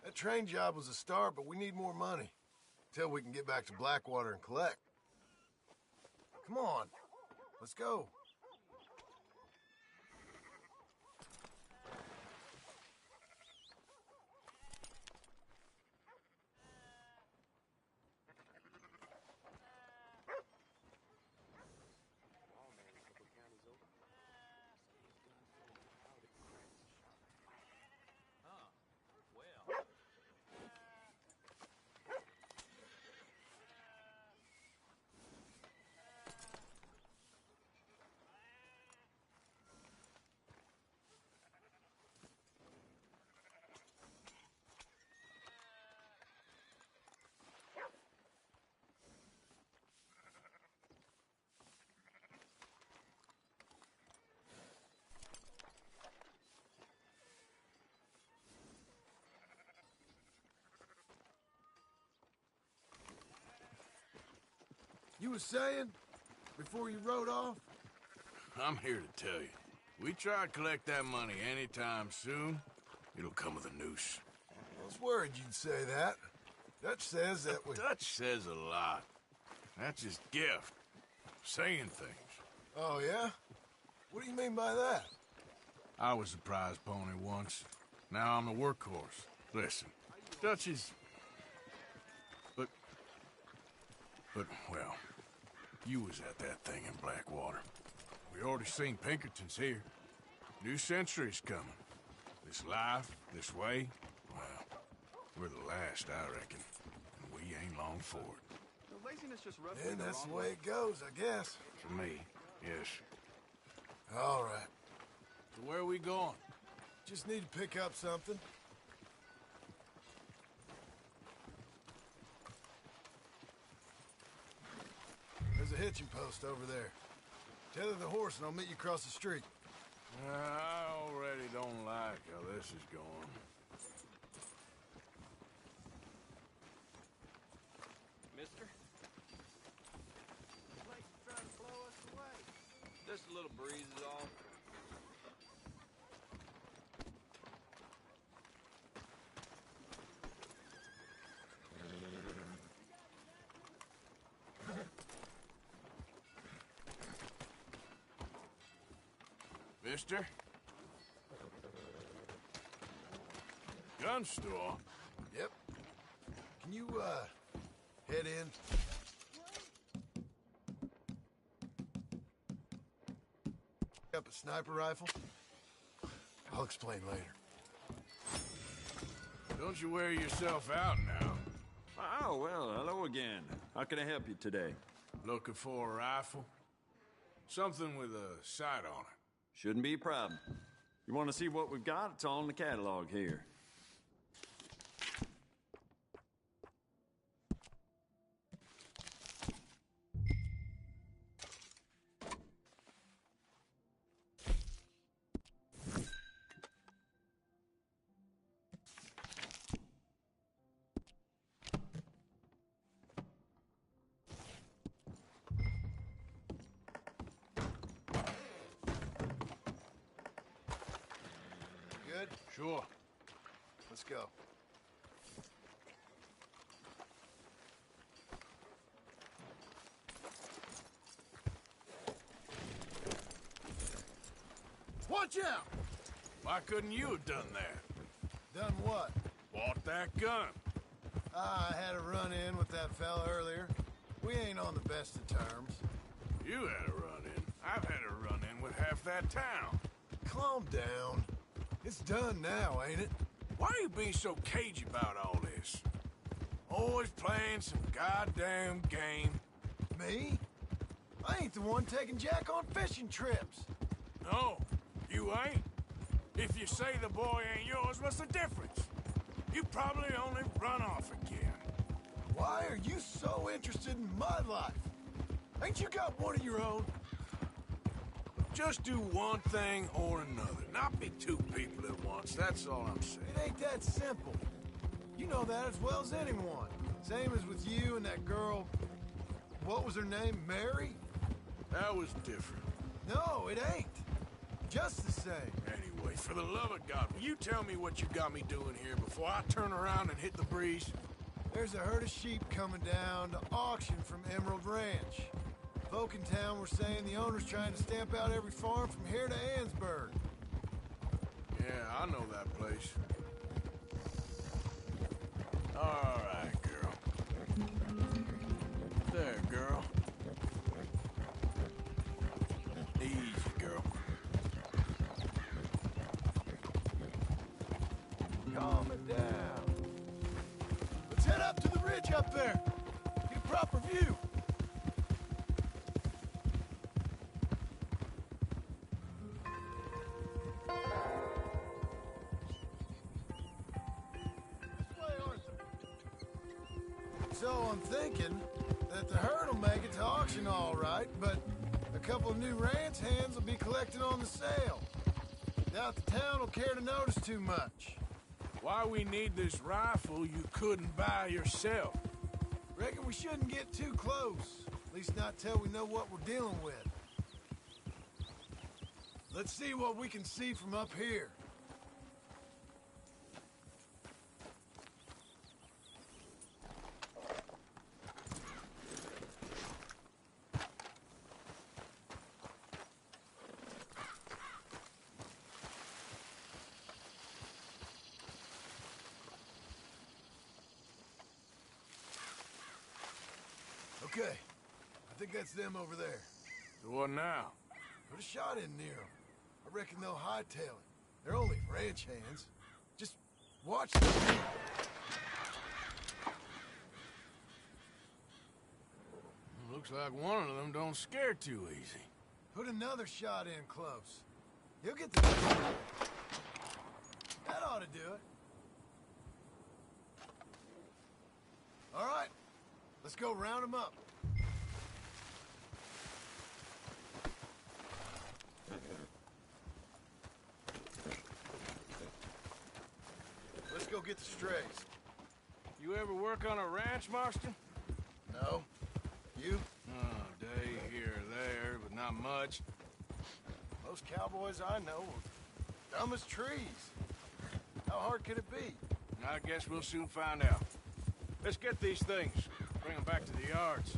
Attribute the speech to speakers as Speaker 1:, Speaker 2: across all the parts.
Speaker 1: That train job was a start, but we need more money. Till we can get back to Blackwater and collect. Come on. Let's go. You was saying, before you rode off?
Speaker 2: I'm here to tell you. We try to collect that money anytime soon, it'll come with a noose.
Speaker 1: I was worried you'd say that. Dutch says that we...
Speaker 2: Dutch says a lot. That's his gift. Saying things.
Speaker 1: Oh, yeah? What do you mean by that?
Speaker 2: I was the prize pony once. Now I'm the workhorse. Listen, Dutch is... But, well, you was at that thing in Blackwater. We already seen Pinkertons here. New century's coming. This life, this way, well, we're the last, I reckon. And we ain't long for it.
Speaker 3: The laziness just rubs
Speaker 1: And that's the way it goes, I guess.
Speaker 2: For me, yes.
Speaker 1: All right.
Speaker 2: So where are we going?
Speaker 1: Just need to pick up something. There's a hitching post over there. Tether the horse and I'll meet you across the street.
Speaker 2: I already don't like how this is going.
Speaker 3: Mister? Like trying to blow us away. Just a little breeze is all.
Speaker 2: Mister? Gun store?
Speaker 1: Yep. Can you, head in? Up a sniper rifle? I'll explain later.
Speaker 2: Don't you wear yourself out now.
Speaker 4: Oh, well, hello again. How can I help you today?
Speaker 2: Looking for a rifle? Something with a sight on it.
Speaker 4: Shouldn't be a problem. You want to see what we've got? It's all in the catalog here.
Speaker 1: Good?
Speaker 2: Sure.
Speaker 1: Let's go. Watch out!
Speaker 2: Why couldn't you have done that?
Speaker 1: Done what?
Speaker 2: Bought that gun.
Speaker 1: I had a run-in with that fella earlier. We ain't on the best of terms.
Speaker 2: You had a run-in. I've had a run-in with half that town.
Speaker 1: Calm down. It's done now, ain't it?
Speaker 2: Why are you being so cagey about all this? Always playing some goddamn game.
Speaker 1: Me? I ain't the one taking Jack on fishing trips.
Speaker 2: No, you ain't. If you say the boy ain't yours, what's the difference? You probably only run off again.
Speaker 1: Why are you so interested in my life? Ain't you got one of your own?
Speaker 2: Just do one thing or another. Not be two people at once, that's all I'm saying.
Speaker 1: It ain't that simple. You know that as well as anyone. Same as with you and that girl... What was her name? Mary?
Speaker 2: That was different.
Speaker 1: No, it ain't. Just the same.
Speaker 2: Anyway, for the love of God, will you tell me what you got me doing here before I turn around and hit the breeze?
Speaker 1: There's a herd of sheep coming down to auction from Emerald Ranch. Folk in town were saying the owner's trying to stamp out every farm from here to Ansburg.
Speaker 2: Yeah, I know that place. All right, girl. There, girl. Easy, girl.
Speaker 1: Calm it down. Let's head up to the ridge up there. Get a proper view. So I'm thinking that the herd will make it to auction all right, but a couple of new ranch hands will be collecting on the sale. Doubt the town will care to notice too much.
Speaker 2: Why we need this rifle you couldn't buy yourself?
Speaker 1: Reckon we shouldn't get too close. At least not till we know what we're dealing with. Let's see what we can see from up here. Okay, I think that's them over there.
Speaker 2: So what now?
Speaker 1: Put a shot in near them. I reckon they'll hightail it. They're only ranch hands. Just watch them.
Speaker 2: Looks like one of them don't scare too easy.
Speaker 1: Put another shot in close. He'll get the... That ought to do it. All right, let's go round them up. Let's go get the strays.
Speaker 2: You ever work on a ranch, Marston?
Speaker 1: No? You?
Speaker 2: Oh, day here or there, but not much.
Speaker 1: Most cowboys I know are dumb as trees. How hard could it be?
Speaker 2: I guess we'll soon find out. Let's get these things. Bring them back to the yards.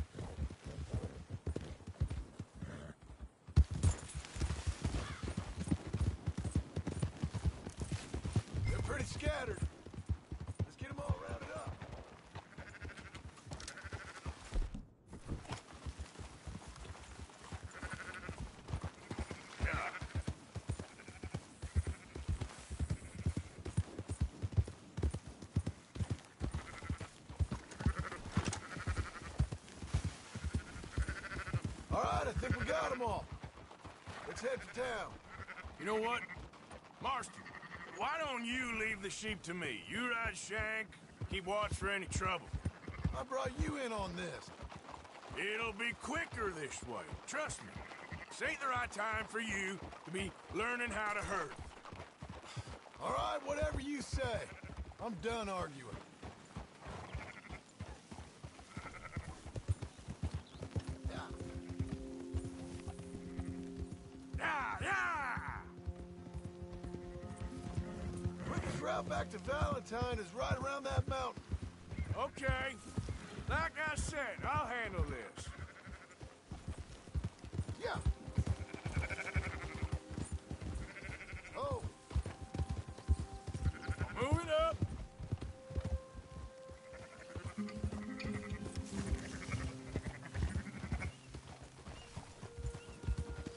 Speaker 1: They're pretty scattered. Let's get them all rounded up. All right, I think we got them all. Let's head to town.
Speaker 2: You know what? Marston, why don't you leave the sheep to me? You ride Shank, keep watch for any trouble.
Speaker 1: I brought you in on this.
Speaker 2: It'll be quicker this way. Trust me. This ain't the right time for you to be learning how to herd.
Speaker 1: All right, whatever you say. I'm done arguing.
Speaker 2: Yeah, yeah!
Speaker 1: Quickest route back to Valentine is right around that mountain.
Speaker 2: Okay. Like I said, I'll handle this.
Speaker 1: Yeah. Oh,
Speaker 2: Move it up.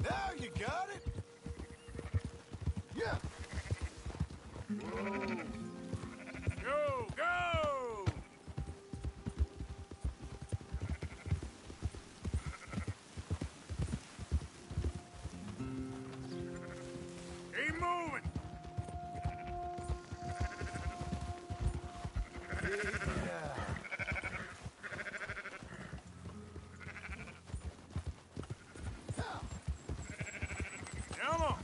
Speaker 1: now you got it? Yeah.
Speaker 2: Go, go! Keep moving. Come on.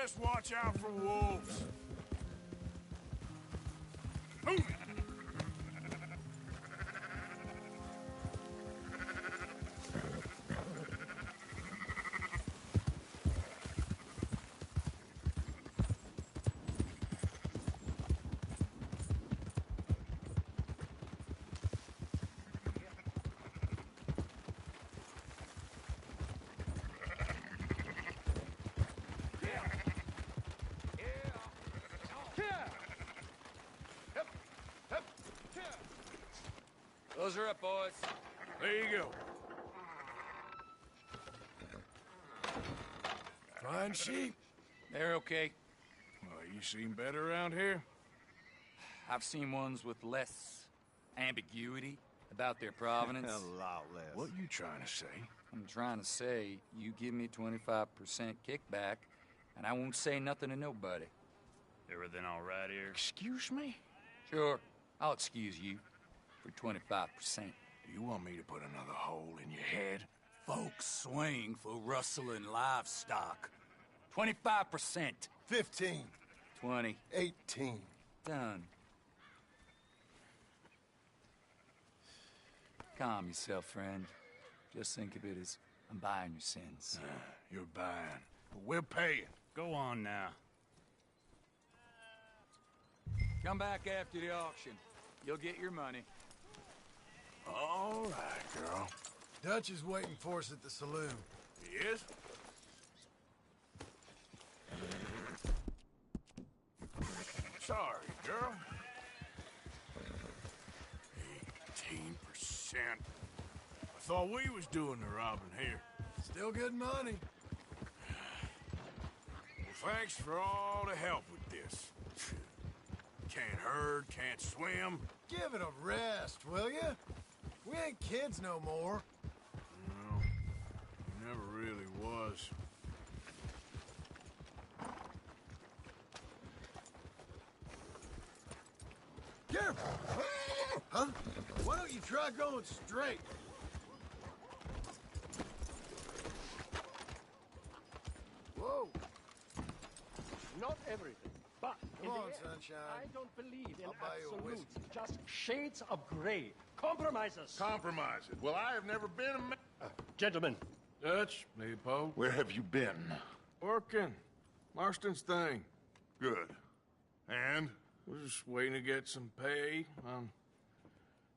Speaker 2: just watch out for wolves. Ooh.
Speaker 3: Close her up, boys.
Speaker 2: There you go. Fine sheep.
Speaker 5: They're okay.
Speaker 2: Well, you seen better around here?
Speaker 5: I've seen ones with less ambiguity about their provenance.
Speaker 4: A lot less.
Speaker 2: What you trying to say?
Speaker 5: I'm trying to say, you give me 25% kickback, and I won't say nothing to nobody.
Speaker 6: Everything all right here?
Speaker 2: Excuse me?
Speaker 5: Sure, I'll excuse you for 25%.
Speaker 2: Do you want me to put another hole in your head?
Speaker 5: Folks swing for rustling livestock. 25%.
Speaker 1: 15.
Speaker 5: 20.
Speaker 1: 18.
Speaker 5: Done. Calm yourself, friend. Just think of it as I'm buying your sins.
Speaker 2: You're buying, but we're paying.
Speaker 6: Go on now.
Speaker 5: Come back after the auction. You'll get your money.
Speaker 2: All right, girl.
Speaker 1: Dutch is waiting for us at the saloon.
Speaker 2: He is? Sorry, girl. 18%. I thought we was doing the robbing here.
Speaker 1: Still good money.
Speaker 2: Well, thanks for all the help with this. Can't herd, can't swim.
Speaker 1: Give it a rest, will ya? We ain't kids no more.
Speaker 2: No, never really was.
Speaker 1: Careful! Huh? Why don't you try going straight? Whoa!
Speaker 7: Not everything, but in
Speaker 1: Come
Speaker 7: the
Speaker 1: on,
Speaker 7: end,
Speaker 1: sunshine.
Speaker 7: I don't believe in
Speaker 1: I'll buy you a
Speaker 7: absolutes.
Speaker 1: whiskey.
Speaker 7: Just shades of gray. Compromises.
Speaker 8: Compromise it. Well, I have never been a
Speaker 7: Gentlemen,
Speaker 2: Dutch, Leopold.
Speaker 8: Where have you been?
Speaker 2: Working. Marston's thing.
Speaker 8: Good. And?
Speaker 2: We're just waiting to get some pay on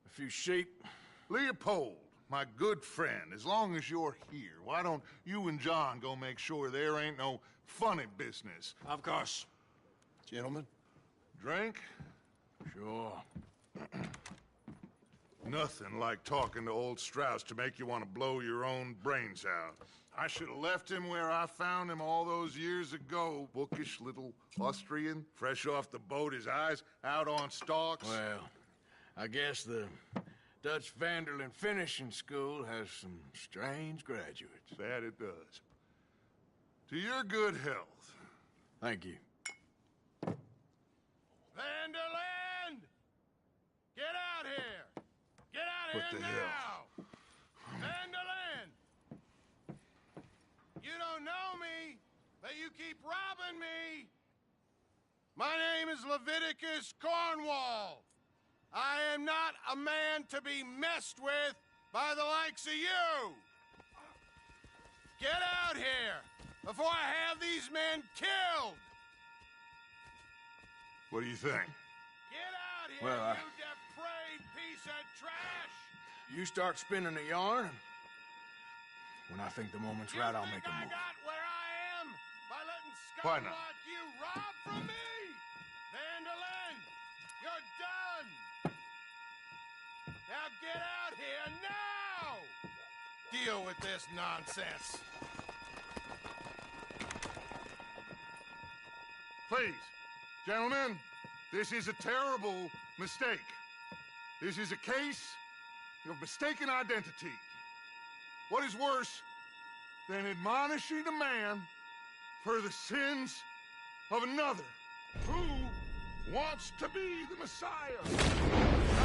Speaker 2: a few sheep.
Speaker 8: Leopold, my good friend, as long as you're here, why don't you and John go make sure there ain't no funny business?
Speaker 2: Of course.
Speaker 1: Gentlemen.
Speaker 8: Drink?
Speaker 2: Sure.
Speaker 8: Nothing like talking to old Strauss to make you want to blow your own brains out. I should have left him where I found him all those years ago. Bookish little Austrian, fresh off the boat, his eyes out on stalks.
Speaker 2: Well, I guess the Dutch Vanderlyn Finishing School has some strange graduates.
Speaker 8: That it does. To your good health.
Speaker 2: Thank you.
Speaker 1: Vanderland! Get out here! Get out
Speaker 8: What
Speaker 1: here
Speaker 8: the
Speaker 1: now!
Speaker 8: hell?
Speaker 1: Vanderland! You don't know me, but you keep robbing me! My name is Leviticus Cornwall. I am not a man to be messed with by the likes of you! Get out here before I have these men killed!
Speaker 8: What do you think?
Speaker 1: Get out here,
Speaker 2: Well,
Speaker 1: you depraved piece of trash!
Speaker 2: You start spinning a yarn, and when I think the moment's
Speaker 1: You
Speaker 2: right, I'll
Speaker 1: think
Speaker 2: make a
Speaker 1: I
Speaker 2: move.
Speaker 1: got where I am by letting
Speaker 8: Why
Speaker 1: scum
Speaker 8: not?
Speaker 1: like you rob from me? Vanderlyn, you're done! Now get out here now! Deal with this nonsense.
Speaker 8: Please, gentlemen, this is a terrible mistake. This is a case of mistaken identity. What is worse than admonishing a man for the sins of another who wants to be the Messiah?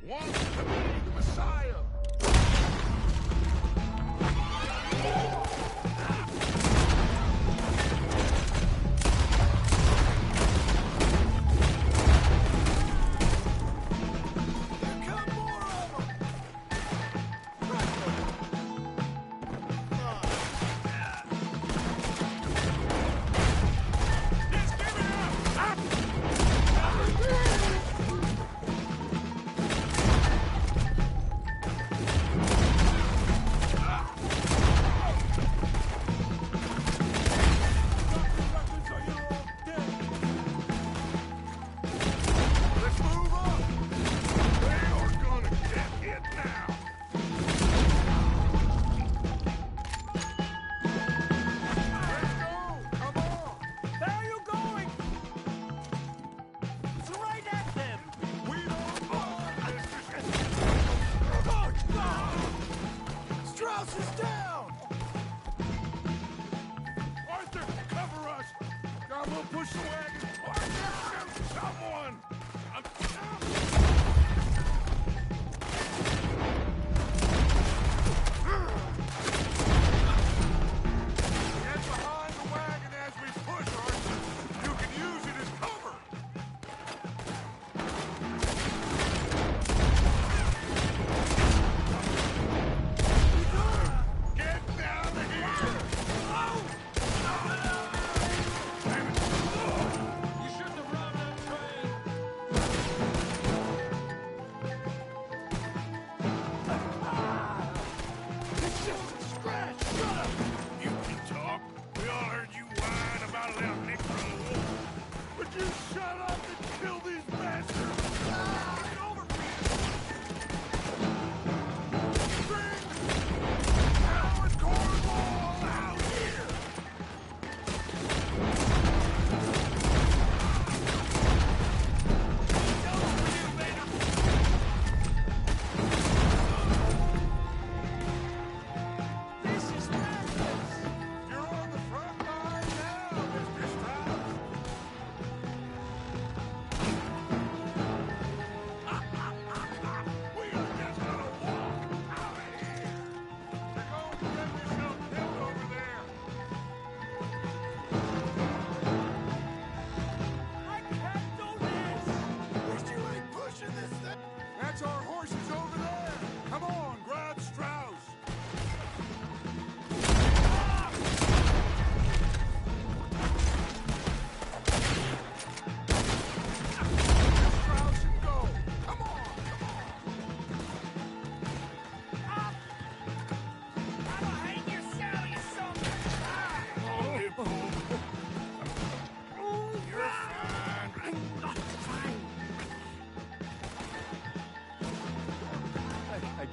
Speaker 8: wants to be the Messiah.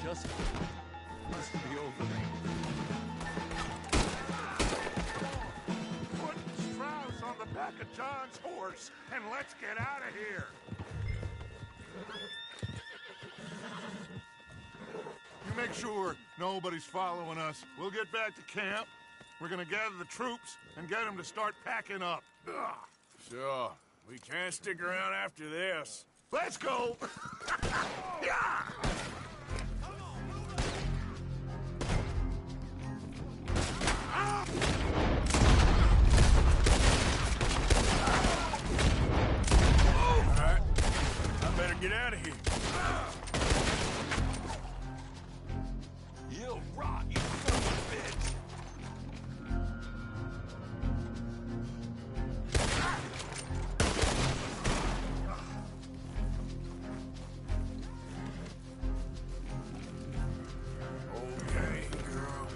Speaker 4: Just must be over.
Speaker 8: Put Strauss on the back of John's horse and let's get out of here. You make sure nobody's following us. We'll get back to camp. We're gonna gather the troops and get them to start packing up. Ugh.
Speaker 2: Sure. We can't stick around after this.
Speaker 8: Let's go! Yeah!
Speaker 2: Get out of here.
Speaker 3: You'll rot, you son of a bitch.
Speaker 2: Okay, girl.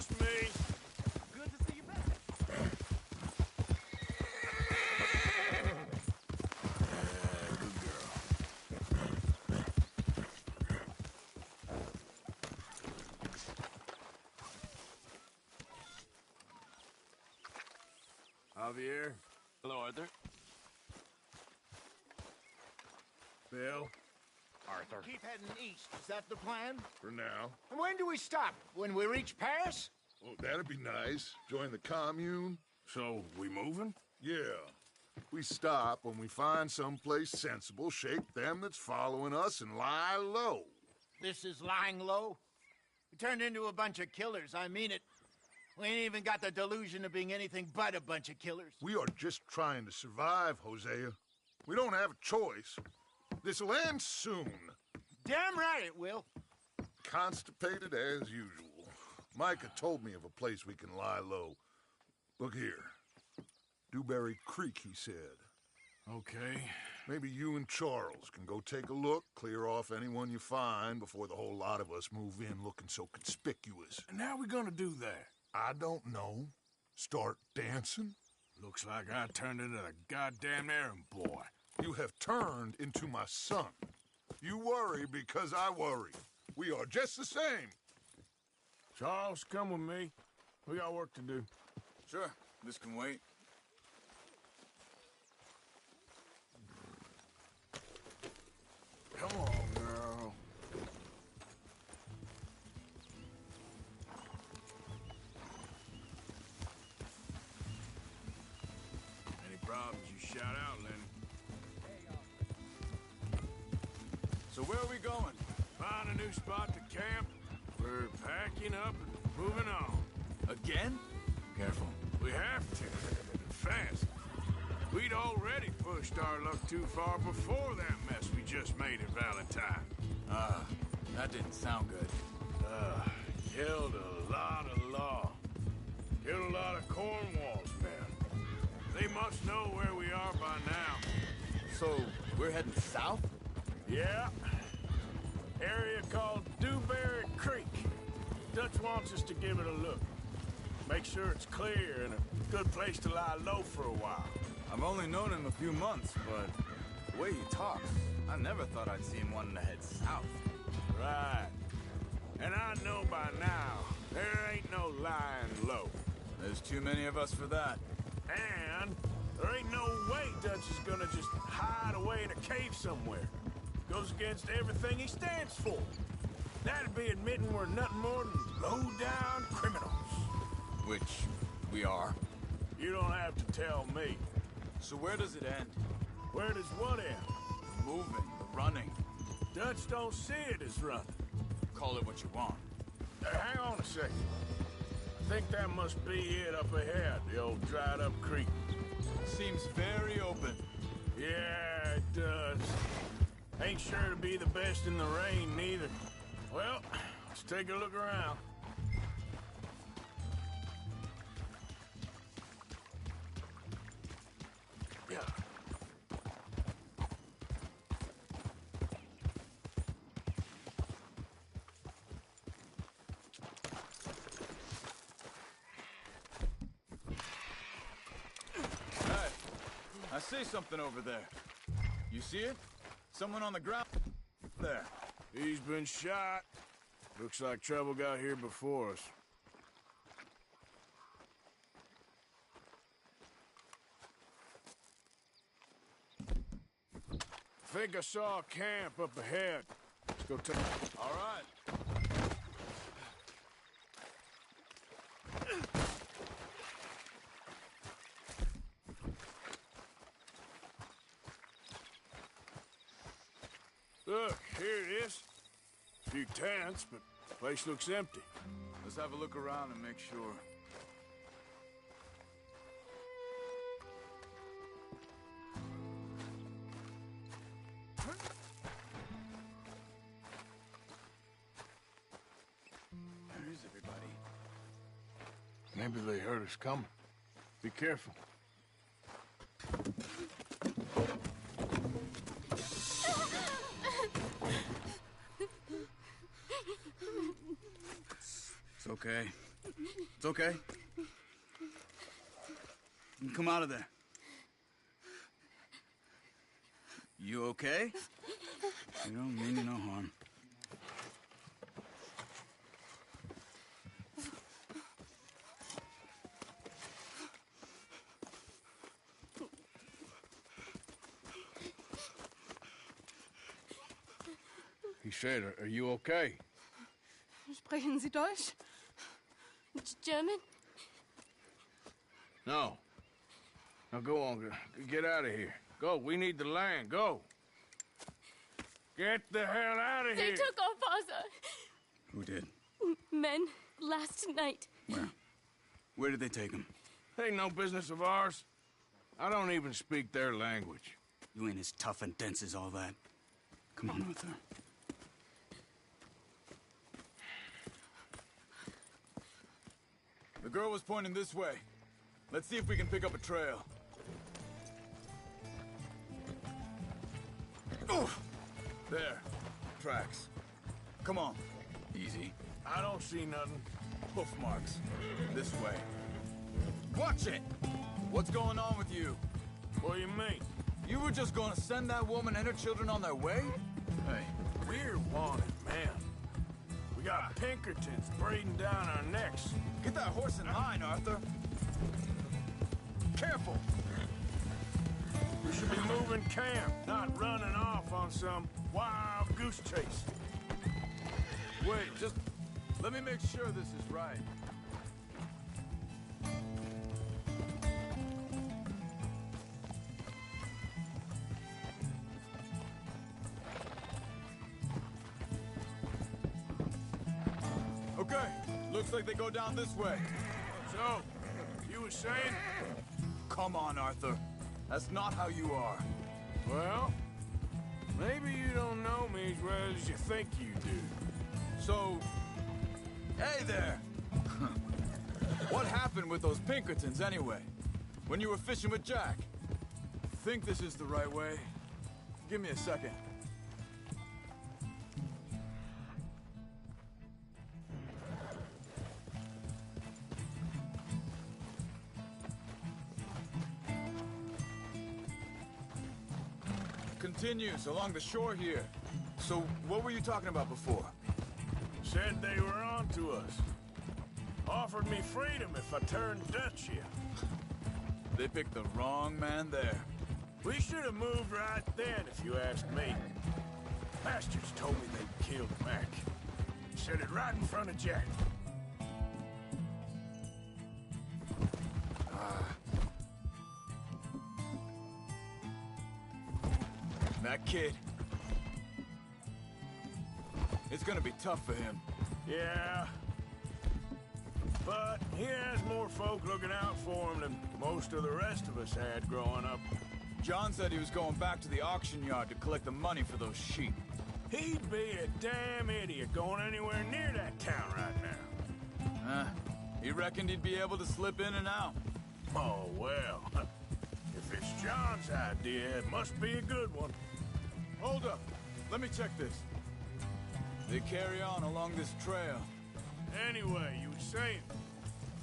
Speaker 2: Just me.
Speaker 3: Good to see you back.
Speaker 2: Good girl. Javier,
Speaker 3: Hello, Arthur.
Speaker 2: Bill,
Speaker 3: Arthur.
Speaker 9: Keep heading east. Is that the plan?
Speaker 8: For now.
Speaker 9: And when do we stop? When we reach Paris?
Speaker 8: Oh, that'd be nice. Join the commune.
Speaker 2: so we moving?
Speaker 8: Yeah. We stop when we find someplace sensible, shake them that's following us, and lie low.
Speaker 9: This is lying low? We turned into a bunch of killers, I mean it. We ain't even got the delusion of being anything but a bunch of killers.
Speaker 8: We are just trying to survive, Hosea. We don't have a choice. This'll end soon.
Speaker 9: Damn right it will.
Speaker 8: Constipated as usual. Micah told me of a place we can lie low. Look here. Dewberry Creek, he said.
Speaker 2: Okay.
Speaker 8: Maybe you and Charles can go take a look, clear off anyone you find before the whole lot of us move in looking so conspicuous.
Speaker 2: And how we gonna do that?
Speaker 8: I don't know. Start dancing?
Speaker 2: Looks like I turned into the goddamn errand boy.
Speaker 8: You have turned into my son. You worry because I worry. We are just the same.
Speaker 2: Charles, come with me. We got work to do.
Speaker 4: Sure, this can wait.
Speaker 2: Come on, girl. Any problems, you shout out, Lenny.
Speaker 4: So where are we going?
Speaker 2: Find a new spot to camp. We're packing up and moving on.
Speaker 4: Again? Careful.
Speaker 2: We have to. Fast. We'd already pushed our luck too far before that mess we just made at Valentine.
Speaker 4: That didn't sound good.
Speaker 2: Killed a lot of law. Killed a lot of Cornwall's men. They must know where we are by now.
Speaker 4: So, we're heading south?
Speaker 2: Yeah. Area called Dewberry Creek. Dutch wants us to give it a look. Make sure it's clear and a good place to lie low for a while.
Speaker 4: I've only known him a few months, but the way he talks, I never thought I'd see him wanting to head south.
Speaker 2: Right. And I know by now, there ain't no lying low.
Speaker 4: There's too many of us for that.
Speaker 2: And there ain't no way Dutch is gonna just hide away in a cave somewhere. Goes against everything he stands for. That'd be admitting we're nothing more than low-down criminals.
Speaker 4: Which we are.
Speaker 2: You don't have to tell me.
Speaker 4: So where does it end?
Speaker 2: Where does what end?
Speaker 4: The moving, the running.
Speaker 2: Dutch don't see it as running.
Speaker 4: Call it what you want.
Speaker 2: Hang on a second. I think that must be it up ahead, the old dried-up creek.
Speaker 4: Seems very open.
Speaker 2: Yeah, it does. Ain't sure to be the best in the rain, neither. Well, let's take a look around. Yeah.
Speaker 4: Hey, I see something over there. You see it? Someone on the ground there.
Speaker 2: He's been shot. Looks like trouble got here before us. I think I saw a camp up ahead. Let's go take...
Speaker 4: All right.
Speaker 2: Look, here it is. A few tents, but the place looks empty.
Speaker 4: Let's have a look around and make sure. Where is everybody?
Speaker 2: Maybe they heard us coming. Be careful.
Speaker 4: It's okay. It's okay. You can come out of there. You okay? You don't mean you no harm.
Speaker 2: He said, are you okay?
Speaker 10: Sprechen Sie Deutsch? German?
Speaker 2: No. Now go on, get out of here. Go, we need the land, go. Get the hell out of
Speaker 10: They
Speaker 2: here.
Speaker 10: took our father.
Speaker 4: Who did?
Speaker 10: Men last night.
Speaker 4: Where? Where did they take him?
Speaker 2: Ain't no business of ours. I don't even speak their language.
Speaker 4: You ain't as tough and dense as all that. Come on, Arthur. The girl was pointing this way. Let's see if we can pick up a trail. Oof! There. Tracks. Come on. Easy.
Speaker 2: I don't see nothing.
Speaker 4: Hoof marks. This way. Watch it! What's going on with you?
Speaker 2: What do you mean?
Speaker 4: You were just gonna send that woman and her children on their way? Hey.
Speaker 2: We're wanted, man. We got Pinkertons breathing down our necks.
Speaker 4: Get that horse in line, Arthur. Careful!
Speaker 2: We should be moving camp, not running off on some wild goose chase.
Speaker 4: Wait, just let me make sure this is right. Okay, looks like they go down this way.
Speaker 2: So, you were saying?
Speaker 4: Come on, Arthur. That's not how you are.
Speaker 2: Well, maybe you don't know me as well as you think you do.
Speaker 4: So, hey there! What happened with those Pinkertons anyway? When you were fishing with Jack? Think this is the right way? Give me a second. Continues along the shore here. So, what were you talking about before?
Speaker 2: Said they were on to us. Offered me freedom if I turned Dutch here.
Speaker 4: They picked the wrong man there.
Speaker 2: We should have moved right then, if you ask me. Bastards told me they'd killed Mac. Said it right in front of Jack.
Speaker 4: That kid. It's gonna be tough for him.
Speaker 2: Yeah. But he has more folk looking out for him than most of the rest of us had growing up.
Speaker 4: John said he was going back to the auction yard to collect the money for those sheep.
Speaker 2: He'd be a damn idiot going anywhere near that town right now.
Speaker 4: He reckoned he'd be able to slip in and out.
Speaker 2: Oh, well. If it's John's idea, it must be a good one.
Speaker 4: Hold up. Let me check this. They carry on along this trail.
Speaker 2: Anyway, you were saying?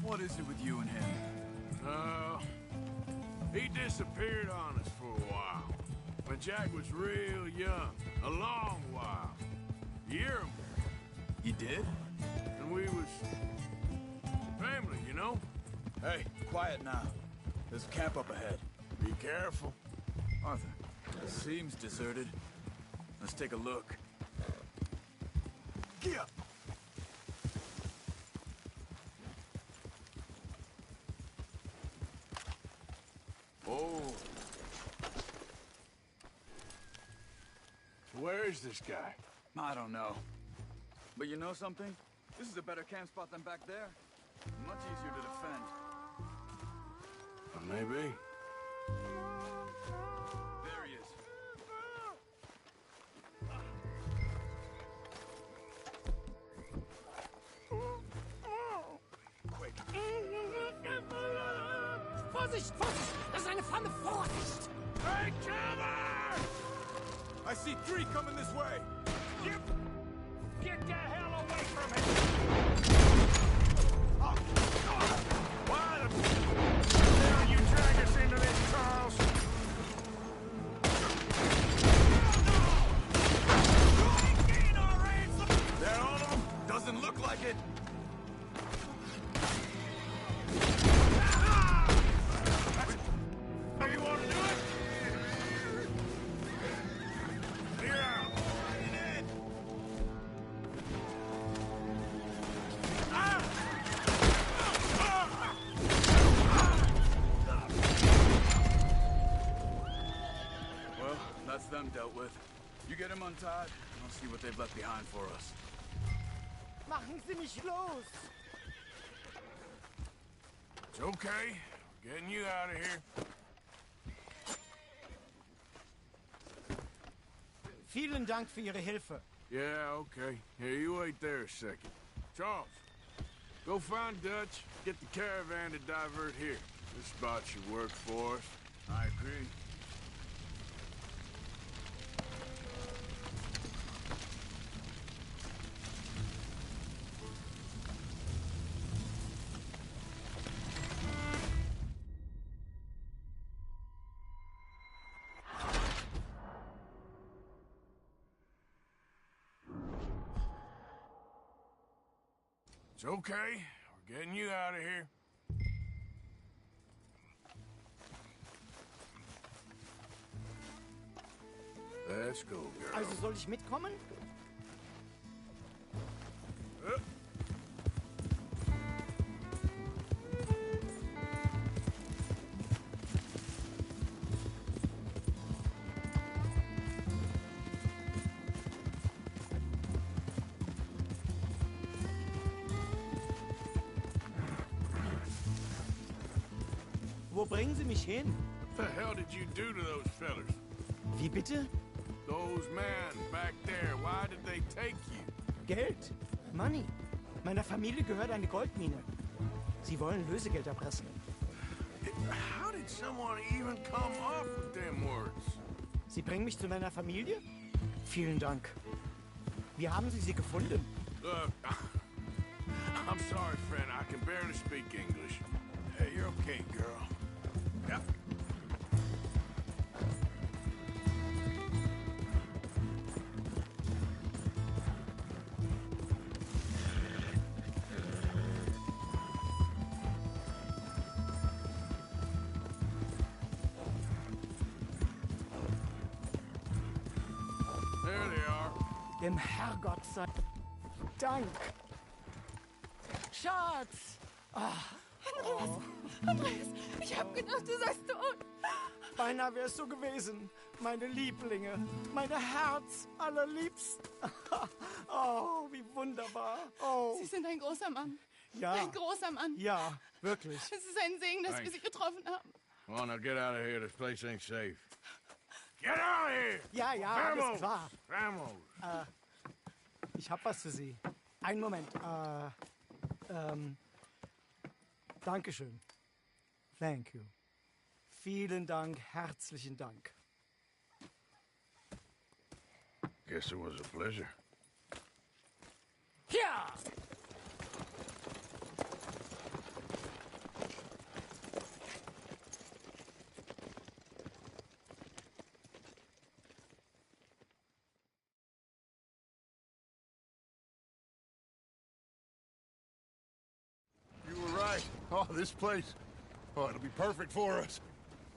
Speaker 4: What is it with you and him?
Speaker 2: He disappeared on us for a while. When Jack was real young. A long while. A year or more.
Speaker 4: He did?
Speaker 2: And we was... family, you know?
Speaker 4: Hey, quiet now. There's a camp up ahead.
Speaker 2: Be careful.
Speaker 4: Arthur, it seems deserted. Let's take a look. Get up!
Speaker 2: Oh. Where is this guy?
Speaker 4: I don't know. But you know something? This is a better camp spot than back there. Much easier to defend.
Speaker 2: Maybe.
Speaker 4: There he is. Quick.
Speaker 7: Vorsicht, Vorsicht! Das ist eine Pfanne! Vorsicht!
Speaker 2: Hey, cover!
Speaker 4: I see 3 coming this way.
Speaker 7: Get the hell away from him!
Speaker 2: it! How you want to do it? Clear out!
Speaker 4: Well, that's them dealt with. You get them untied, and I'll see what they've left behind for us.
Speaker 7: Machen Sie mich los!
Speaker 2: It's okay. We're getting you out of here.
Speaker 7: Vielen Dank für Ihre Hilfe.
Speaker 2: Yeah, okay. Here, you wait there a second. Charles, go find Dutch. Get the caravan to divert here. This spot should work for us.
Speaker 4: I agree.
Speaker 2: It's okay. We're getting you out of here. Let's go, girl.
Speaker 7: Also soll ich mitkommen? Wo bringen Sie mich hin?
Speaker 2: What the hell did you do to those fellers?
Speaker 7: Wie bitte?
Speaker 2: Those men back there, why did they take you?
Speaker 7: Geld. Money. Meiner Familie gehört eine Goldmine. Sie wollen Lösegeld erpressen.
Speaker 2: How did someone even come up with them words?
Speaker 7: Sie bringen mich zu meiner Familie? Vielen Dank. Wie haben Sie sie gefunden?
Speaker 2: Look, I'm sorry, friend. I can barely speak English. Hey, you're okay, girl. Yep. There they are.
Speaker 7: Dem Herrgott sei Dank. Schatz!
Speaker 10: Andreas, ich hab gedacht, du seist tot.
Speaker 7: Beinahe wär's so gewesen. Meine Lieblinge, meine Herz allerliebsten. Oh, wie wunderbar. Oh,
Speaker 10: Sie sind ein großer Mann.
Speaker 7: ja.
Speaker 10: Ein großer Mann.
Speaker 7: Ja, wirklich.
Speaker 10: Es ist ein Segen, dass wir Sie getroffen haben.
Speaker 2: Come on, now get out of here. This place ain't safe. Get out of here!
Speaker 7: Ja, ja, alles klar.
Speaker 2: Vamos!
Speaker 7: Ich hab was für Sie. Einen Moment. Dankeschön. Thank you. Vielen Dank, herzlichen Dank.
Speaker 2: Guess it was a pleasure.
Speaker 7: Ja!
Speaker 8: You were right. Oh, this place. Oh, it'll be perfect for us.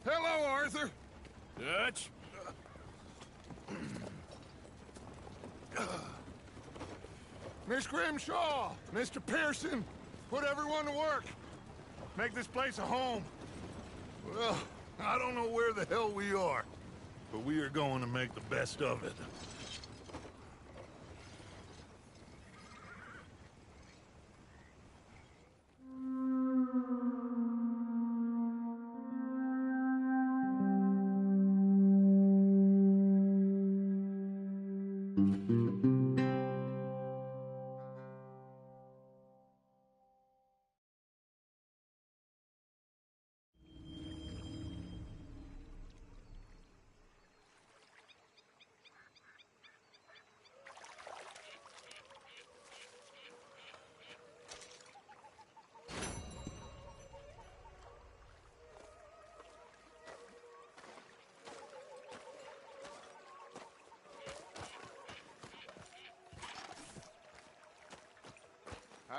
Speaker 8: Hello, Arthur.
Speaker 2: Dutch?
Speaker 8: Miss Grimshaw, Mr. Pearson, put everyone to work. Make this place a home. Well, I don't know where the hell we are, but we are going to make the best of it.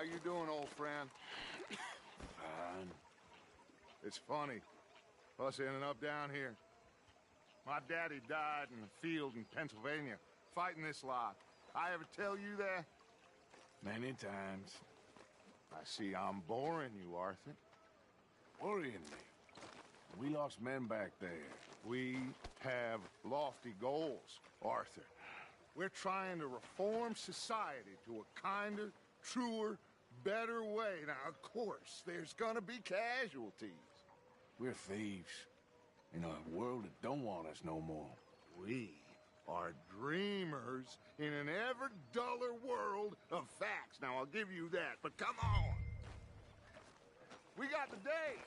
Speaker 8: you doing, old friend?
Speaker 2: Fine.
Speaker 8: It's funny, us ending up down here. My daddy died in the field in Pennsylvania, fighting this lot. I ever tell you that?
Speaker 2: Many times.
Speaker 8: I see I'm boring you, Arthur.
Speaker 2: Worrying me. We lost men back there.
Speaker 8: We have lofty goals, Arthur. We're trying to reform society to a kinder, truer, better way. Now, of course, there's gonna be casualties.
Speaker 2: We're thieves. In a world that don't want us no more.
Speaker 8: We are dreamers in an ever duller world of facts. Now, I'll give you that, but come on. We got the day.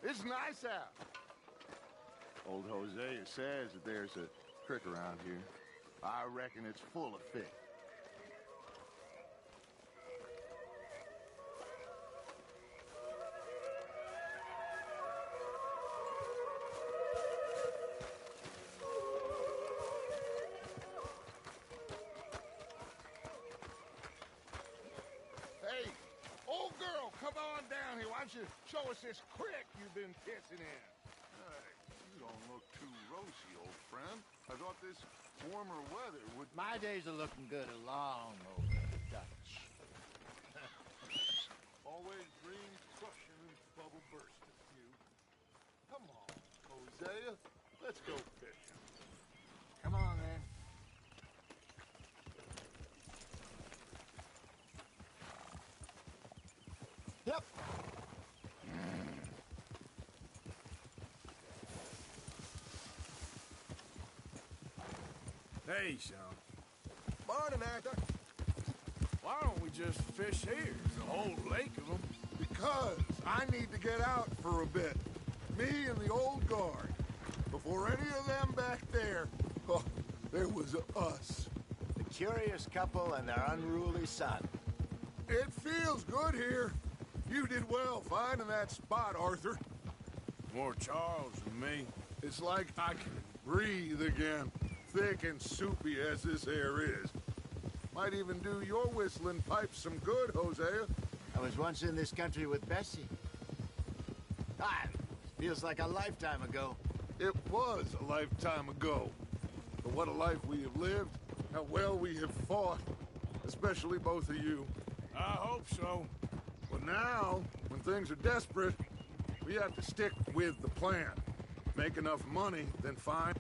Speaker 8: It's nice out. Old Hosea says that there's a creek around here. I reckon it's full of fish. Hey, old girl, come on down here. Why don't you show us this creek you've been pissing in? Hey, you don't look too rosy, old friend. I thought this warmer weather would...
Speaker 9: My days are looking good along over the Dutch.
Speaker 8: Always dream crushing and bubble bursting, you. Come on, Hosea. Let's go fishing.
Speaker 9: Come on, then. Yep.
Speaker 2: Hey, Sean.
Speaker 8: Morning, Arthur.
Speaker 2: Why don't we just fish here? There's a whole lake of them.
Speaker 8: Because I need to get out for a bit. Me and the old guard. Before any of them back there, oh, there was us.
Speaker 9: The curious couple and their unruly son.
Speaker 8: It feels good here. You did well finding that spot, Arthur.
Speaker 2: More Charles than me.
Speaker 8: It's like I can breathe again. Thick and soupy as this air is. Might even do your whistling pipes some good, Hosea.
Speaker 9: I was once in this country with Bessie. Ah, feels like a lifetime ago.
Speaker 8: It was a lifetime ago. But what a life we have lived. How well we have fought. Especially both of you.
Speaker 2: I hope so.
Speaker 8: But now, when things are desperate, we have to stick with the plan. Make enough money, then find...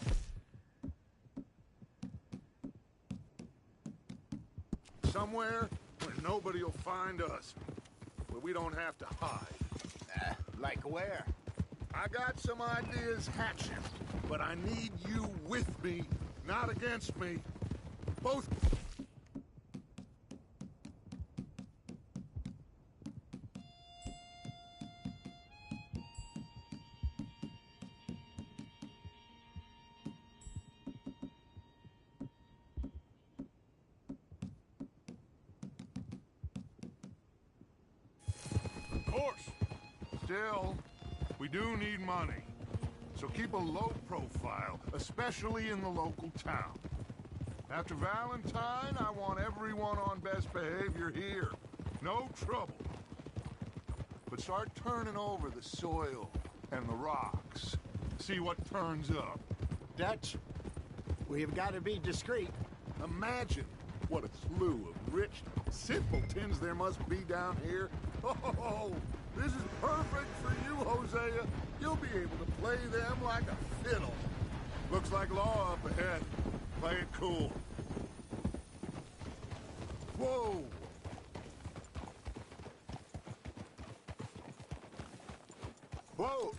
Speaker 8: somewhere where nobody will find us. Where we don't have to hide.
Speaker 9: Like where?
Speaker 8: I got some ideas hatching, but I need you with me, not against me. Both...
Speaker 2: Of course.
Speaker 8: Still, we do need money. So keep a low profile, especially in the local town. After Valentine, I want everyone on best behavior here. No trouble. But start turning over the soil and the rocks. See what turns up.
Speaker 9: Dutch, we've got to be discreet.
Speaker 8: Imagine what a slew of rich simpletons there must be down here. Oh, this is perfect for you, Hosea. You'll be able to play them like a fiddle. Looks like law up ahead. Play it cool. Whoa!
Speaker 9: Whoa!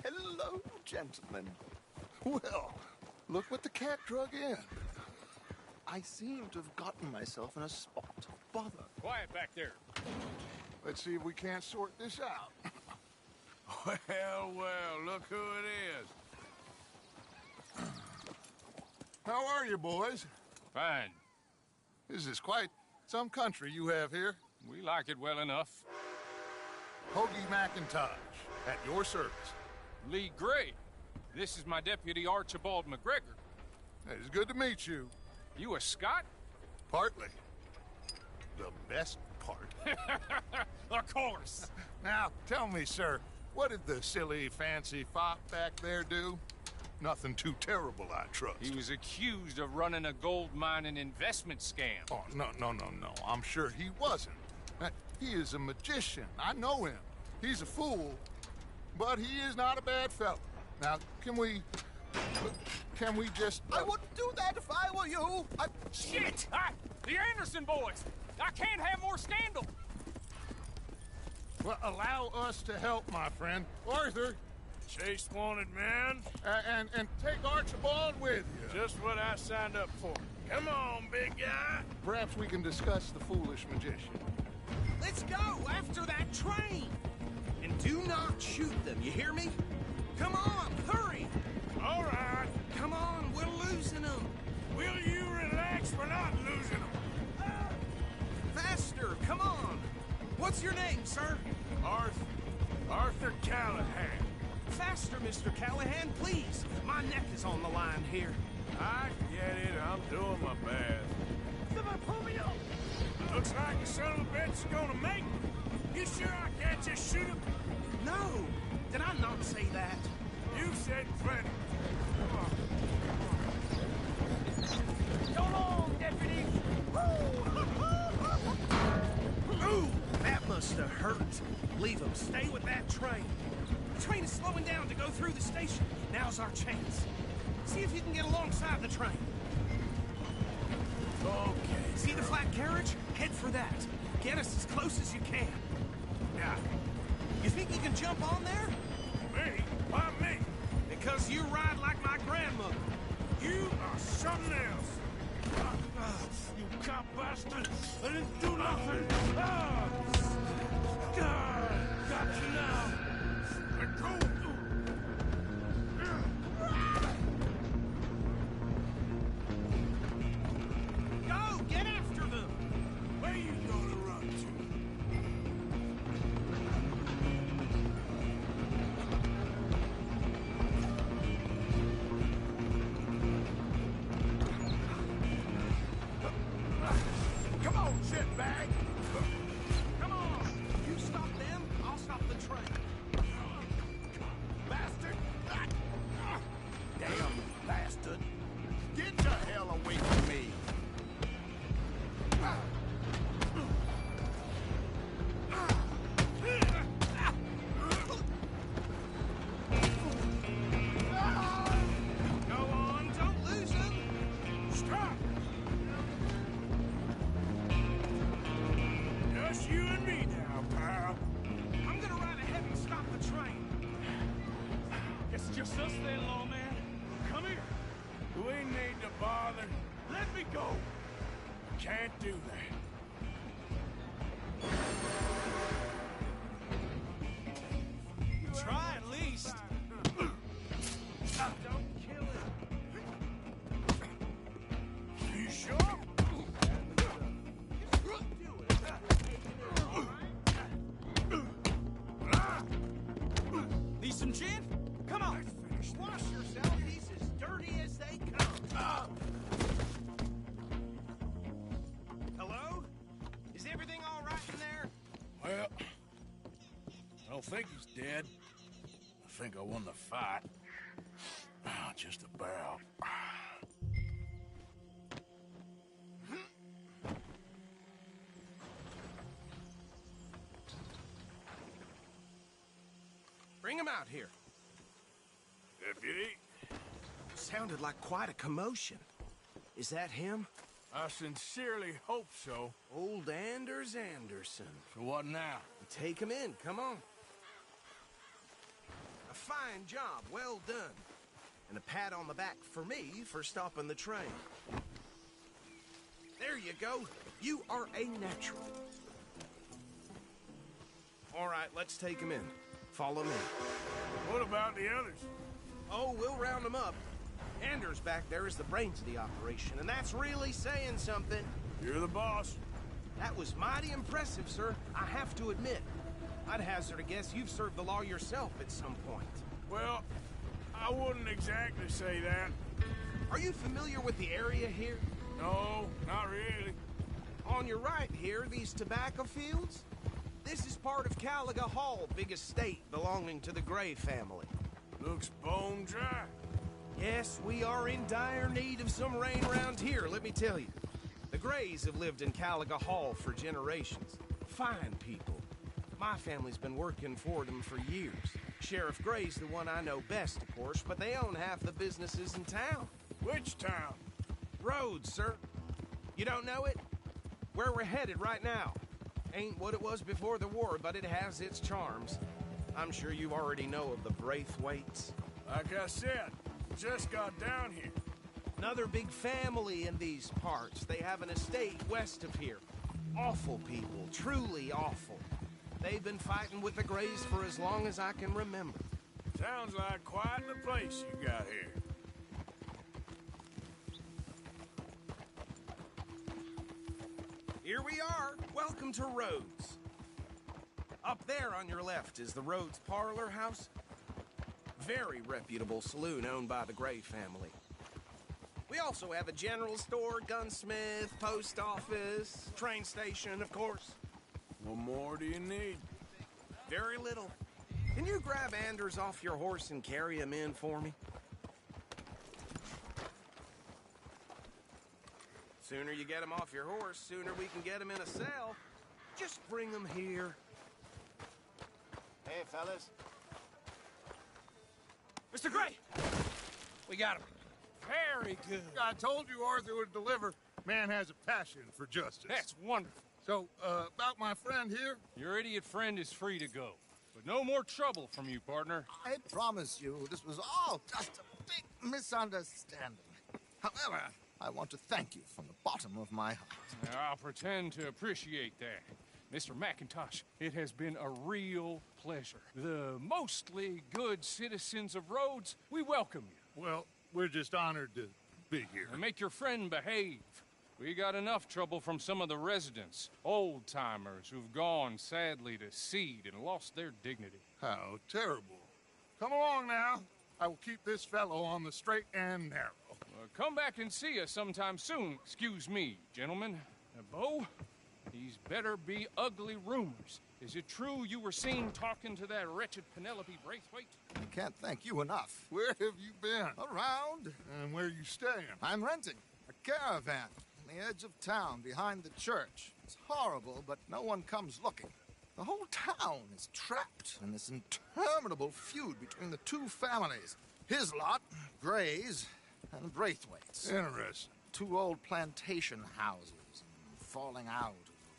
Speaker 8: Hello, gentlemen. Well, look what the cat drug in. I seem to have gotten myself in a spot of bother.
Speaker 3: Quiet back there.
Speaker 8: Let's see if we can't sort this out.
Speaker 2: Well, well, look who it is.
Speaker 8: How are you, boys?
Speaker 3: Fine.
Speaker 8: This is quite some country you have here.
Speaker 3: We like it well enough.
Speaker 8: Hoagie McIntosh, at your service.
Speaker 3: Lee Gray.
Speaker 11: This is my deputy, Archibald McGregor.
Speaker 8: It's good to meet you.
Speaker 11: You a Scot?
Speaker 8: Partly. The best part.
Speaker 11: Of course.
Speaker 8: Now, tell me, sir, what did the silly, fancy fop back there do? Nothing too terrible, I trust.
Speaker 11: He was accused of running a gold mining investment scam.
Speaker 8: Oh, no. I'm sure he wasn't. He is a magician. I know him. He's a fool, but he is not a bad fellow. Now, can we just...
Speaker 9: I wouldn't do that if I were you.
Speaker 11: Shit! The Anderson boys! I can't have more scandal!
Speaker 8: Well, allow us to help, my friend. Arthur,
Speaker 2: Chase wanted man.
Speaker 8: and take Archibald with you.
Speaker 2: Just what I signed up for. Come on, big guy.
Speaker 8: Perhaps we can discuss the foolish magician.
Speaker 12: Let's go after that train! And do not shoot them, you hear me? Come on, hurry!
Speaker 2: All right.
Speaker 12: Come on, we're losing them!
Speaker 2: Will you relax? We're not losing them.
Speaker 12: Faster, come on! What's your name, sir?
Speaker 2: Arthur Callahan.
Speaker 12: Faster, Mr. Callahan, please! My neck is on the line here.
Speaker 2: I get it. I'm doing my best. Looks like the son of a bitch is gonna make it. You sure I can't just shoot him?
Speaker 12: No! Did I not say that?
Speaker 2: You said plenty.
Speaker 12: Go on, deputy! Ooh, that must have hurt. Leave him. Stay with that train. The train is slowing down to go through the station. Now's our chance. See if you can get alongside the train. Okay. See the flat carriage? Head for that. Get us as close as you can. Now, you think you can jump on there?
Speaker 2: Me? Why me?
Speaker 12: Because you ride like my grandmother.
Speaker 2: You are something else. You cop bastard! I didn't do nothing! Got you now! Let go!
Speaker 12: Go! Get after them!
Speaker 2: Where you gonna run to? Come on, shitbag!
Speaker 12: Come on! You stop them, I'll stop the train.
Speaker 8: Bastard! Damn bastard! Get the hell away from me!
Speaker 12: Go on, don't lose them!
Speaker 2: Stop! Just you and me now, pal.
Speaker 12: I'm gonna ride ahead and stop the train.
Speaker 11: It's just us then, lawman. Come here.
Speaker 2: We need to bother.
Speaker 11: Let me go.
Speaker 2: Can't do that.
Speaker 12: Try at least. Don't kill him.
Speaker 2: You sure?
Speaker 12: Need some gin? Come on. Wash yourself. He's as dirty as they come. Hello? Is everything all right in there?
Speaker 2: Well, I don't think he's dead. I think I won the fight. Just about.
Speaker 12: Bring him out here.
Speaker 2: Deputy,
Speaker 12: Sounded like quite a commotion. Is that him?
Speaker 2: I sincerely hope so.
Speaker 12: Old Anders Anderson.
Speaker 2: So what now?
Speaker 12: Take him in, come on. A fine job, well done. And a pat on the back for me for stopping the train. There you go. You are a natural. All right, let's take him in. Follow me.
Speaker 2: What about the others?
Speaker 12: Oh, we'll round them up. Anders back there is the brains of the operation, and that's really saying something.
Speaker 2: You're the boss.
Speaker 12: That was mighty impressive, sir. I have to admit. I'd hazard a guess you've served the law yourself at some point.
Speaker 2: Well, I wouldn't exactly say that.
Speaker 12: Are you familiar with the area here?
Speaker 2: No, not really.
Speaker 12: On your right here, these tobacco fields? This is part of Caliga Hall, big estate belonging to the Gray family.
Speaker 2: Looks bone dry.
Speaker 12: Yes, we are in dire need of some rain around here, let me tell you. The Grays have lived in Caliga Hall for generations. Fine people. My family's been working for them for years. Sheriff Gray's the one I know best, of course, but they own half the businesses in town.
Speaker 2: Which town?
Speaker 12: Rhodes, sir. You don't know it? Where we're headed right now. Ain't what it was before the war, but it has its charms. I'm sure you already know of the Braithwaites.
Speaker 2: Like I said, just got down here.
Speaker 12: Another big family in these parts. They have an estate west of here. Awful people, truly awful. They've been fighting with the Grays for as long as I can remember.
Speaker 2: Sounds like quite the place you got here.
Speaker 12: Here we are. Welcome to Rhodes. Up there on your left is the Rhodes Parlor House. Very reputable saloon owned by the Gray family. We also have a general store, gunsmith, post office, train station, of course.
Speaker 2: What more do you need?
Speaker 12: Very little. Can you grab Anders off your horse and carry him in for me? Sooner you get him off your horse, sooner we can get him in a cell. Just bring him here.
Speaker 9: Hey, fellas.
Speaker 11: Mr. Gray! We got him. Very good.
Speaker 8: I told you Arthur would deliver. Man has a passion for justice.
Speaker 11: That's wonderful.
Speaker 8: So, about my friend here?
Speaker 11: Your idiot friend is free to go. But no more trouble from you, partner.
Speaker 1: I promise you, this was all just a big misunderstanding. However, I want to thank you from the bottom of my heart.
Speaker 11: Now, I'll pretend to appreciate that. Mr. McIntosh, it has been a real pleasure. The mostly good citizens of Rhodes, we welcome you.
Speaker 8: Well, we're just honored to be here.
Speaker 11: And make your friend behave. We got enough trouble from some of the residents, old-timers who've gone, sadly, to seed and lost their dignity.
Speaker 8: How terrible. Come along now. I will keep this fellow on the straight and narrow.
Speaker 11: Come back and see us sometime soon. Excuse me, gentlemen. Bo, these better be ugly rumors. Is it true you were seen talking to that wretched Penelope Braithwaite?
Speaker 1: I can't thank you enough.
Speaker 8: Where have you been?
Speaker 1: Around.
Speaker 8: And where you staying?
Speaker 1: I'm renting a caravan on the edge of town behind the church. It's horrible, but no one comes looking. The whole town is trapped in this interminable feud between the two families. His lot, Gray's, and Braithwaite's.
Speaker 8: Interesting.
Speaker 1: Two old plantation houses, and falling out,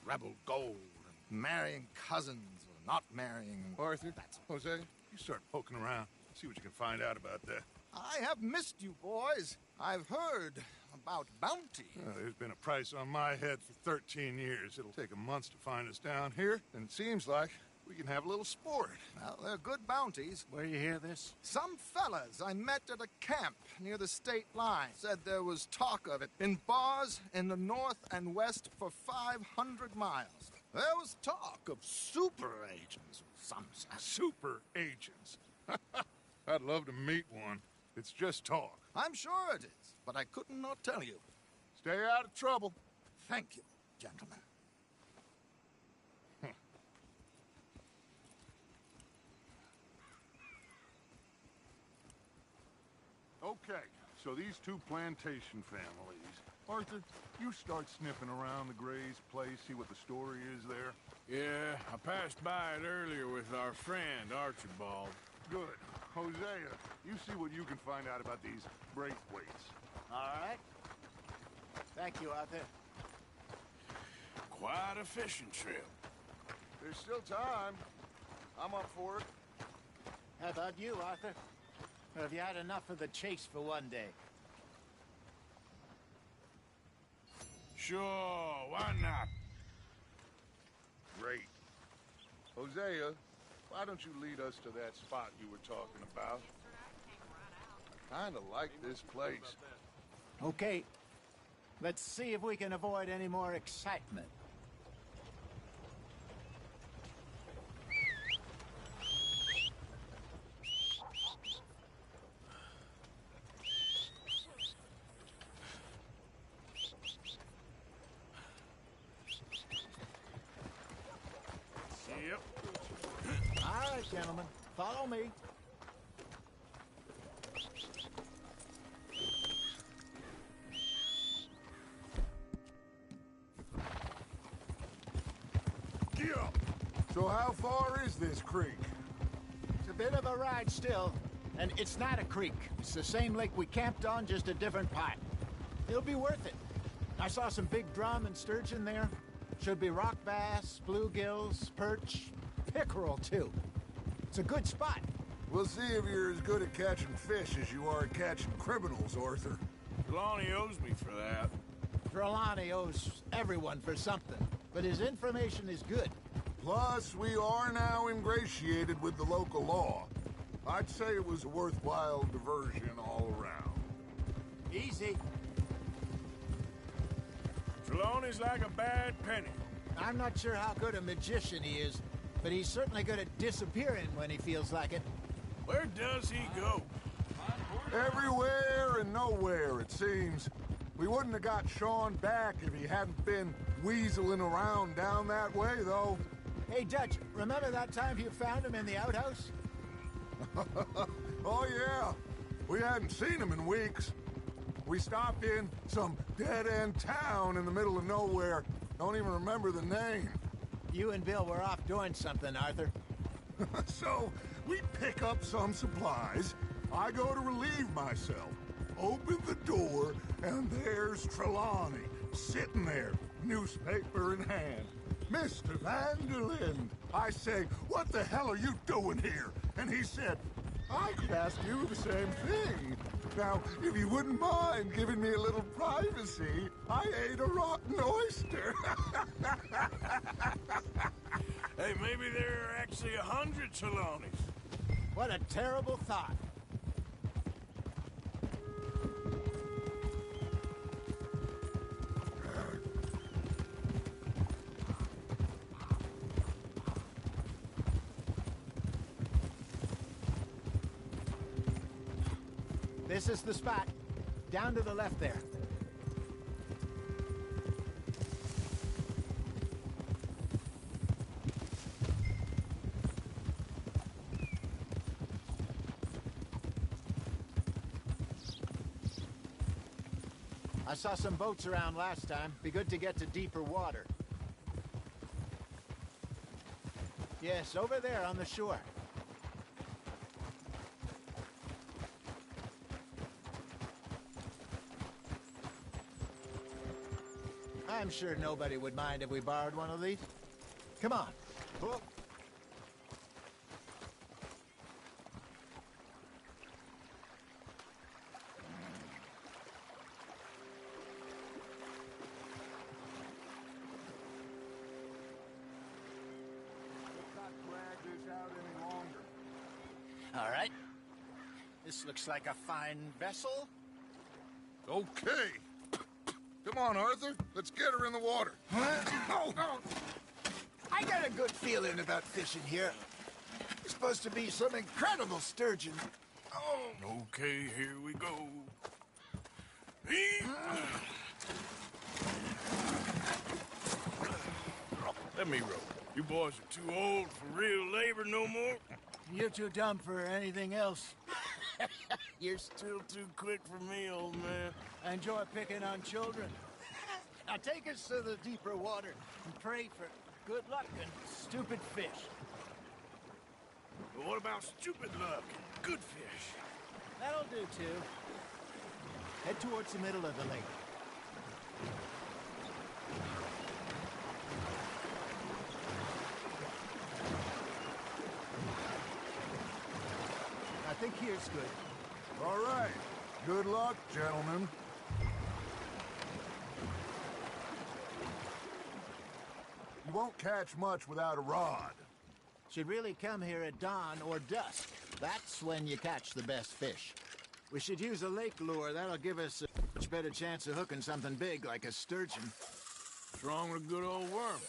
Speaker 1: rebel gold, and marrying cousins, or not marrying.
Speaker 8: Arthur, Jose, you start poking around. See what you can find out about that.
Speaker 1: I have missed you, boys. I've heard about bounty.
Speaker 8: There's been a price on my head for 13 years. It'll take a month to find us down here, and it seems like we can have a little sport.
Speaker 1: Well, they're good bounties.
Speaker 9: Where you hear this?
Speaker 1: Some fellas I met at a camp near the state line said there was talk of it in bars in the north and west for 500 miles. There was talk of super agents of some sort.
Speaker 8: Super agents. I'd love to meet one. It's just talk.
Speaker 1: I'm sure it is, but I couldn't not tell you.
Speaker 8: Stay out of trouble.
Speaker 1: Thank you, gentlemen.
Speaker 8: Okay, so these two plantation families. Arthur, you start sniffing around the Gray's place, see what the story is there.
Speaker 2: Yeah, I passed by it earlier with our friend, Archibald.
Speaker 8: Good. Hosea, you see what you can find out about these Braithwaites.
Speaker 9: All right. Thank you, Arthur.
Speaker 2: Quite a fishing trip.
Speaker 8: There's still time. I'm up for it.
Speaker 9: How about you, Arthur? Or have you had enough of the chase for one day?
Speaker 2: Sure, why not?
Speaker 8: Great. Hosea, why don't you lead us to that spot you were talking about? I kinda like this place.
Speaker 9: Okay. Let's see if we can avoid any more excitement. gentlemen. Follow me.
Speaker 8: Yeah. So how far is this creek?
Speaker 9: It's a bit of a ride still, and it's not a creek. It's the same lake we camped on, just a different part. It'll be worth it. I saw some big drum and sturgeon there. Should be rock bass, bluegills, perch, pickerel too. It's a good spot.
Speaker 8: We'll see if you're as good at catching fish as you are at catching criminals, Arthur.
Speaker 2: Trelawney owes me for that.
Speaker 9: Trelawney owes everyone for something, but his information is good.
Speaker 8: Plus, we are now ingratiated with the local law. I'd say it was a worthwhile diversion all around.
Speaker 9: Easy.
Speaker 2: Trelawney's like a bad penny.
Speaker 9: I'm not sure how good a magician he is, but he's certainly good at disappearing when he feels like it.
Speaker 2: Where does he go?
Speaker 8: Everywhere and nowhere, it seems. We wouldn't have got Sean back if he hadn't been weaseling around down that way, though.
Speaker 9: Hey, Dutch, remember that time you found him in the outhouse?
Speaker 8: Oh, yeah. We hadn't seen him in weeks. We stopped in some dead-end town in the middle of nowhere. Don't even remember the name.
Speaker 9: You and Bill were off doing something, Arthur.
Speaker 8: So, we pick up some supplies. I go to relieve myself. Open the door, and there's Trelawney, sitting there, newspaper in hand. Mr. Vanderlyn. I say, what the hell are you doing here? And he said, I could ask you the same thing. Now, if you wouldn't mind giving me a little privacy, I ate a rotten oyster.
Speaker 2: Hey, maybe there are actually 100 Trelawneys.
Speaker 9: What a terrible thought. This is the spot. Down to the left there. I saw some boats around last time. Be good to get to deeper water. Yes, over there on the shore. I'm sure nobody would mind if we borrowed one of these. Come on. Oh. All right. This looks like a fine vessel.
Speaker 8: Okay. Come on, Arthur. Let's get her in the water.
Speaker 9: Oh. I got a good feeling about fishing here. It's supposed to be some incredible sturgeon.
Speaker 2: Oh. Okay, here we go. Let me row. You boys are too old for real labor no more.
Speaker 9: You're too dumb for anything else.
Speaker 2: You're still too quick for me, old man.
Speaker 9: I enjoy picking on children. Now take us to the deeper water and pray for good luck and stupid fish.
Speaker 2: But what about stupid luck and good fish?
Speaker 9: That'll do, too. Head towards the middle of the lake. I think here's good.
Speaker 8: All right. Good luck, gentlemen. You won't catch much without a rod.
Speaker 9: Should really come here at dawn or dusk. That's when you catch the best fish. We should use a lake lure. That'll give us a much better chance of hooking something big like a sturgeon.
Speaker 2: What's wrong with good old worms?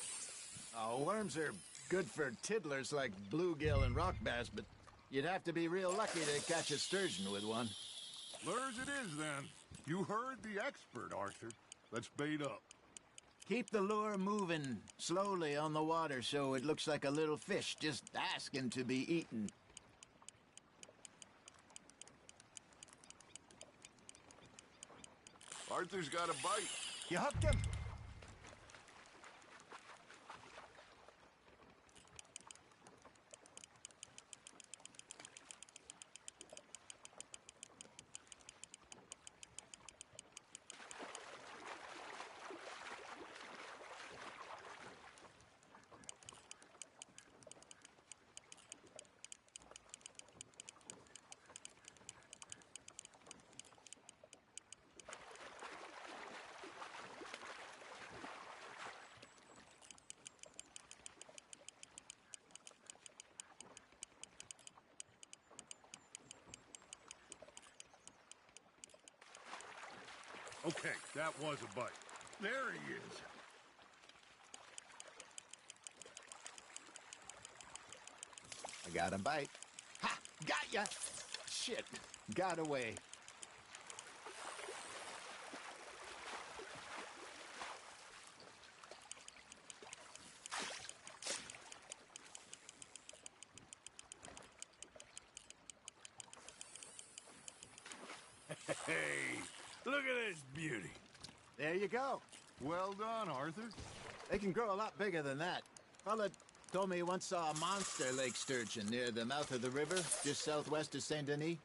Speaker 9: Oh, worms are good for tiddlers like bluegill and rock bass, but you'd have to be real lucky to catch a sturgeon with one.
Speaker 8: Lures it is, then. You heard the expert, Arthur. Let's bait up.
Speaker 9: Keep the lure moving slowly on the water so it looks like a little fish just asking to be eaten.
Speaker 8: Arthur's got a bite.
Speaker 9: You hooked him?
Speaker 8: Okay, that was a bite. There he is.
Speaker 9: I got a bite. Ha! Got ya! Shit. Got away.
Speaker 2: Hey, look at this beauty.
Speaker 9: There you go.
Speaker 8: Well done, Arthur.
Speaker 9: They can grow a lot bigger than that. Fella told me he once saw a monster lake sturgeon near the mouth of the river, just southwest of Saint Denis.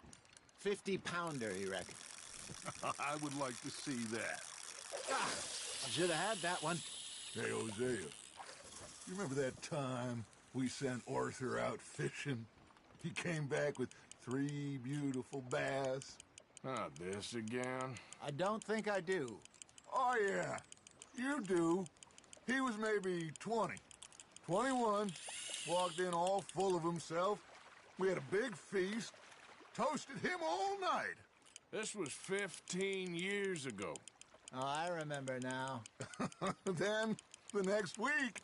Speaker 9: 50-pounder, he reckoned.
Speaker 8: I would like to see that.
Speaker 9: Ah, I should have had that one.
Speaker 8: Hey, Hosea, you remember that time we sent Arthur out fishing? He came back with 3 beautiful bass.
Speaker 2: Not this again.
Speaker 9: I don't think I do.
Speaker 8: Oh, yeah, you do. He was maybe 20, 21, walked in all full of himself. We had a big feast, toasted him all night.
Speaker 2: This was 15 years ago.
Speaker 9: Oh, I remember now.
Speaker 8: Then, the next week,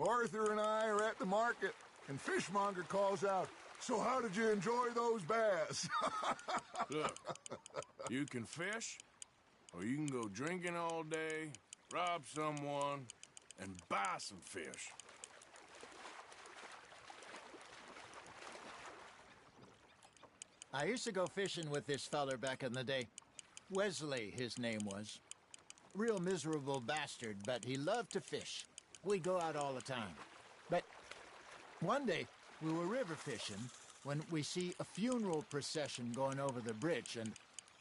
Speaker 8: Arthur and I are at the market, and Fishmonger calls out, "So how did you enjoy those bass?"
Speaker 2: Look, you can fish, or you can go drinking all day, rob someone, and buy some fish.
Speaker 9: I used to go fishing with this feller back in the day. Wesley, his name was. Real miserable bastard, but he loved to fish. We'd go out all the time. But one day, we were river fishing when we see a funeral procession going over the bridge, and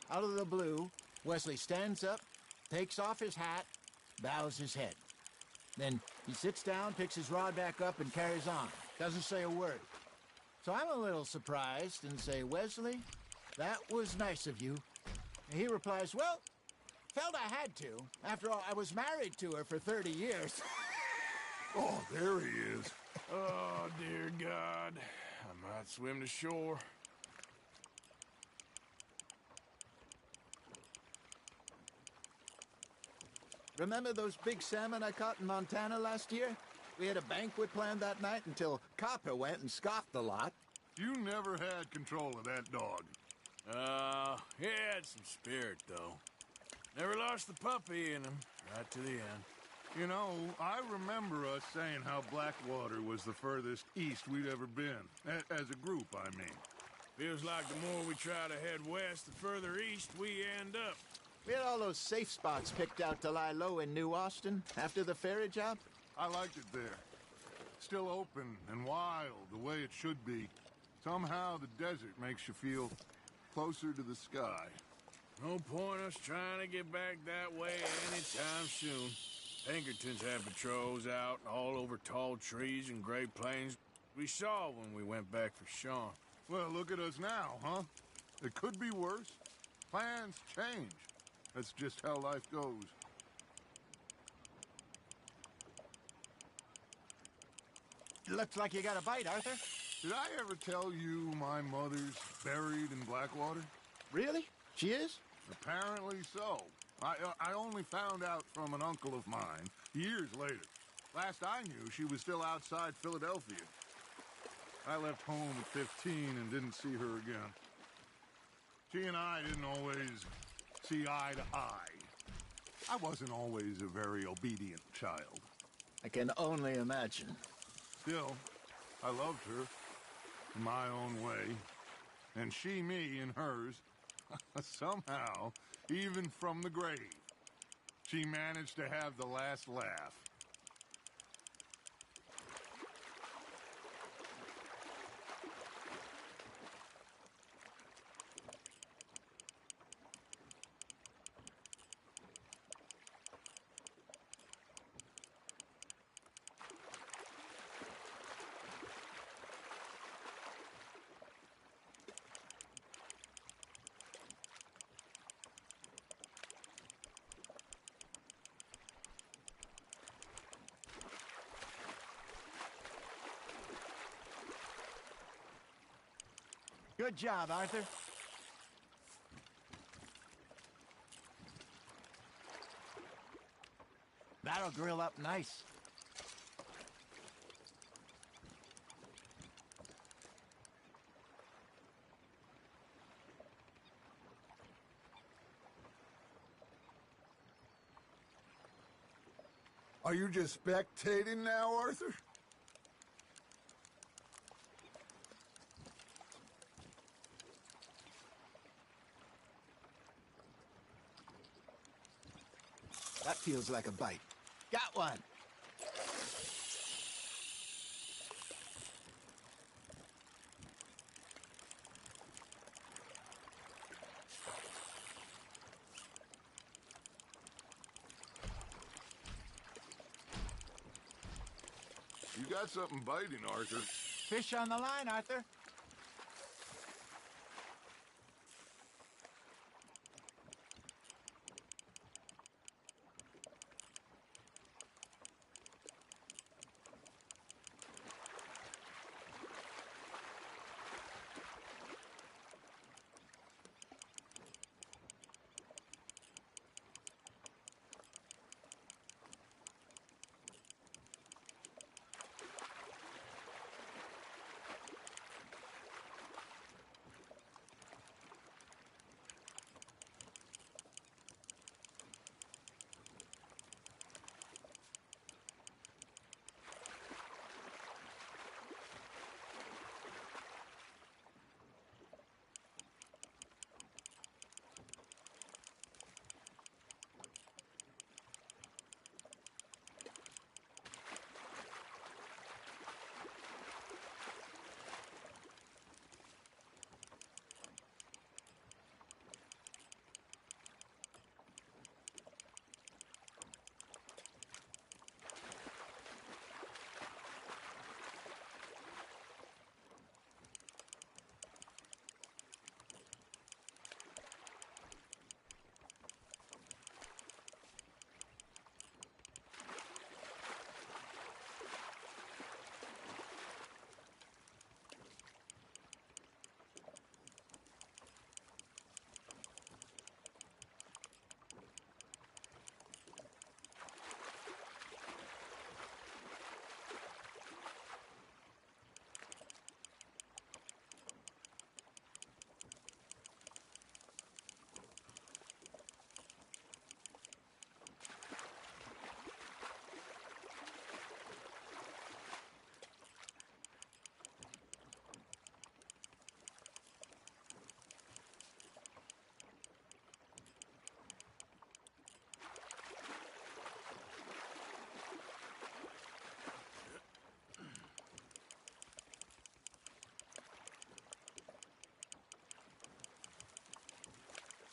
Speaker 9: out of the blue, Wesley stands up, takes off his hat, bows his head. Then he sits down, picks his rod back up, and carries on. Doesn't say a word. So I'm a little surprised and say, "Wesley, that was nice of you." And he replies, "Well, felt I had to. After all, I was married to her for 30 years.
Speaker 8: Oh, there he is.
Speaker 2: Oh, dear God. I might swim to shore.
Speaker 9: Remember those big salmon I caught in Montana last year? We had a banquet planned that night until Copper went and scoffed the lot.
Speaker 8: You never had control of that dog.
Speaker 2: He had some spirit, though. Never lost the puppy in him, right to the end.
Speaker 8: You know, I remember us saying how Blackwater was the furthest east we'd ever been. As a group, I mean.
Speaker 2: Feels like the more we try to head west, the further east we end up.
Speaker 9: We had all those safe spots picked out to lie low in New Austin after the ferry job.
Speaker 8: I liked it there. Still open and wild, the way it should be. Somehow the desert makes you feel closer to the sky.
Speaker 2: No point us trying to get back that way anytime soon. Pinkertons had patrols out all over tall trees and Great Plains. We saw when we went back for Sean.
Speaker 8: Well, look at us now, huh? It could be worse. Plans change. That's just how life goes.
Speaker 9: Looks like you got a bite, Arthur.
Speaker 8: Did I ever tell you my mother's buried in Blackwater?
Speaker 9: Really? She is?
Speaker 8: Apparently so. I only found out from an uncle of mine years later. Last I knew, she was still outside Philadelphia. I left home at 15 and didn't see her again. She and I didn't always see eye to eye. I wasn't always a very obedient child.
Speaker 9: I can only imagine.
Speaker 8: Still, I loved her in my own way, and she me in hers. Somehow, even from the grave, she managed to have the last laugh.
Speaker 9: Good job, Arthur. That'll grill up nice.
Speaker 8: Are you just spectating now, Arthur?
Speaker 9: That feels like a bite. Got one.
Speaker 8: You got something biting, Arthur.
Speaker 9: Fish on the line, Arthur.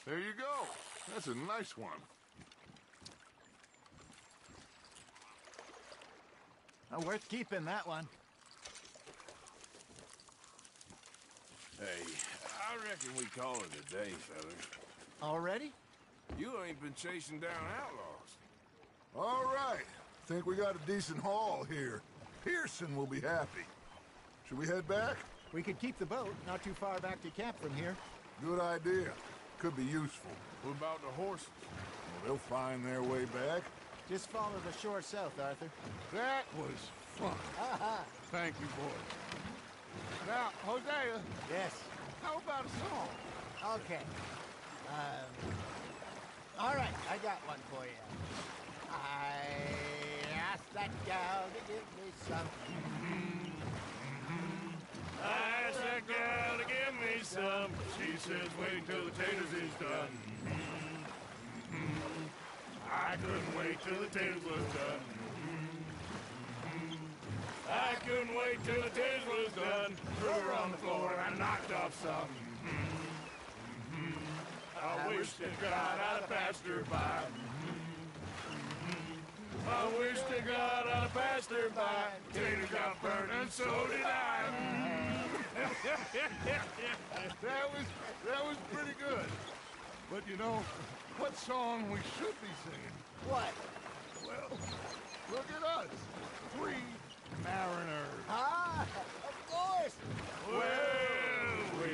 Speaker 8: There you go. That's a nice one.
Speaker 9: Worth keeping, that one.
Speaker 2: Hey, I reckon we call it a day, fellas.
Speaker 9: Already?
Speaker 2: You ain't been chasing down outlaws.
Speaker 8: All right. Think we got a decent haul here. Pearson will be happy. Should we head back?
Speaker 9: We could keep the boat not too far back to camp from here.
Speaker 8: Good idea. Could be useful.
Speaker 2: What about the horses?
Speaker 8: Well, they'll find their way back.
Speaker 9: Just follow the shore south, Arthur.
Speaker 8: That was fun. Thank you, boys. Now, Hosea.
Speaker 9: Yes.
Speaker 8: How about a song?
Speaker 9: Okay. All right, I got one for you. I asked that gal to give me some.
Speaker 2: I asked that gal to give me some. She says wait till the taters is done. I couldn't wait till the taters was done. I couldn't wait till the taters was done. Threw her on the floor and I knocked off some. I wish to God I'd have passed her by. I wish to God I'd have passed her by. Tater got burned and so did I.
Speaker 8: That was pretty good. But you know, what song we should be singing?
Speaker 9: What?
Speaker 8: Well, look at us. 3 mariners.
Speaker 9: Ah, of course.
Speaker 2: Well, we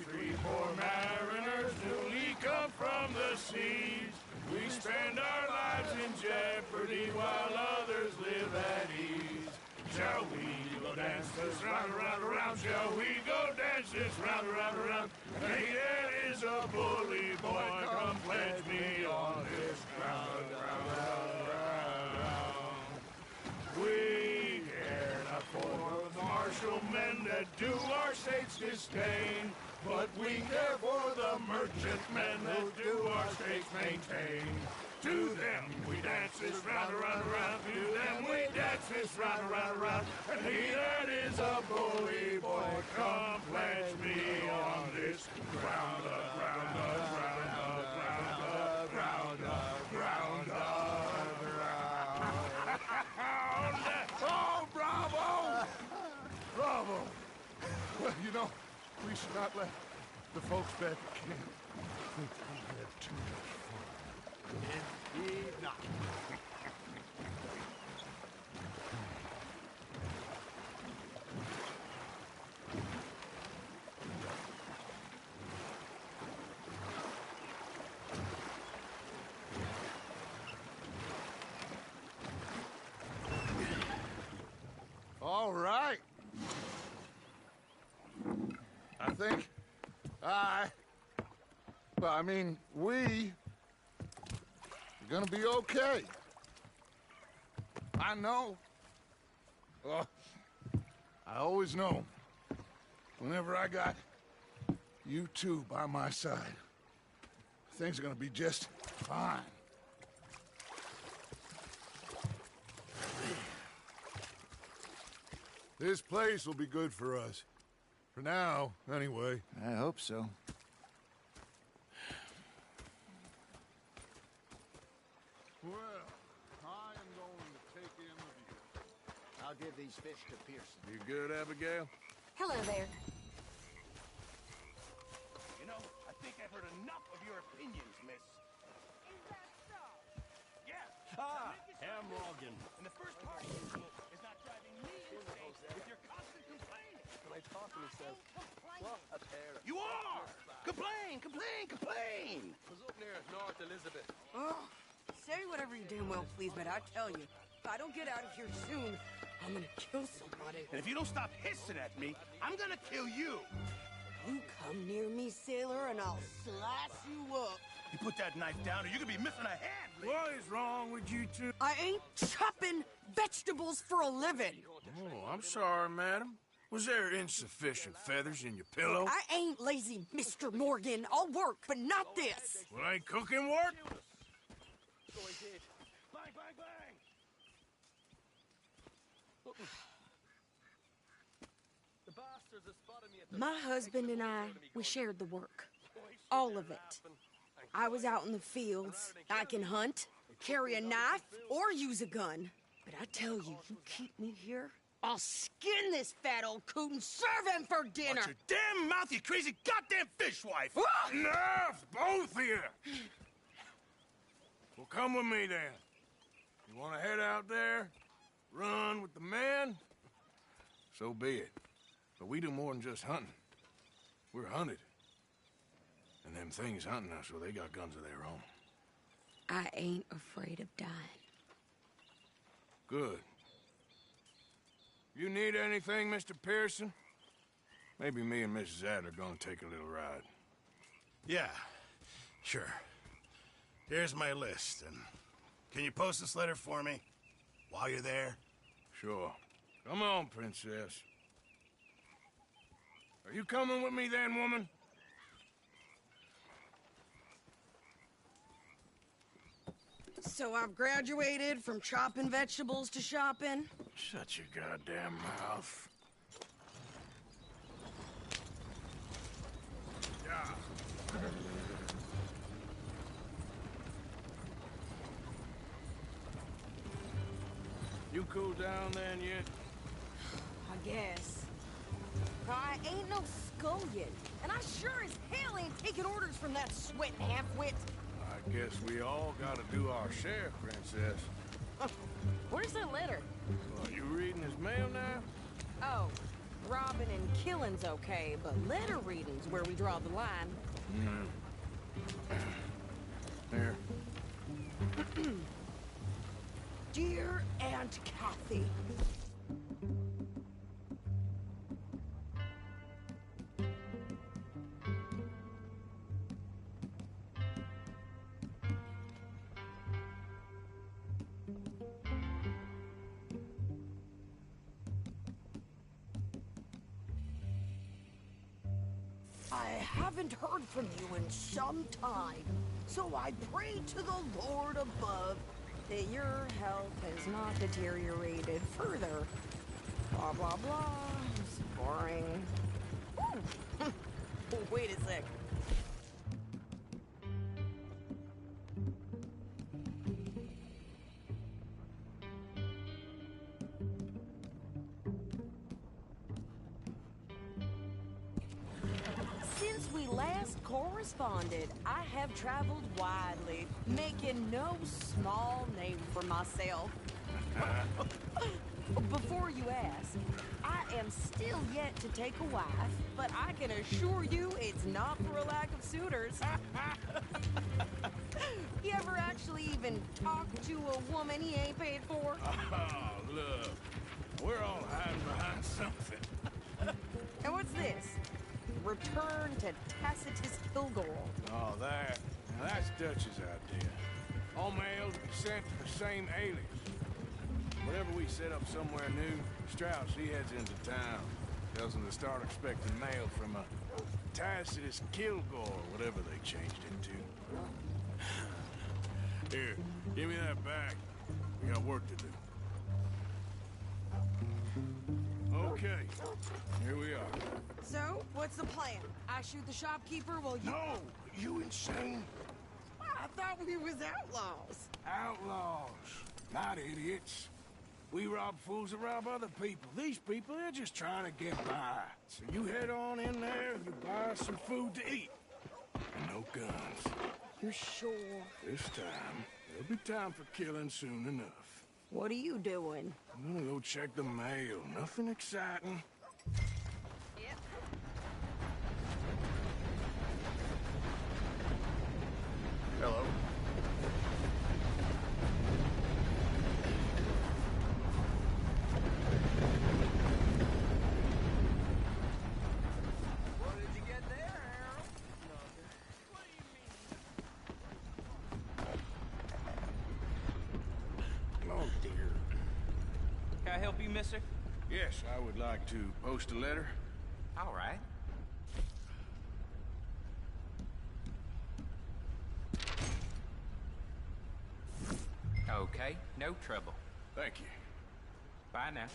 Speaker 2: 3 poor mariners newly come from the seas. We spend our lives in jeopardy while others live at ease. Shall we go dance this round, around, around? Shall we go dance this round, around, around? Hey, there is a bully boy, come pledge me on this ground, round, round, round. We care not for the martial men that do our state's disdain, but we care for the merchant men that do our states maintain. To them we dance this round, around, around. To them we dance this round, around, around. And he that is a bully boy, come pledge me on this ground, ground, ground, ground, ground, ground, ground. Oh, bravo! Bravo!
Speaker 8: Well, you know, we should not let the folks back at camp think we had too much fun.
Speaker 9: Indeed not.
Speaker 8: All right. I think we are gonna be okay. I know. I always know. Whenever I got you two by my side, things are gonna be just fine. This place will be good for us. For now, anyway.
Speaker 9: I hope so.
Speaker 8: Well, I am going to take in the view.
Speaker 9: I'll give these fish to Pearson.
Speaker 2: You good, Abigail?
Speaker 13: Hello there.
Speaker 12: You know, I think I've heard enough of your opinions, miss. Is that so? Yeah.
Speaker 14: Ham Morgan.
Speaker 12: And the first part is not driving me insane with your constant complaining.
Speaker 14: When I talk to him, he says, "What a pair of..."
Speaker 12: You are! Complain, complain, complain!
Speaker 14: I was up near North Elizabeth.
Speaker 13: Oh, say whatever you damn well please, but I tell you, if I don't get out of here soon, I'm gonna kill somebody.
Speaker 12: And if you don't stop hissing at me, I'm gonna kill you.
Speaker 13: You come near me, sailor, and I'll slice you up.
Speaker 12: You put that knife down or you could be missing a hand.
Speaker 2: What is wrong with you two?
Speaker 13: I ain't chopping vegetables for a living.
Speaker 2: Oh, I'm sorry, madam. Was there insufficient feathers in your pillow?
Speaker 13: I ain't lazy, Mr. Morgan. I'll work, but not this.
Speaker 2: Well, ain't cooking work?
Speaker 14: So I did.
Speaker 12: Bang, bang, bang!
Speaker 14: The bastards have spotted me at the...
Speaker 13: My husband and I, we shared the work. All of it. I was out in the fields. I can hunt, carry a knife, or use a gun. But I tell you, you keep me here, I'll skin this fat old coot and serve him for dinner.
Speaker 12: Watch your damn mouth, you crazy goddamn fishwife!
Speaker 2: Enough, both of you! Well, come with me, then. You want to head out there, run with the men? So be it. But we do more than just hunting. We're hunted. And them things hunting us, well, they got guns of their own.
Speaker 13: I ain't afraid of dying.
Speaker 2: Good. You need anything, Mr. Pearson? Maybe me and Mrs. Adler are gonna take a little ride.
Speaker 12: Yeah, sure.
Speaker 15: Here's my list, and can you post this letter for me while you're there?
Speaker 2: Sure. Come on, princess. Are you coming with me then, woman?
Speaker 13: So I've graduated from chopping vegetables to shopping?
Speaker 2: Shut your goddamn mouth. Yeah. You cool down then yet?
Speaker 13: I guess. I ain't no scullion, and I sure as hell ain't taking orders from that sweating half-wit.
Speaker 2: I guess we all gotta do our share, princess.
Speaker 13: Where's that letter?
Speaker 2: Well, you reading his mail now?
Speaker 13: Oh, robbing and killing's okay, but letter reading's where we draw the line.
Speaker 2: Here.
Speaker 13: Dear Aunt Kathy. I haven't heard from you in some time, so I pray to the Lord above that your health has not deteriorated further. Blah, blah, blah. It's boring. Ooh. Wait a sec. Since we last corresponded, I have traveled widely, making no small name for myself. Before you ask, I am still yet to take a wife, but I can assure you it's not for a lack of suitors. You ever actually even talk to a woman he ain't paid for?
Speaker 2: Oh, look. We're all hiding behind something.
Speaker 13: And what's this? Return to Tacitus Kilgore.
Speaker 2: Oh, that. Now that's Dutch's idea. All mail to be sent to the same alias. Whenever we set up somewhere new, Strauss, he heads into town. Tells them to start expecting mail from a Tacitus Kilgore, whatever they changed it to. Here, give me that back. We got work to do. Okay, here we are.
Speaker 13: So, what's the plan? I shoot the shopkeeper while you...
Speaker 2: No! You insane?
Speaker 13: I thought we was outlaws.
Speaker 2: Outlaws, not idiots. We rob fools that rob other people. These people, they're just trying to get by. So you head on in there and you buy us some food to eat. And no guns.
Speaker 13: You sure?
Speaker 2: This time, there'll be time for killing soon enough.
Speaker 13: What are you doing?
Speaker 2: I'm gonna go check the mail. Nothing exciting.
Speaker 13: Yep.
Speaker 15: Hello.
Speaker 14: What did you get there, Harold?
Speaker 2: Oh, dear.
Speaker 3: Can I help you, mister?
Speaker 2: Yes, I would like to post a letter.
Speaker 3: All right. Okay, no trouble.
Speaker 2: Thank you.
Speaker 3: Bye now.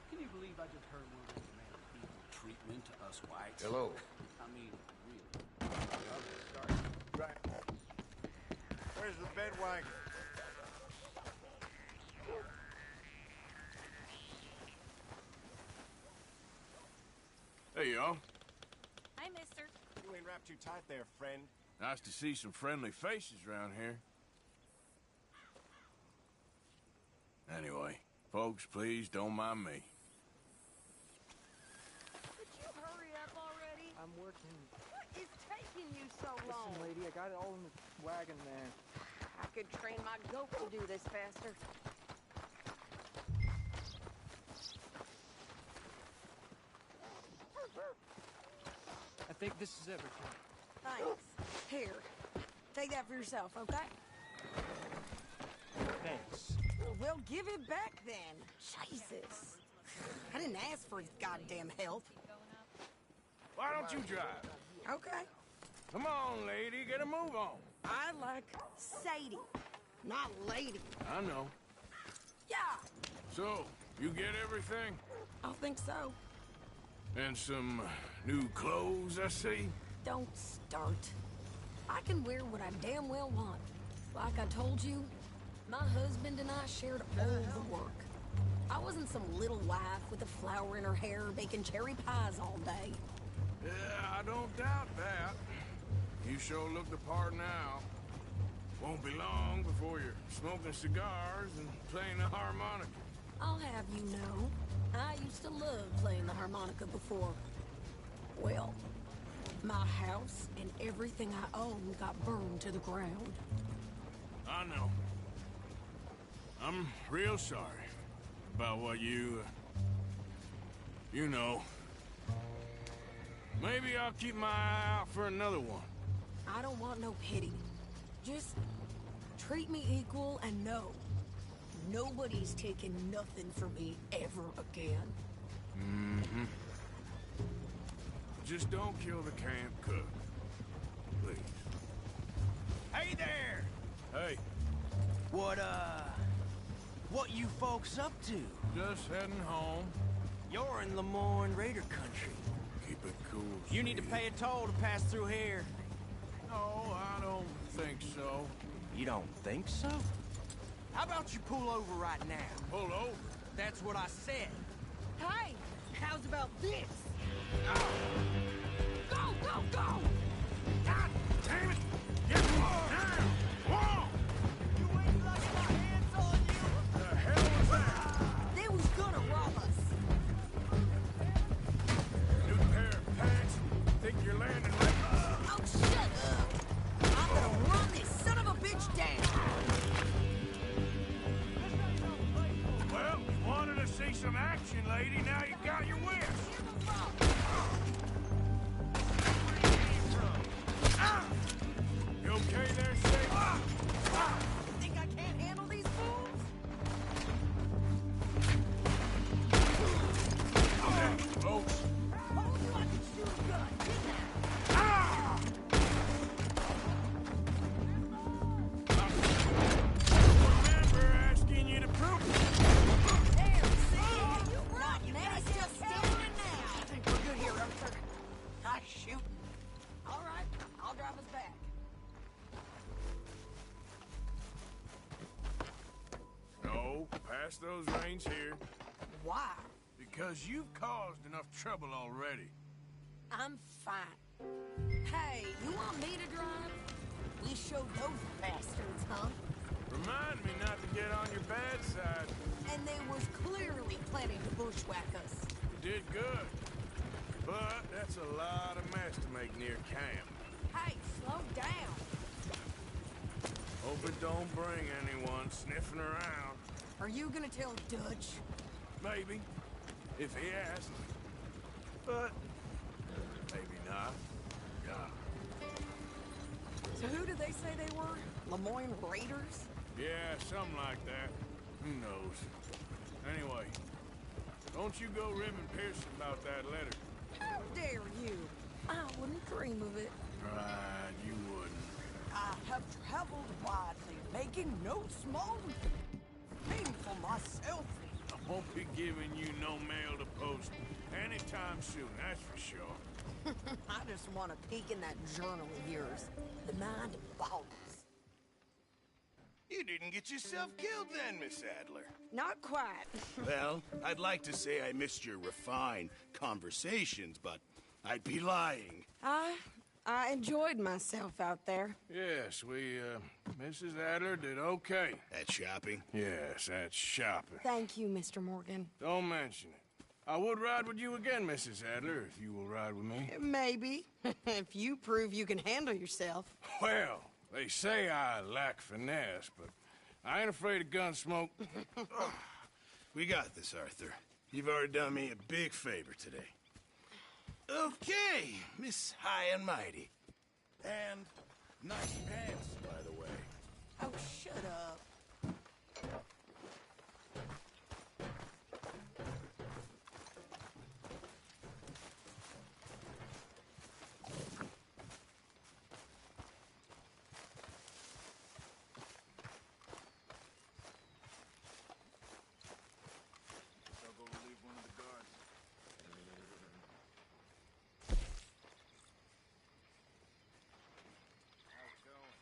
Speaker 14: Can you believe I just heard one of those man evil treatment to us whites?
Speaker 2: Hello.
Speaker 14: I mean, really.
Speaker 15: Right. Where's the bed wagon?
Speaker 2: Hey, y'all.
Speaker 13: Hi, mister.
Speaker 15: You ain't wrapped too tight there, friend.
Speaker 2: Nice to see some friendly faces around here. Anyway, folks, please don't mind me.
Speaker 13: Could you hurry up already?
Speaker 7: I'm working.
Speaker 13: What is taking you so long?
Speaker 7: Listen, lady, I got it all in the wagon there.
Speaker 13: I could train my goat to do this faster.
Speaker 7: I
Speaker 14: think this is everything.
Speaker 13: Thanks. Here. Take that for yourself, okay?
Speaker 14: Thanks.
Speaker 13: Well, give it back then. Jesus. I didn't ask for his goddamn help.
Speaker 2: Why don't you drive?
Speaker 13: Okay.
Speaker 2: Come on, lady, get a move on.
Speaker 13: I like Sadie, not lady.
Speaker 2: I know.
Speaker 13: Yeah.
Speaker 2: So, you get everything?
Speaker 13: I think so.
Speaker 2: And some new clothes, I see?
Speaker 13: Don't start. I can wear what I damn well want. Like I told you, my husband and I shared all the work. I wasn't some little wife with a flower in her hair baking cherry pies all day.
Speaker 2: Yeah, I don't doubt that. You sure look the part now. Won't be long before you're smoking cigars and playing the harmonica.
Speaker 13: I'll have you know, I used to love playing the harmonica before. Well, my house and everything I own got burned to the ground.
Speaker 2: I know. I'm real sorry about what you know. Maybe I'll keep my eye out for another one.
Speaker 13: I don't want no pity. Just treat me equal and know nobody's taking nothing from me ever again.
Speaker 2: Mm-hmm. Just don't kill the camp cook. Please.
Speaker 12: Hey there!
Speaker 2: Hey.
Speaker 12: What you folks up to?
Speaker 2: Just heading home.
Speaker 12: You're in Lemoyne Raider country.
Speaker 2: Keep it cool.
Speaker 12: You need to pay a toll to pass through here.
Speaker 2: No, I don't think so.
Speaker 12: You don't think so? How about you pull over right now?
Speaker 2: Pull over?
Speaker 12: That's what I said.
Speaker 13: Hey, how's about this? Go, go, go!
Speaker 2: God damn it! Get down! Whoa!
Speaker 12: You ain't lucky my hands on you!
Speaker 2: What the hell was that?
Speaker 13: They was gonna rob us.
Speaker 2: New pair of pants? Think you're landing right?
Speaker 13: Oh, shut up! I'm gonna run this son of a bitch down!
Speaker 2: Well, you wanted to see some action, lady. Now you got your wish. You okay there, Sadie?
Speaker 13: Think I can't handle these fools?
Speaker 2: Okay, folks.
Speaker 13: Told you I could shoot a gun, didn't I?
Speaker 2: Remember asking you to prove it.
Speaker 13: There, see? Not Nanny's just standing now. I think we're good here, officer. I shoot. All right, I'll drive us back.
Speaker 2: No, pass those reins here.
Speaker 13: Why?
Speaker 2: Because you've caused enough trouble already.
Speaker 13: I'm fine. Hey, you want me to drive? We showed those bastards, huh?
Speaker 2: Remind me not to get on your bad side.
Speaker 13: And they was clearly planning to bushwhack us.
Speaker 2: You did good. But that's a lot of mess to make near camp.
Speaker 13: Hey, slow down.
Speaker 2: Hope it don't bring anyone sniffing around.
Speaker 13: Are you gonna tell Dutch?
Speaker 2: Maybe. If he asks. But maybe not. Yeah.
Speaker 13: So who did they say they were? Lemoyne Raiders?
Speaker 2: Yeah, something like that. Who knows? Anyway, don't you go ribbing Pearson about that letter.
Speaker 13: How dare you? I wouldn't dream of it.
Speaker 2: Right, you wouldn't.
Speaker 13: I have traveled widely, making no small thing for myself.
Speaker 2: I won't be giving you no mail to post anytime soon, that's for sure.
Speaker 13: I just want to peek in that journal of yours. The mind boggles.
Speaker 15: You didn't get yourself killed then, Miss Adler.
Speaker 13: Not quite.
Speaker 15: Well, I'd like to say I missed your refined conversations, but I'd be lying.
Speaker 13: I enjoyed myself out there.
Speaker 2: Yes, Mrs. Adler did okay.
Speaker 15: At shopping?
Speaker 2: Yes, that's shopping.
Speaker 13: Thank you, Mr. Morgan.
Speaker 2: Don't mention it. I would ride with you again, Mrs. Adler, if you will ride with me.
Speaker 13: Maybe. If you prove you can handle yourself.
Speaker 2: Well, they say I lack finesse, but I ain't afraid of gun smoke.
Speaker 15: We got this, Arthur. You've already done me a big favor today. Okay, Miss High and Mighty. And nice pants, by the way.
Speaker 13: Oh, shut up.
Speaker 4: I'll go relieve one of the guards. How's it going?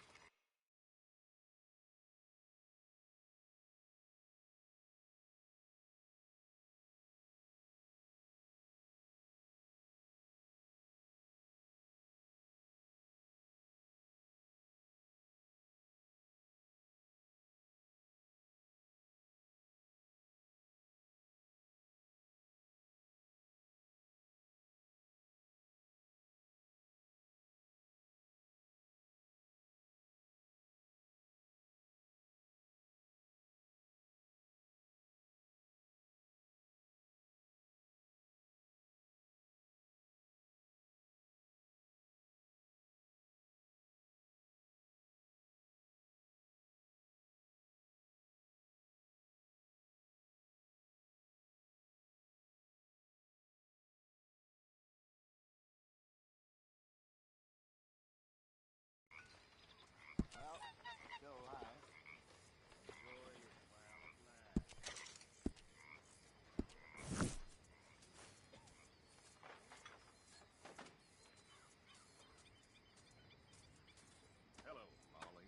Speaker 3: Hello, Molly.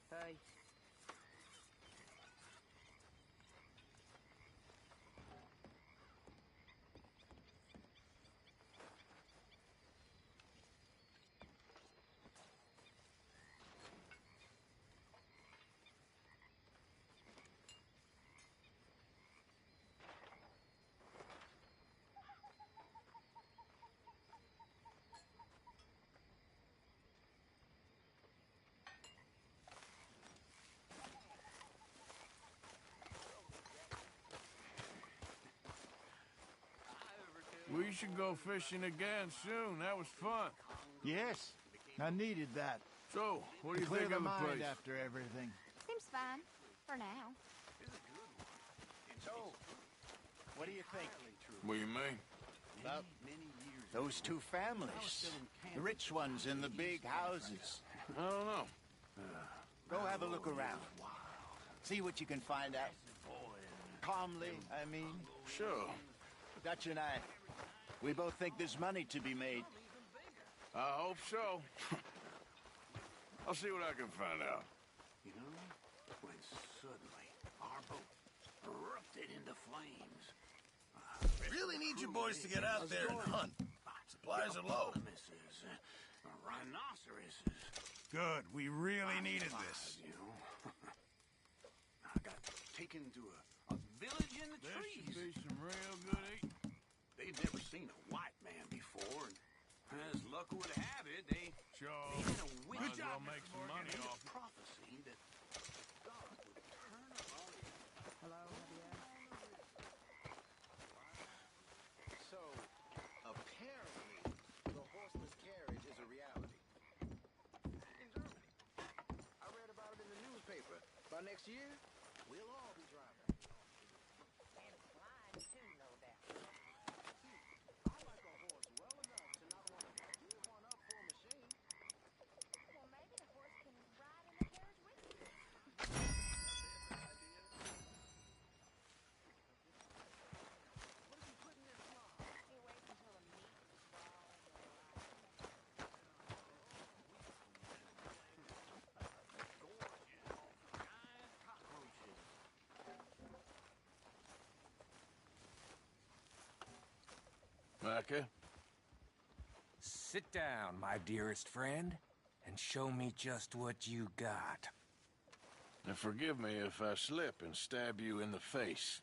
Speaker 7: Hey.
Speaker 2: We should go fishing again soon. That was fun.
Speaker 9: Yes, I needed that.
Speaker 2: So, what do you
Speaker 9: Clear
Speaker 2: think
Speaker 9: the
Speaker 2: of the
Speaker 9: mind
Speaker 2: place?
Speaker 9: after everything.
Speaker 10: Seems fine. For now.
Speaker 9: So, what do you think?
Speaker 2: What do you mean?
Speaker 9: About those two families. The rich ones in the big houses.
Speaker 2: I don't know.
Speaker 9: Go have a look around. See what you can find out. Calmly, I mean.
Speaker 2: Sure.
Speaker 9: Dutch and I, we both think there's money to be made.
Speaker 2: I hope so. I'll see what I can find out.
Speaker 14: You know, when suddenly our boat erupted into flames.
Speaker 15: Really need you boys to get out there and hunt. Supplies are low.
Speaker 14: Rhinoceroses.
Speaker 15: Good, we really needed this.
Speaker 14: You know, I got taken to a village in the
Speaker 2: There
Speaker 14: trees.
Speaker 2: should be some real good eating.
Speaker 14: They'd never seen a white man before, and as luck would have it, they
Speaker 2: Sure.
Speaker 14: had a witch
Speaker 2: Might as well
Speaker 14: doctor
Speaker 2: make some money
Speaker 14: made a
Speaker 2: off it.
Speaker 14: prophecy that God would turn upon it.
Speaker 7: Hello,
Speaker 9: So, apparently, the horseless carriage is a reality. In Germany. I read about it in the newspaper. By next year, we'll all be driving.
Speaker 16: And flying too, no doubt.
Speaker 9: I like a horse well enough to not want to give one up for a machine.
Speaker 16: Well, maybe the horse can ride in the carriage with you.
Speaker 9: What did you put in this slot?
Speaker 16: He waits until the meat is raw and
Speaker 2: Micah?
Speaker 3: Sit down, my dearest friend, and show me just what you got.
Speaker 2: And forgive me if I slip and stab you in the face.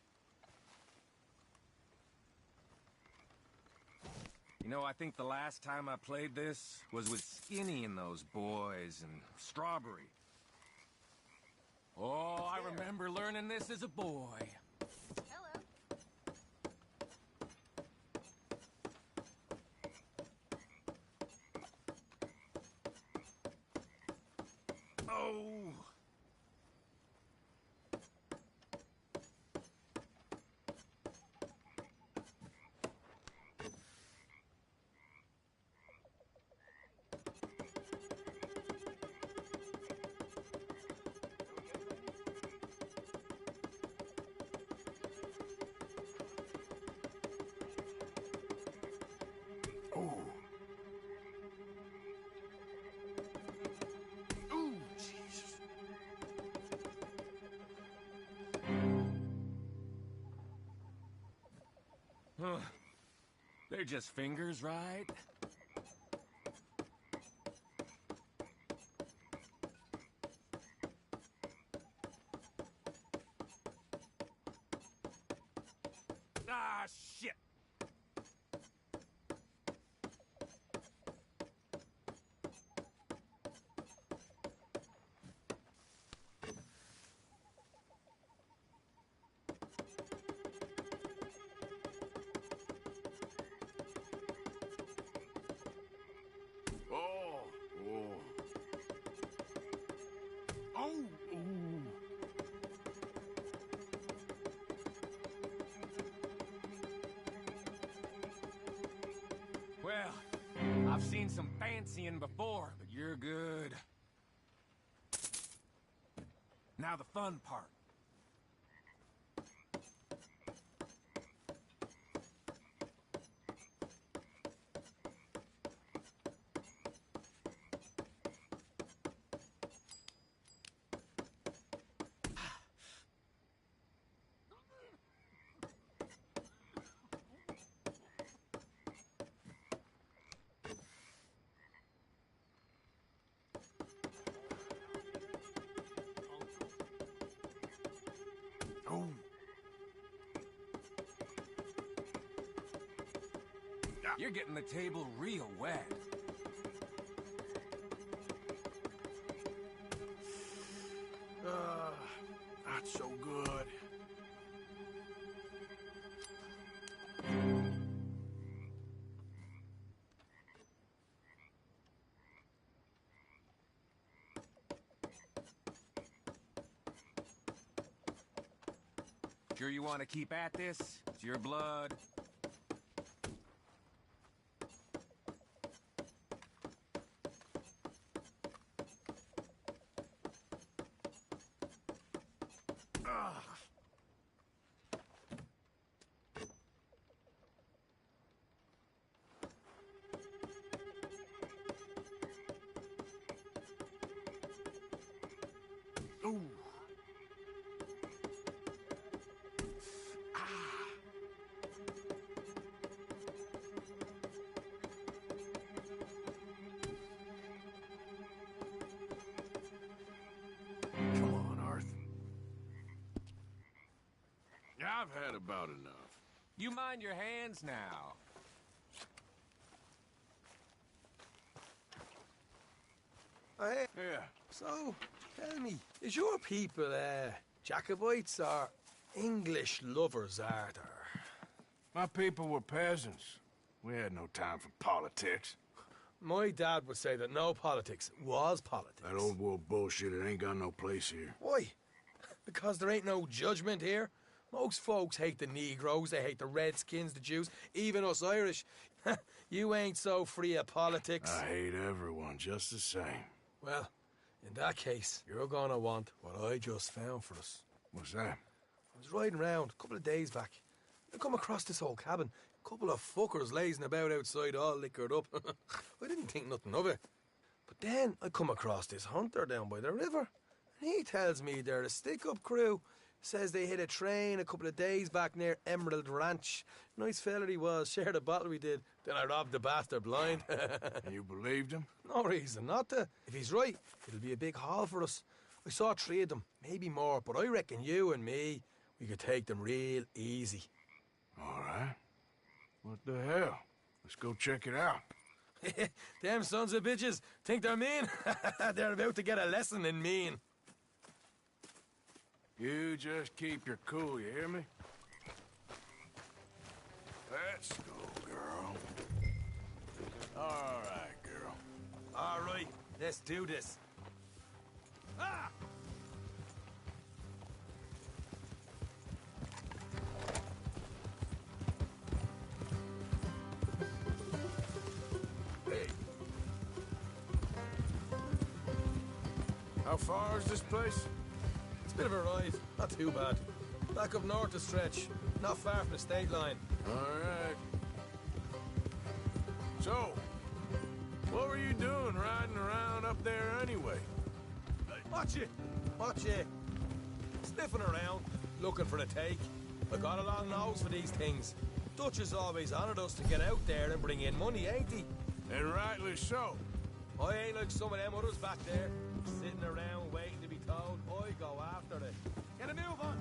Speaker 3: You know, I think the last time I played this was with Skinny and those boys and Strawberry. Oh, I remember learning this as a boy.
Speaker 16: hello.
Speaker 3: Oh!
Speaker 2: Ooh, Jesus.
Speaker 3: They're just fingers, right? Ah, shit!
Speaker 2: Oh, oh. Oh, ooh.
Speaker 3: Well, I've seen some fancying before, but you're good. Now the fun part.
Speaker 2: Oh.
Speaker 3: You're getting the table real wet.
Speaker 2: Not so good.
Speaker 3: Sure you want to keep at this? It's your blood.
Speaker 2: Ooh. Come on, Arthur. I've had about enough.
Speaker 3: You mind your hands now.
Speaker 17: Hey,
Speaker 2: Yeah.
Speaker 17: so, tell me, is your people, Jacobites or English lovers, Arthur?
Speaker 2: My people were peasants. We had no time for politics.
Speaker 17: My dad would say that no politics was politics.
Speaker 2: That old world bullshit, it ain't got no place here.
Speaker 17: Why? Because there ain't no judgment here. Most folks hate the Negroes, they hate the Redskins, the Jews, even us Irish. You ain't so free of politics.
Speaker 2: I hate everyone just the same.
Speaker 17: Well, in that case, you're gonna want what I just found for us.
Speaker 2: What's that?
Speaker 17: I was riding around a couple of days back. I come across this old cabin. A couple of fuckers lazing about outside all liquored up. I didn't think nothing of it. But then I come across this hunter down by the river. And he tells me they're a stick-up crew. Says they hit a train a couple of days back near Emerald Ranch. Nice fella he was, shared a bottle we did. Then I robbed the bastard blind.
Speaker 2: And you believed him?
Speaker 17: No reason not to. If he's right, it'll be a big haul for us. I saw 3 of them, maybe more, but I reckon you and me, we could take them real easy.
Speaker 2: All right. What the hell? Let's go check it out.
Speaker 17: Them sons of bitches think they're mean. They're about to get a lesson in mean.
Speaker 2: You just keep your cool, you hear me? Let's go, girl. All right, girl.
Speaker 17: All right, let's do this.
Speaker 2: How far is this place?
Speaker 17: It's a bit of a ride. Not too bad. Back up north a stretch. Not far from the state line.
Speaker 2: All right. So, what were you doing riding around up there anyway?
Speaker 17: Watch it! Watch it! Sniffing around, looking for a take. I got a long nose for these things. Dutch has always honoured us to get out there and bring in money, ain't he?
Speaker 2: And rightly so.
Speaker 17: I ain't like some of them others back there, sitting around waiting to be told. I go after it. Get a move on!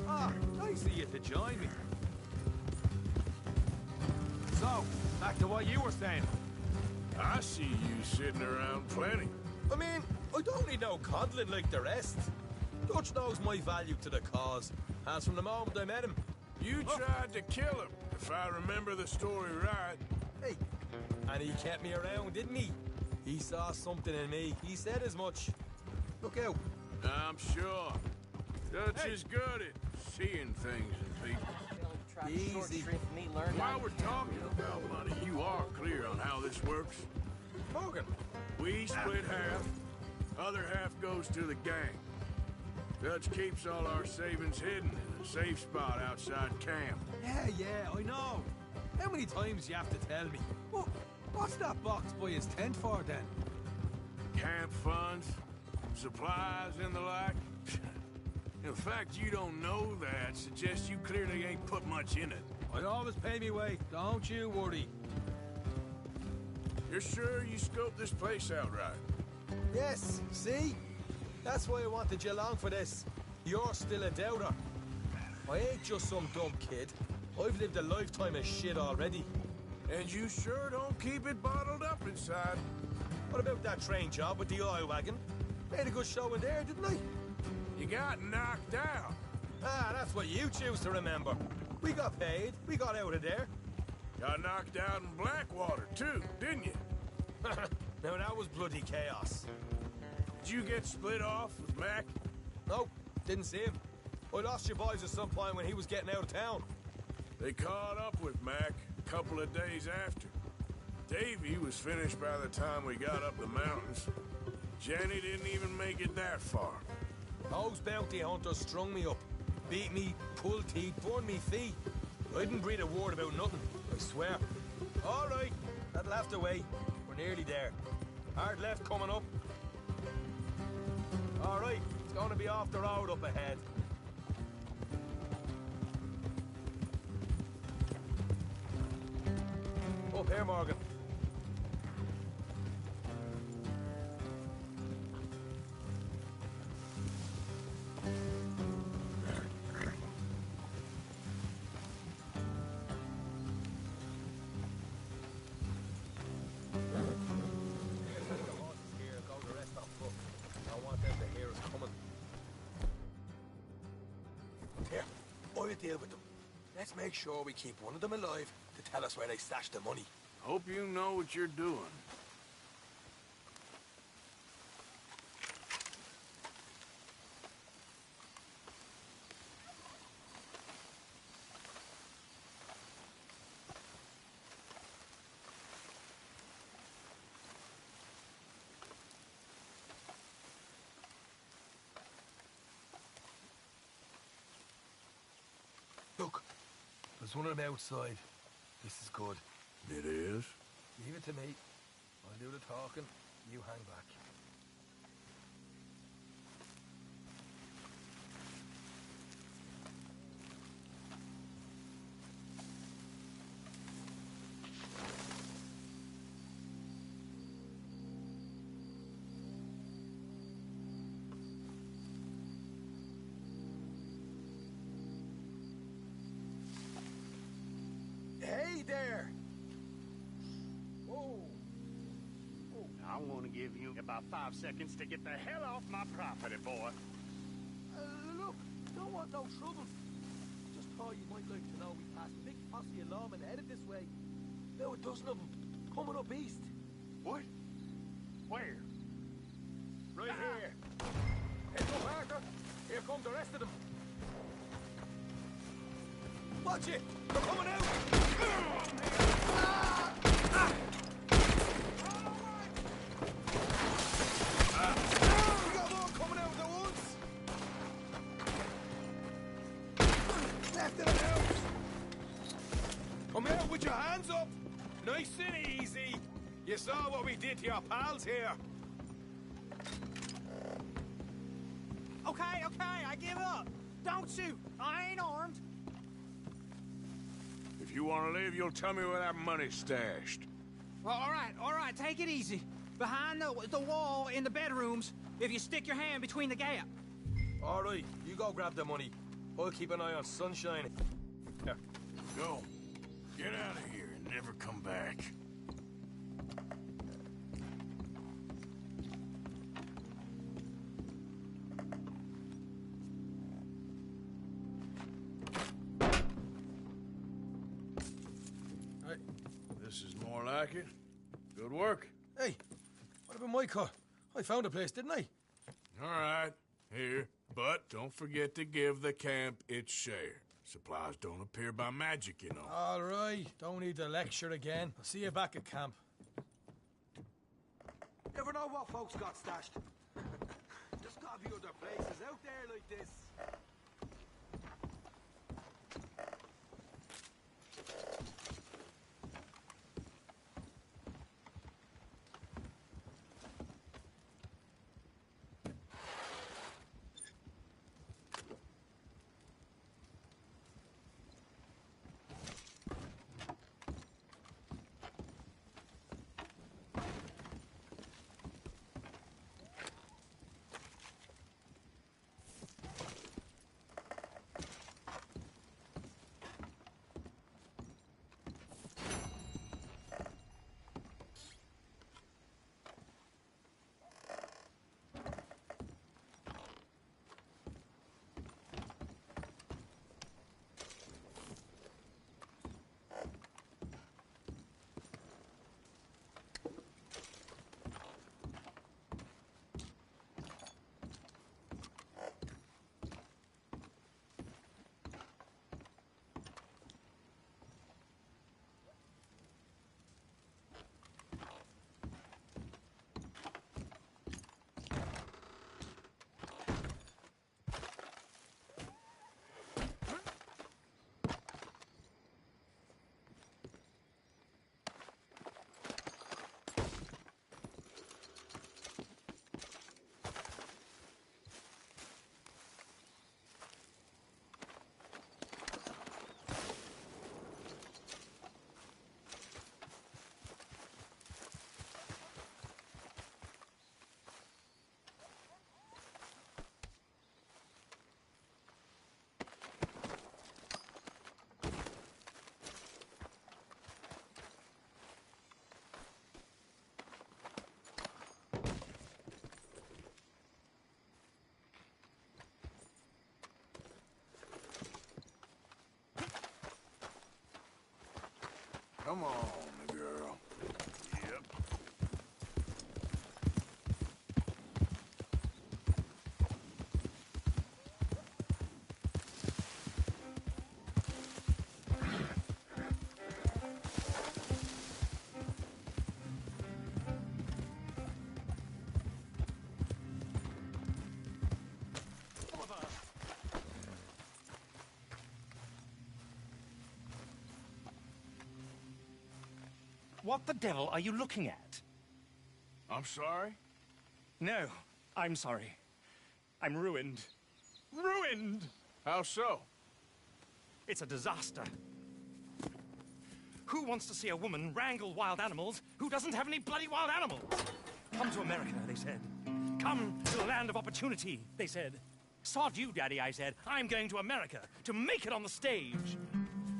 Speaker 17: Ah, nice of you to join me. So, back to what you were saying.
Speaker 2: I see you sitting around plenty.
Speaker 17: I mean, I don't need no coddling like the rest. Dutch knows my value to the cause, as from the moment I met him.
Speaker 2: You tried to kill him, if I remember the story right.
Speaker 17: Hey, and he kept me around, didn't he? He saw something in me. He said as much. Look out.
Speaker 2: I'm sure. Dutch is good at seeing things in people.
Speaker 17: Easy.
Speaker 2: While we're talking about money, you are clear on how this works?
Speaker 17: Morgan.
Speaker 2: We split half. Other half goes to the gang. Dutch keeps all our savings hidden in a safe spot outside camp.
Speaker 17: Yeah, I know. How many times you have to tell me? What's that box by his tent for, then?
Speaker 2: Camp funds, supplies, and the like. The fact you don't know that suggests you clearly ain't put much in it.
Speaker 17: I always pay me way. Don't you worry.
Speaker 2: You're sure you scoped this place out right?
Speaker 17: Yes, see? That's why I wanted you along for this. You're still a doubter. I ain't just some dumb kid. I've lived a lifetime of shit already.
Speaker 2: And you sure don't keep it bottled up inside.
Speaker 17: What about that train job with the oil wagon? Made a good show in there, didn't I?
Speaker 2: You got knocked out.
Speaker 17: Ah, that's what you choose to remember. We got paid. We got out of there.
Speaker 2: Got knocked out in Blackwater, too, didn't you?
Speaker 17: Now, that was bloody chaos.
Speaker 2: Did you get split off with Mac?
Speaker 17: Nope, didn't see him. I lost your boys at some point when he was getting out of town.
Speaker 2: They caught up with Mac a couple of days after. Davy was finished by the time we got up the mountains. Jenny didn't even make it that far.
Speaker 17: Those bounty hunters strung me up. Beat me, pulled teeth, burned me feet. I didn't breathe a word about nothing, I swear. All right, that'll have to wait. We're nearly there. Hard left coming up. All right, it's going to be off the road up ahead. Up here, Morgan. Deal with them. Let's make sure we keep one of them alive to tell us where they stashed the money.
Speaker 2: Hope you know what you're doing.
Speaker 17: Look, there's one of them outside. This is good.
Speaker 2: It is?
Speaker 17: Leave it to me. I'll do the talking. You hang back. Hey there! Whoa!
Speaker 14: I want to give you about 5 seconds to get the hell off my property, boy.
Speaker 17: Look, don't want no trouble. Just thought you might like to know we passed a big posse of lawmen headed this way. About a dozen of them, coming up east.
Speaker 14: What? Where?
Speaker 17: Right here. Heads up, Arthur. Here come the rest of them. Watch it! They're coming out! to the house! Come out with your hands up! Nice and easy. You saw what we did to your pals here.
Speaker 7: Okay, I give up. Don't shoot. I ain't armed.
Speaker 2: If you want to leave, you'll tell me where that money's stashed.
Speaker 7: Well, all right, take it easy. Behind the wall in the bedrooms, if you stick your hand between the gap.
Speaker 17: All right, you go grab the money. I'll keep an eye on Sunshine. Here.
Speaker 2: Go. Get out of here and never come back.
Speaker 17: Right.
Speaker 2: This is more like it. Good work.
Speaker 17: Hey, what about my cut? I found a place, didn't I?
Speaker 2: All right, here. But don't forget to give the camp its share. Supplies don't appear by magic, you know.
Speaker 17: All right, don't need to lecture again. I'll see you back at camp.
Speaker 18: Never know what folks got stashed. There's gotta be other places out there like this.
Speaker 2: Come on, girl. Yep.
Speaker 19: What the devil are you looking at?
Speaker 2: I'm sorry?
Speaker 19: No, I'm sorry. I'm ruined. Ruined!
Speaker 2: How so?
Speaker 19: It's a disaster. Who wants to see a woman wrangle wild animals who doesn't have any bloody wild animals? Come to America, they said. Come to the land of opportunity, they said. Sod you, Daddy, I said. I'm going to America to make it on the stage.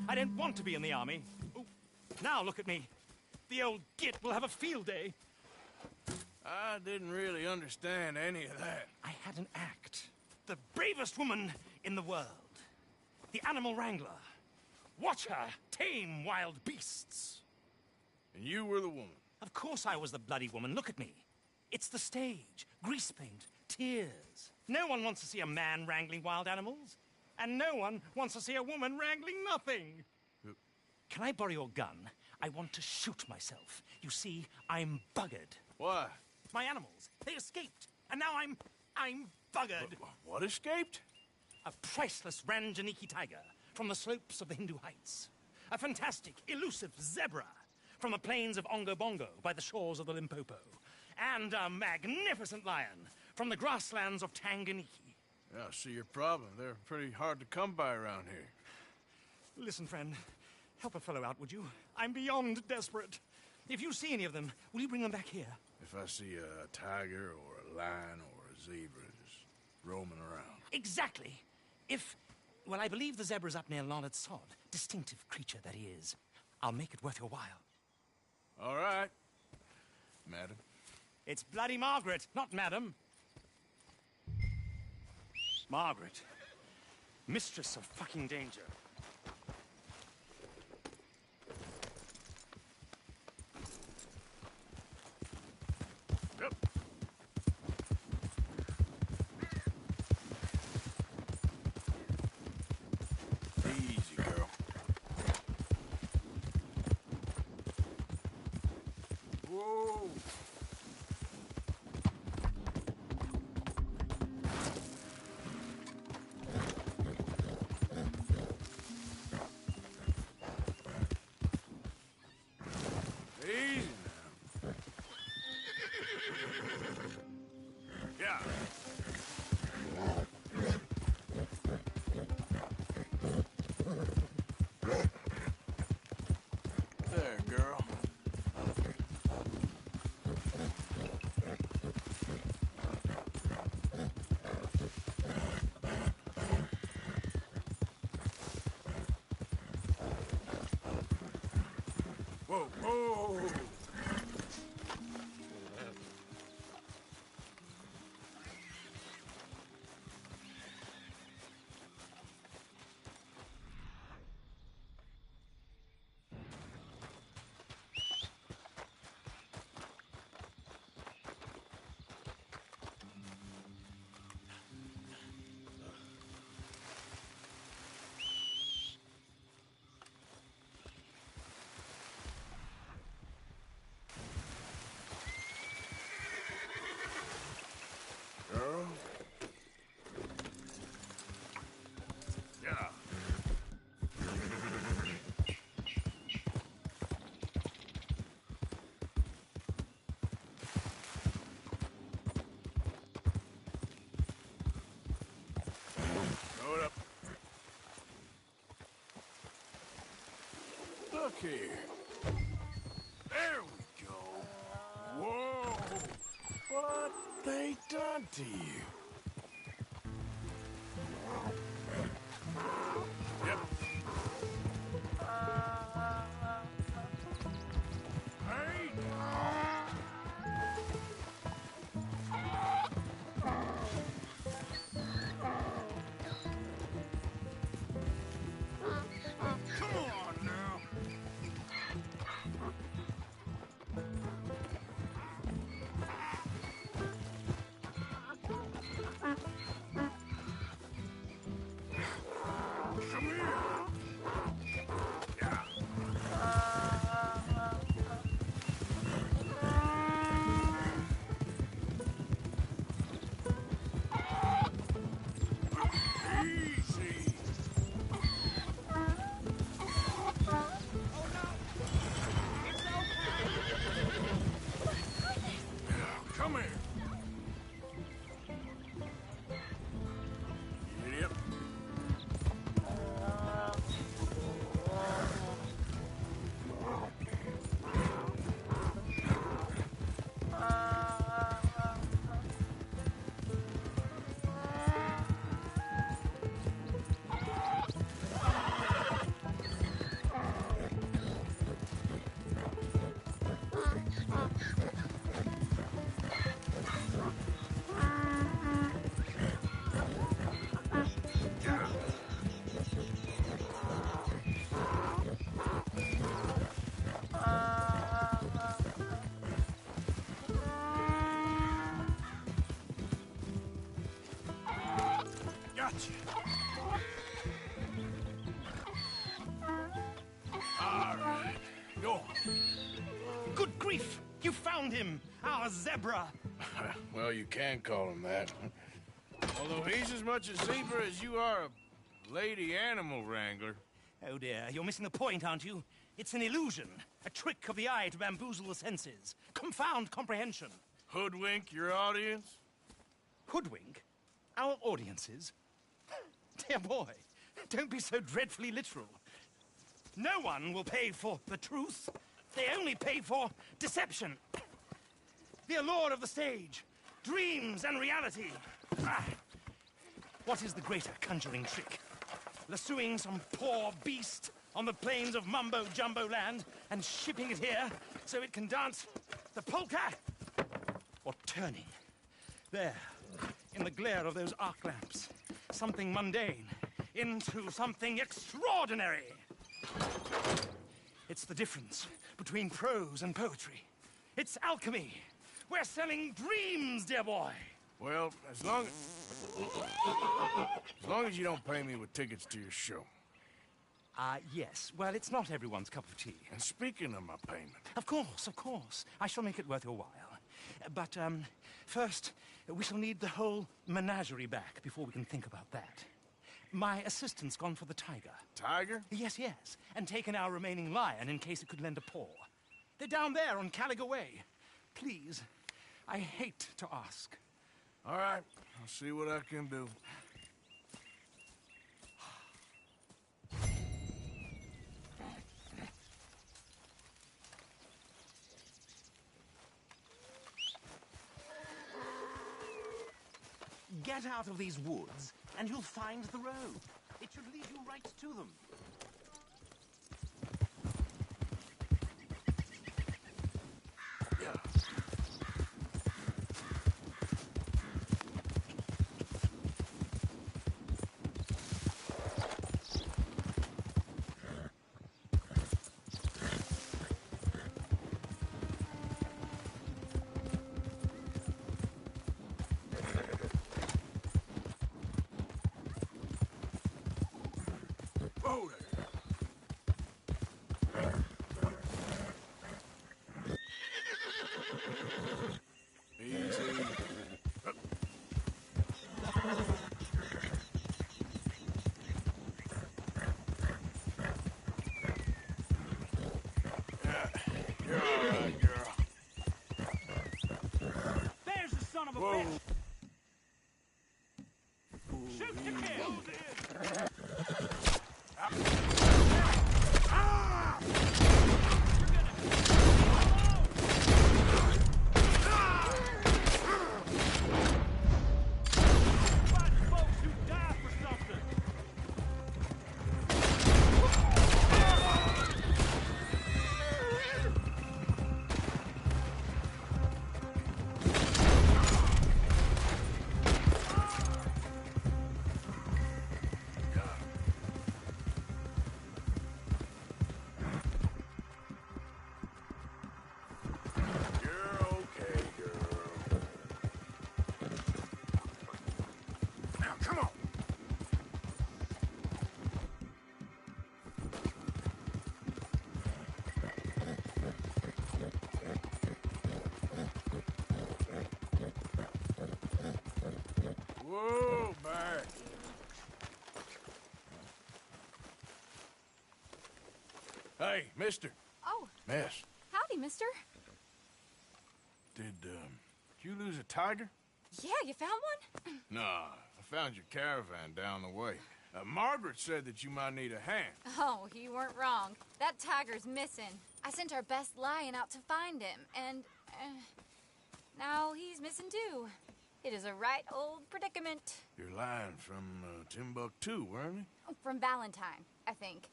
Speaker 19: I didn't want to be in the army. Ooh, now look at me. The old git will have a field day.
Speaker 2: I didn't really understand any of that.
Speaker 19: I had an act. The bravest woman in the world. The animal wrangler. Watch her tame wild beasts.
Speaker 2: And you were the woman?
Speaker 19: Of course I was the bloody woman. Look at me. It's the stage. Grease paint. Tears. No one wants to see a man wrangling wild animals. And no one wants to see a woman wrangling nothing. Can I borrow your gun? I want to shoot myself. You see, I'm buggered.
Speaker 2: Why?
Speaker 19: My animals, they escaped. And now I'm buggered.
Speaker 2: What escaped?
Speaker 19: A priceless Ranjaniki tiger from the slopes of the Hindu Heights. A fantastic, elusive zebra from the plains of Ongo Bongo by the shores of the Limpopo. And a magnificent lion from the grasslands of Tanganiki.
Speaker 2: Yeah, I see your problem. They're pretty hard to come by around here.
Speaker 19: Listen, friend, help a fellow out, would you? I'm beyond desperate. If you see any of them, will you bring them back here?
Speaker 2: If I see a tiger or a lion or a zebra just roaming around.
Speaker 19: Exactly. Well, I believe the zebra's up near Lonnet Sod. Distinctive creature that he is. I'll make it worth your while.
Speaker 2: All right, madam.
Speaker 19: It's bloody Margaret, not madam. Margaret. Mistress of fucking danger.
Speaker 2: Yep. Easy, girl. Whoa. Easy now. Yeah. There, girl. Whoa, whoa. Girl. Yeah. Throw it up. Look here. There we go. Whoa. What they done to you? Yep. Hey. Come on now. Come here. Yeah. Easy. Yeah, come here. Idiot. Gotcha. All right. Go on.
Speaker 19: Good grief! You found him! Our zebra!
Speaker 2: Well, you can call him that. Although he's as much a zebra as you are a lady animal wrangler.
Speaker 19: Oh dear, you're missing the point, aren't you? It's an illusion, a trick of the eye to bamboozle the senses, confound comprehension.
Speaker 2: Hoodwink your audience?
Speaker 19: Hoodwink? Our audiences? Dear boy, don't be so dreadfully literal. No one will pay for the truth. They only pay for deception. The allure of the stage, dreams and reality. Ah. What is the greater conjuring trick? Lassoing some poor beast on the plains of mumbo-jumbo land and shipping it here so it can dance the polka? Or turning, there, in the glare of those arc lamps, something mundane into something extraordinary? It's the difference between prose and poetry. It's alchemy. We're selling dreams, dear boy.
Speaker 2: Well, as long as you don't pay me with tickets to your show.
Speaker 19: Yes. Well, it's not everyone's cup of tea.
Speaker 2: And speaking of my payment...
Speaker 19: Of course. I shall make it worth your while. But, first, we shall need the whole menagerie back before we can think about that. My assistant's gone for the tiger.
Speaker 2: Tiger?
Speaker 19: Yes. And taken our remaining lion in case it could lend a paw. They're down there on Caliga Way. Please, I hate to ask.
Speaker 2: All right, I'll see what I can do.
Speaker 19: Get out of these woods, and you'll find the road. It should lead you right to them.
Speaker 2: Whoa, Bart. Hey, mister.
Speaker 10: Oh.
Speaker 2: Miss.
Speaker 10: Howdy, mister.
Speaker 2: Did you lose a tiger?
Speaker 10: Yeah, you found one?
Speaker 2: Nah, I found your caravan down the way. Margaret said that you might need a hand.
Speaker 10: Oh, you weren't wrong. That tiger's missing. I sent our best lion out to find him, and now he's missing too. It is a right old predicament.
Speaker 2: You're lying from Timbuktu, weren't you?
Speaker 10: From Valentine, I think.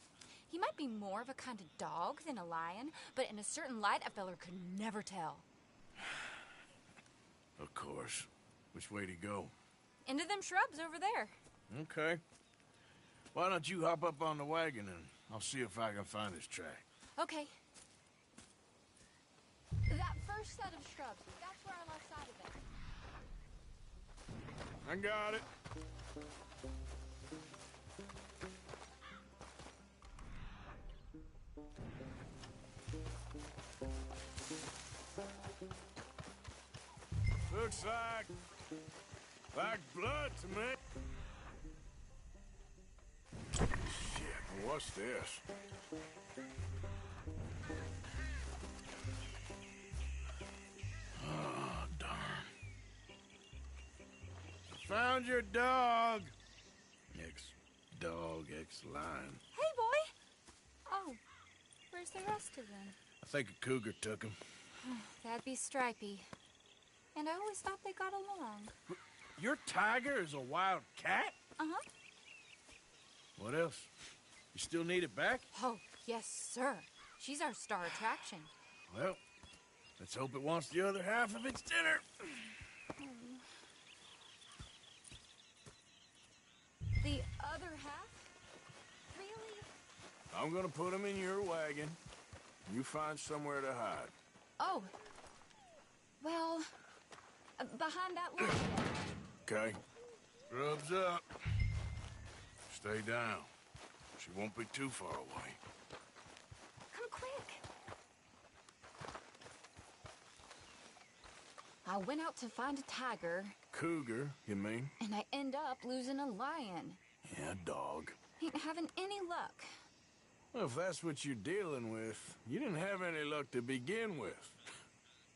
Speaker 10: He might be more of a kind of dog than a lion, but in a certain light, a feller could never tell.
Speaker 2: Of course. Which way to go?
Speaker 10: Into them shrubs over there.
Speaker 2: Okay. Why don't you hop up on the wagon and I'll see if I can find his track.
Speaker 10: Okay. That first set of shrubs, that's where I left sight of it.
Speaker 2: I got it. Looks like blood to me. What's this? Oh, darn. Found your dog. Ex-dog, ex-lion.
Speaker 10: Hey, boy! Oh, where's the rest of them?
Speaker 2: I think a cougar took him.
Speaker 10: That'd be Stripey. And I always thought they got along.
Speaker 2: Your tiger is a wild cat?
Speaker 10: Uh-huh.
Speaker 2: What else? You still need it back?
Speaker 10: Oh, yes, sir. She's our star attraction.
Speaker 2: Well, let's hope it wants the other half of its dinner.
Speaker 10: The other half? Really?
Speaker 2: I'm gonna put him in your wagon. You find somewhere to hide.
Speaker 10: Oh. Well, behind that line.
Speaker 2: Okay. Grub's up. Stay down. She won't be too far away.
Speaker 10: Come quick. I went out to find a tiger.
Speaker 2: Cougar, you mean?
Speaker 10: And I end up losing a lion.
Speaker 2: Yeah, dog.
Speaker 10: Ain't having any luck.
Speaker 2: Well, if that's what you're dealing with, you didn't have any luck to begin with.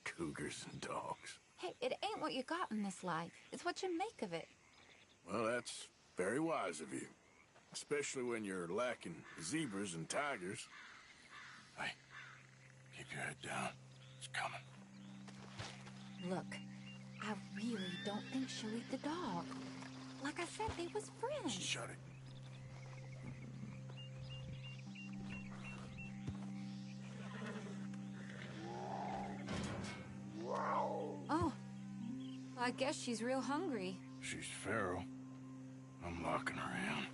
Speaker 2: Cougars and dogs.
Speaker 10: Hey, it ain't what you got in this life. It's what you make of it.
Speaker 2: Well, that's very wise of you. Especially when you're lacking zebras and tigers. Hey, keep your head down. It's coming.
Speaker 10: Look, I really don't think she'll eat the dog. Like I said, they was friends.
Speaker 2: Shut it.
Speaker 10: Oh, I guess she's real hungry.
Speaker 2: She's feral. I'm locking her in.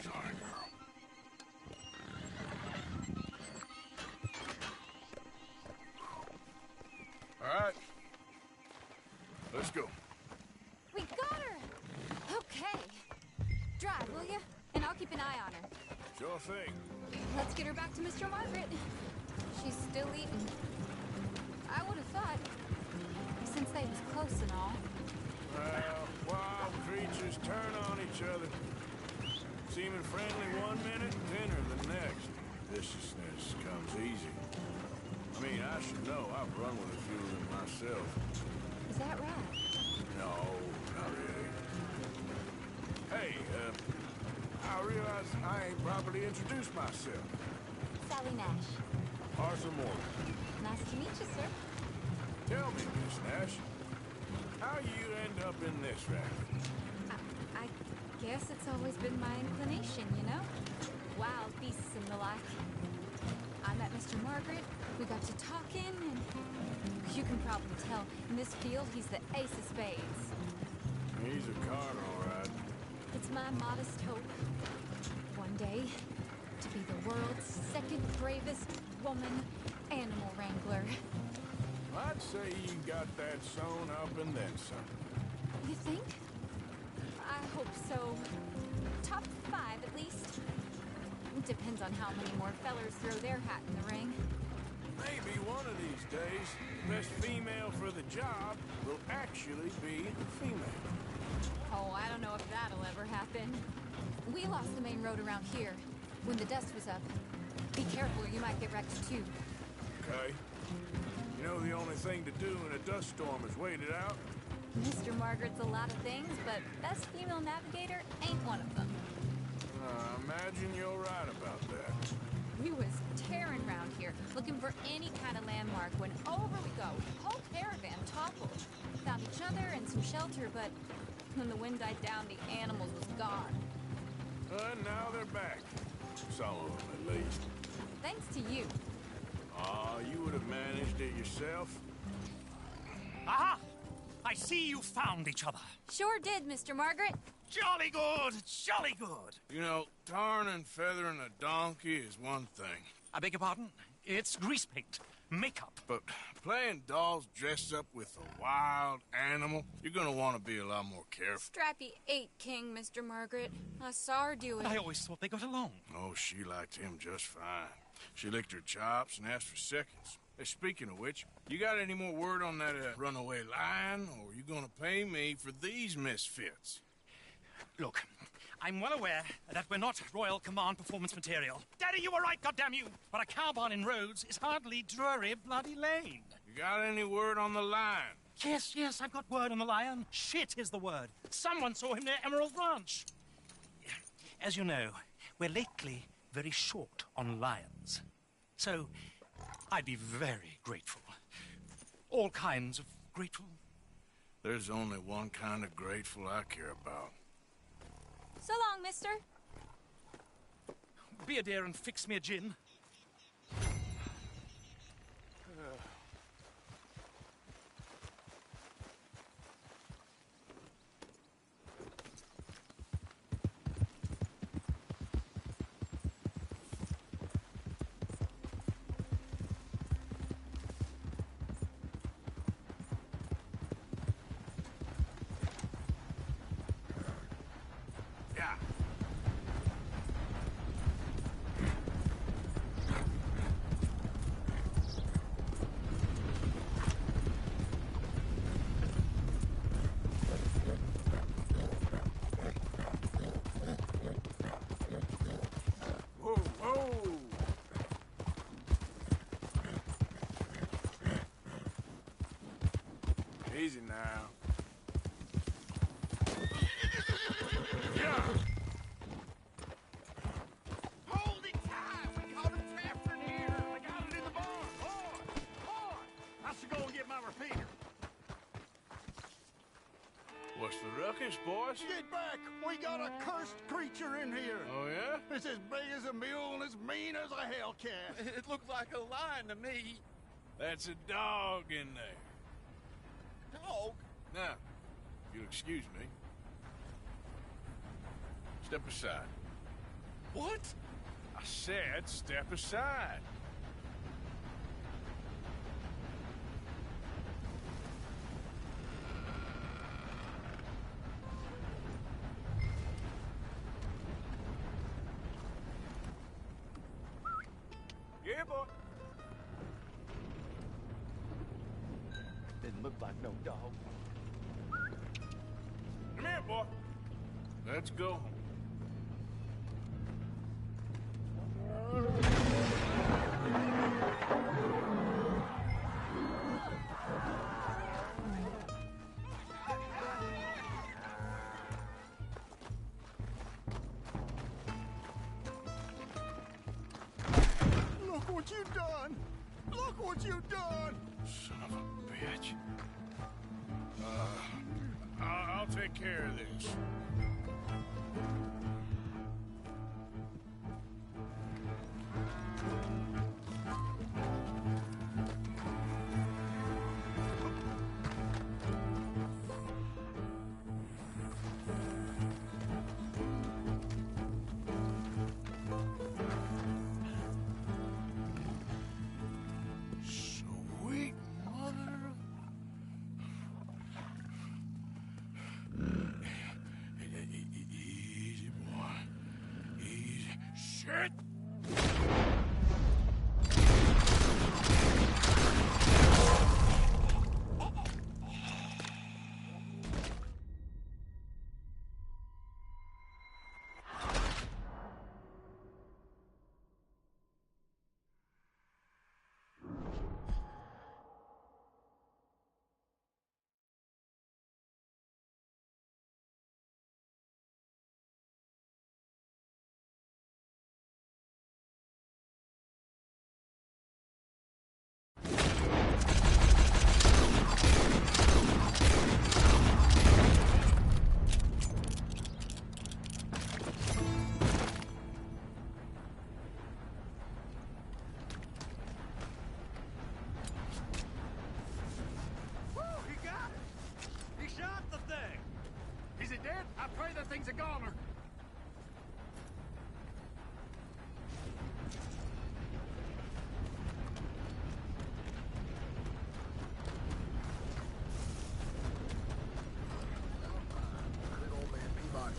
Speaker 2: Sorry, girl. All right. Let's go.
Speaker 10: We got her! Okay. Drive, will you? And I'll keep an eye on her.
Speaker 2: Sure thing.
Speaker 10: Let's get her back to Mr. Margaret. She's still eating. I would have thought, since they was close and all.
Speaker 2: Well, wild creatures turn on each other. Seeming friendly one minute, tender the next. Viciousness comes easy. I mean, I should know. I've run with a few of them myself.
Speaker 10: Is that right?
Speaker 2: No, not really. Hey, I realize I ain't properly introduced myself.
Speaker 10: Sally Nash.
Speaker 2: Arthur Morgan.
Speaker 10: Nice to meet you, sir.
Speaker 2: Tell me, Miss Nash, how you end up in this racket?
Speaker 10: I guess it's always been my inclination, you know? Wild beasts and the like. I met Mr. Margaret, we got to talking, and you can probably tell, in this field, he's the ace of spades.
Speaker 2: He's a card, all right.
Speaker 10: It's my modest hope, one day, to be the world's second bravest woman animal wrangler.
Speaker 2: I'd say you got that sewn up and then some.
Speaker 10: You think? I hope so. Top 5, at least. Depends on how many more fellers throw their hat in the ring.
Speaker 2: Maybe one of these days, best female for the job will actually be a female.
Speaker 10: Oh, I don't know if that'll ever happen. We lost the main road around here when the dust was up. Be careful or you might get wrecked too.
Speaker 2: Okay. You know the only thing to do in a dust storm is wait it out?
Speaker 10: Mr. Margaret's a lot of things, but best female navigator ain't one of them.
Speaker 2: I imagine you're right about that.
Speaker 10: We was tearing around here, looking for any kind of landmark when over we go. Whole caravan toppled. Found each other and some shelter, but when the wind died down, the animals was gone.
Speaker 2: And now they're back. Some of them, at least.
Speaker 10: Thanks to you.
Speaker 2: You would have managed it yourself?
Speaker 19: Aha! I see you found each other.
Speaker 10: Sure did, Mr. Margaret.
Speaker 19: Jolly good, jolly good.
Speaker 2: You know, tarring and feathering a donkey is one thing.
Speaker 19: I beg your pardon? It's grease paint. Makeup.
Speaker 2: But playing dolls dressed up with a wild animal, you're gonna want to be a lot more careful.
Speaker 10: Strappy ate King, Mr. Margaret. I saw her do it.
Speaker 19: I always thought they got along.
Speaker 2: Oh, she liked him just fine. She licked her chops and asked for seconds. Hey, speaking of which, you got any more word on that runaway lion, or are you gonna pay me for these misfits?
Speaker 19: Look, I'm well aware that we're not Royal Command performance material. Daddy, you were right, goddamn you! But a cow barn in Rhodes is hardly Drury Bloody Lane.
Speaker 2: You got any word on the lion?
Speaker 19: Yes, I've got word on the lion. Shit is the word. Someone saw him near Emerald Ranch. As you know, we're lately very short on lions. So, I'd be very grateful. All kinds of grateful.
Speaker 2: There's only one kind of grateful I care about.
Speaker 10: So long, mister.
Speaker 19: Be a dear and fix me a gin.
Speaker 2: Easy now.
Speaker 15: Hold it tight! We caught a trapper in here! We got it in the barn! Boy! I should go and get my repeater.
Speaker 2: What's the ruckus, boys?
Speaker 8: Get back! We got a cursed creature in here!
Speaker 2: Oh, yeah?
Speaker 8: It's as big as a mule and as mean as a hellcat.
Speaker 15: It looked like a lion to me.
Speaker 2: That's a dog in there.
Speaker 15: Dog?
Speaker 2: Now, if you'll excuse me. Step aside.
Speaker 15: What?
Speaker 2: I said step aside. Yeah, boy.
Speaker 15: Didn't look like no dog.
Speaker 2: Come here, boy. Let's go.
Speaker 8: Look what you done! Look what you done!
Speaker 2: Son of a bitch. I'll take care of this. Sweet mother. Easy, boy. Easy. Shit!
Speaker 15: Woo, he got it! He shot the thing! Is it dead? I pray that thing's a goner.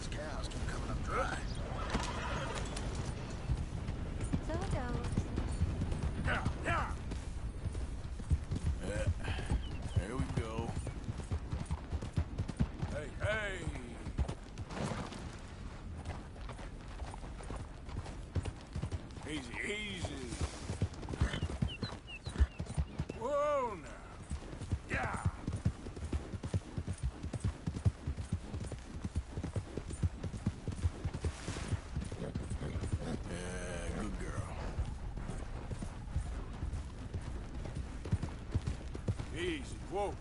Speaker 1: These cows keep coming up dry.
Speaker 2: Yeah, yeah. There we go. Hey, hey. Easy, easy. Whoa, now. Yeah. Good girl. Easy. Whoa.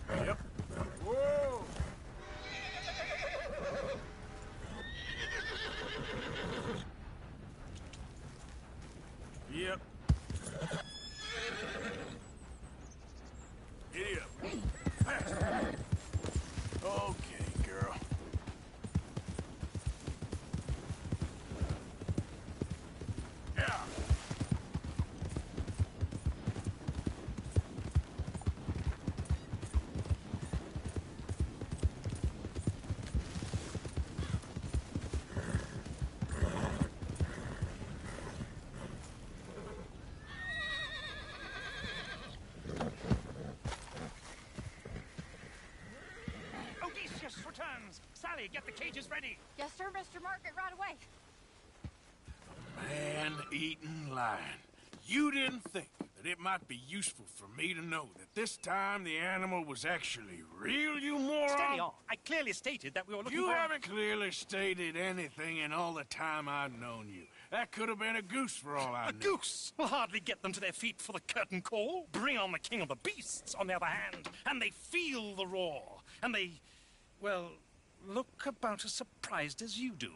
Speaker 2: Yep. Whoa. Yep. Giddy up. Faster. Okay, girl. Yeah.
Speaker 19: Odysseus returns. Sally, get the cages ready.
Speaker 16: Yes, sir, Mr. Margaret, right away.
Speaker 2: Man-eating lion. You didn't think that it might be useful for me to know that this time the animal was actually real, you moron?
Speaker 19: Steady on. I clearly stated that we were looking
Speaker 2: You
Speaker 19: for...
Speaker 2: haven't clearly stated anything in all the time I've known you. That could have been a goose for all I know.
Speaker 19: A goose will hardly get them to their feet for the curtain call. Bring on the king of the beasts, on the other hand, and they feel the roar. And they, well, look about as surprised as you do.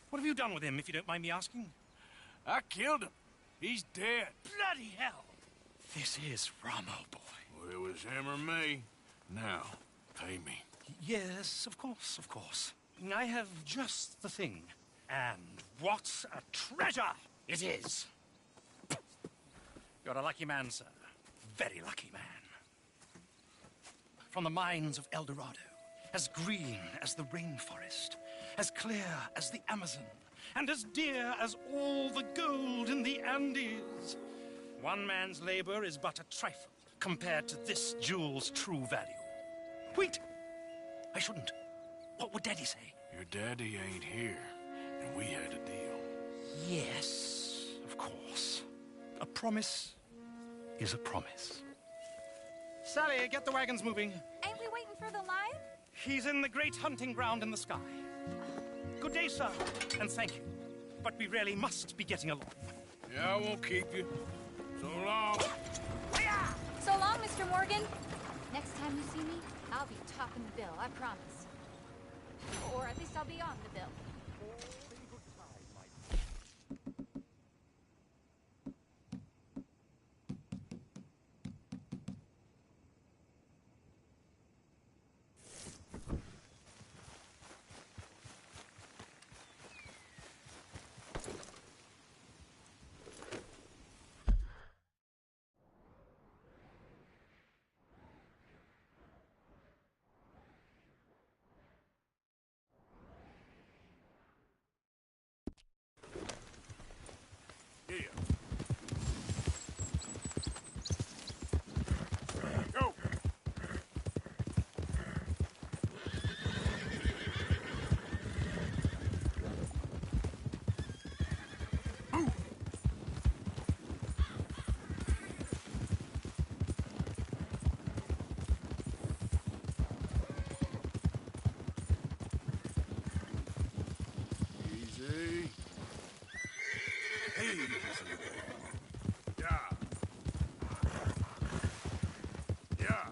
Speaker 19: What have you done with him, if you don't mind me asking?
Speaker 2: I killed him. He's dead.
Speaker 19: Bloody hell! This is Ramo, boy.
Speaker 2: Well, it was him or me. Now, pay me.
Speaker 19: Yes, of course, of course. I have just the thing. And what a treasure it is! You're a lucky man, sir. Very lucky man. From the mines of El Dorado, as green as the rainforest, as clear as the Amazon, and as dear as all the gold in the Andes. One man's labor is but a trifle compared to this jewel's true value. Wait! I shouldn't. What would Daddy say?
Speaker 2: Your daddy ain't here, and we had a deal.
Speaker 19: Yes, of course. A promise is a promise. Sally, get the wagons moving.
Speaker 16: Ain't we waiting for the lion?
Speaker 19: He's in the great hunting ground in the sky. Good day, sir, and thank you. But we really must be getting along.
Speaker 2: Yeah, I won't keep you. So long.
Speaker 16: So long, Mr. Morgan. Next time you see me, I'll be topping the bill, I promise. Or at least I'll be on the bill.
Speaker 2: Yeah. Go. Move. Easy. Easy. Yeah. Yeah.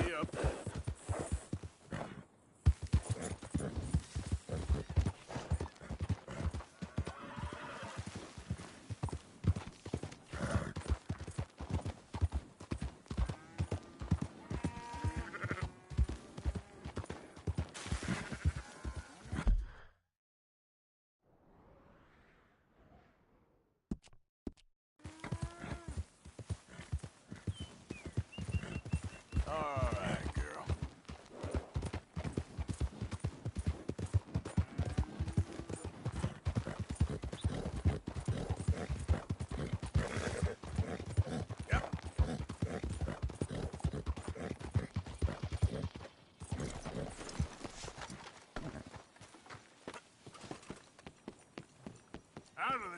Speaker 2: Yep.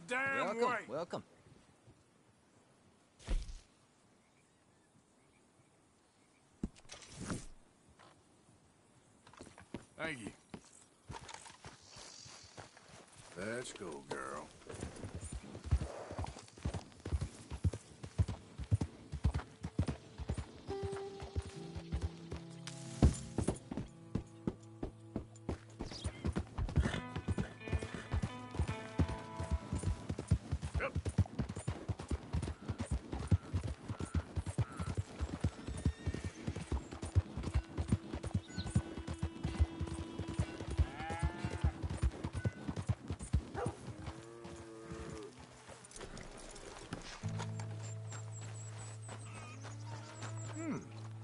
Speaker 2: damn
Speaker 5: Welcome,
Speaker 2: way!
Speaker 5: welcome.
Speaker 2: Thank you. Let's go, girl.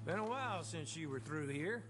Speaker 12: Been a while since you were through here.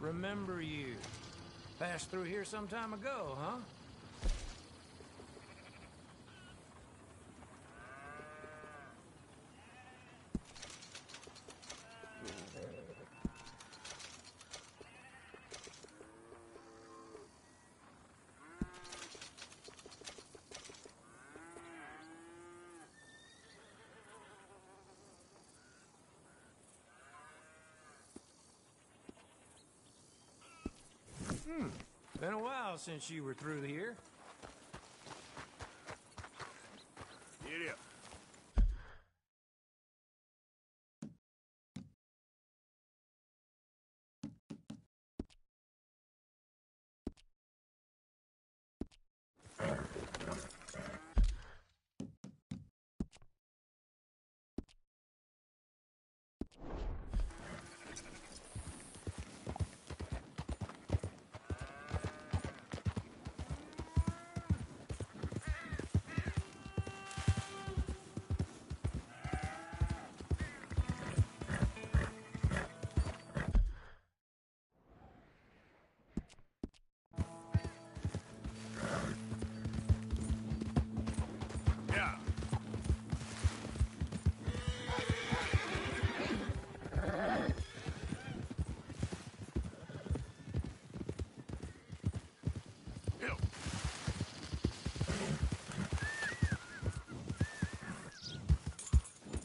Speaker 12: Remember you. Passed through here some time ago, huh? Been a while since you were through here.
Speaker 2: Get up.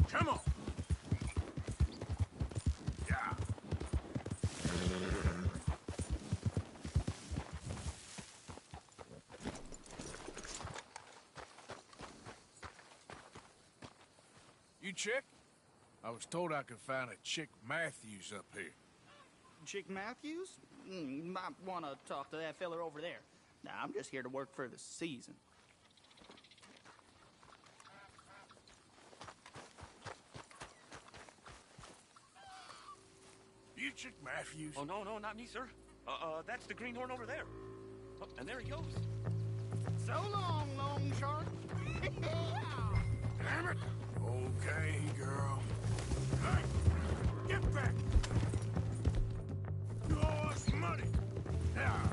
Speaker 2: Come on. Yeah. You Chick? I was told I could find a Chick Matthews up here.
Speaker 20: Chick Matthews? You might want to talk to that fella over there. Nah, I'm just here to work for the season.
Speaker 2: You Chick Matthews?
Speaker 19: Oh, no, not me, sir. That's the greenhorn over there. Oh, and there he goes.
Speaker 20: So long, Long Shark.
Speaker 2: Damn it! Okay, girl. Hey, get back! You owe us money. Yeah.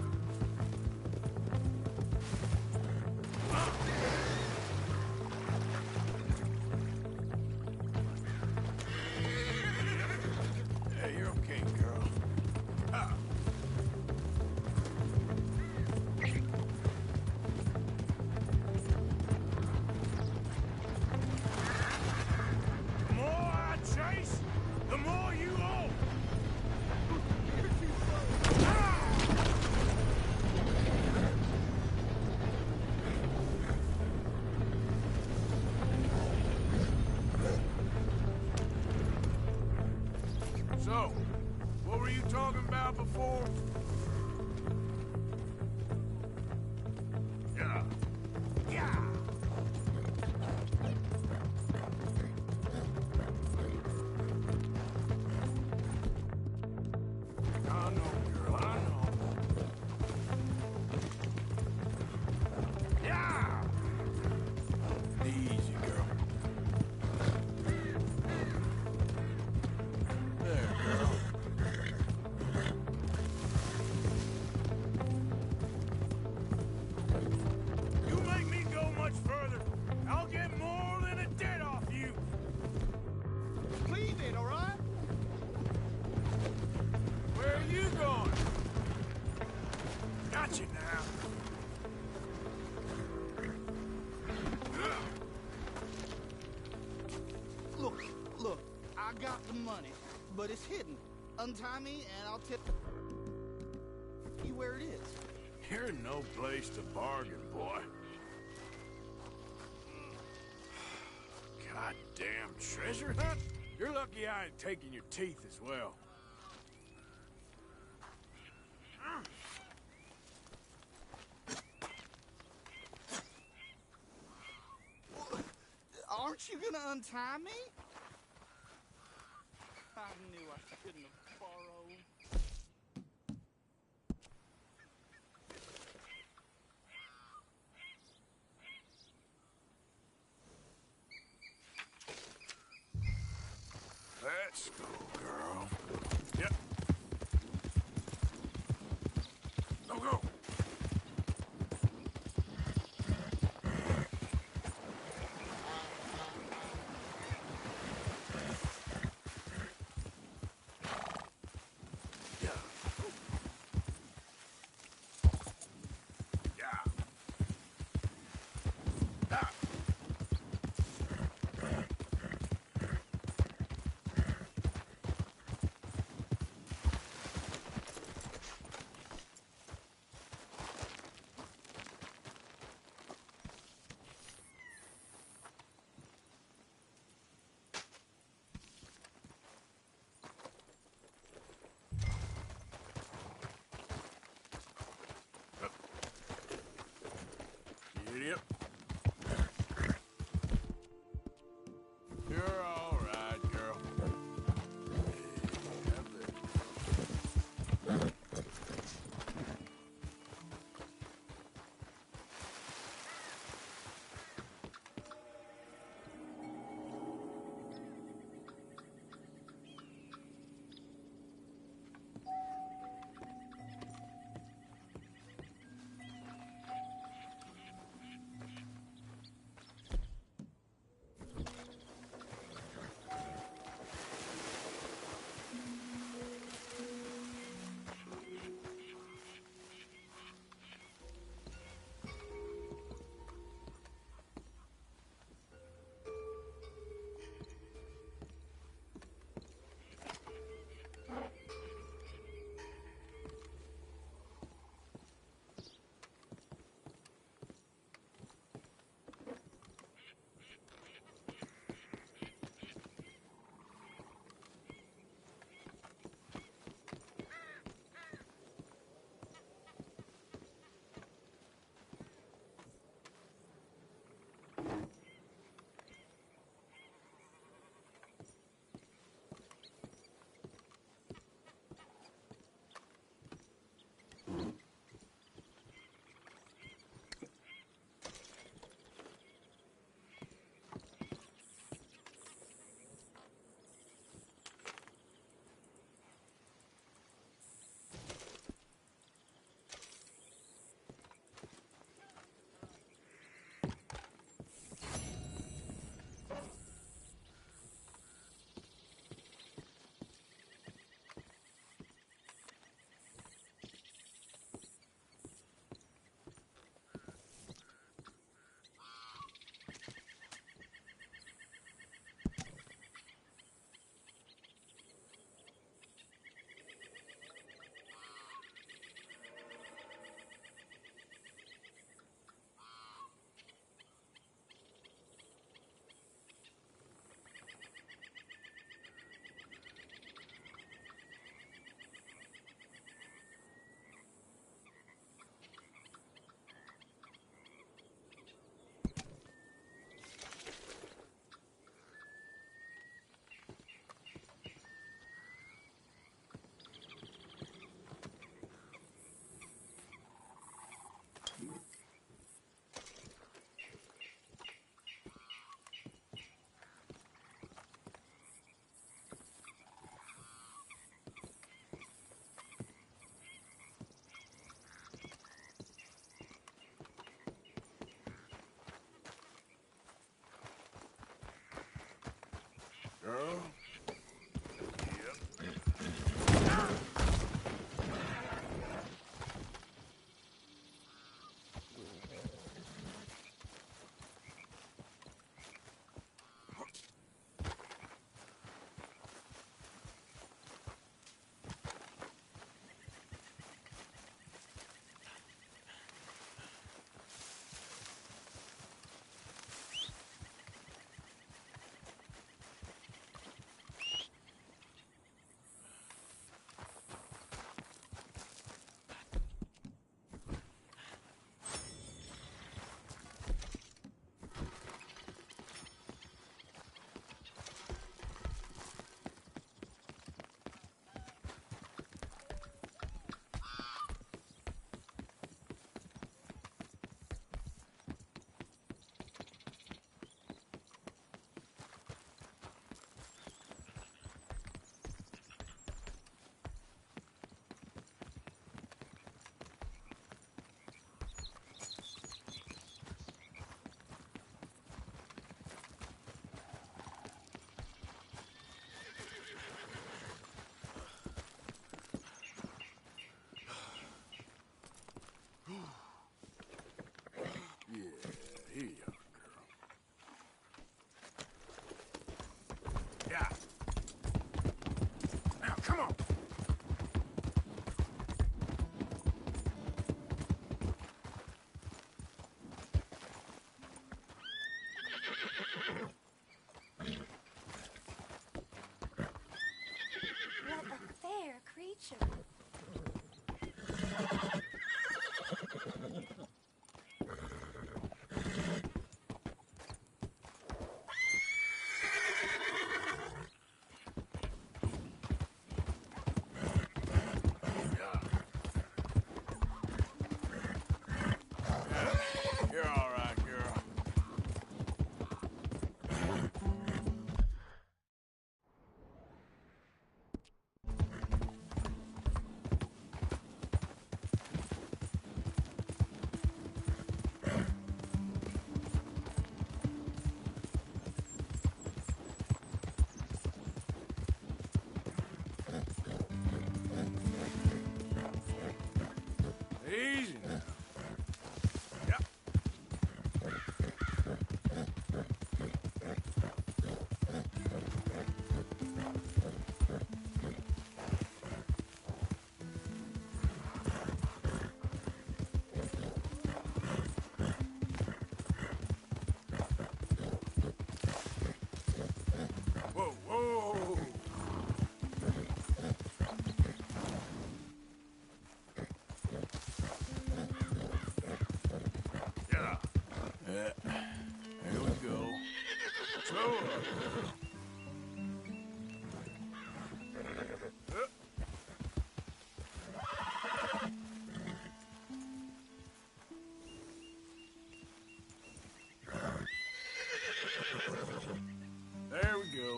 Speaker 2: Yeah, you're okay, girl. Ah. The more I chase, the more you owe. Ah! Watch it now.
Speaker 20: Look, I got the money, but it's hidden. Untie me and I'll tip you where it is.
Speaker 2: You're in no place to bargain, boy. Goddamn treasure hunt? You're lucky I ain't taking your teeth as well.
Speaker 20: Aren't you gonna untie me? I knew I shouldn't have borrowed.
Speaker 2: Let's go, girl. Yep. Go. Idiot. Easy now. Whoa, whoa! Yeah. Here we go. Slow up. There we go.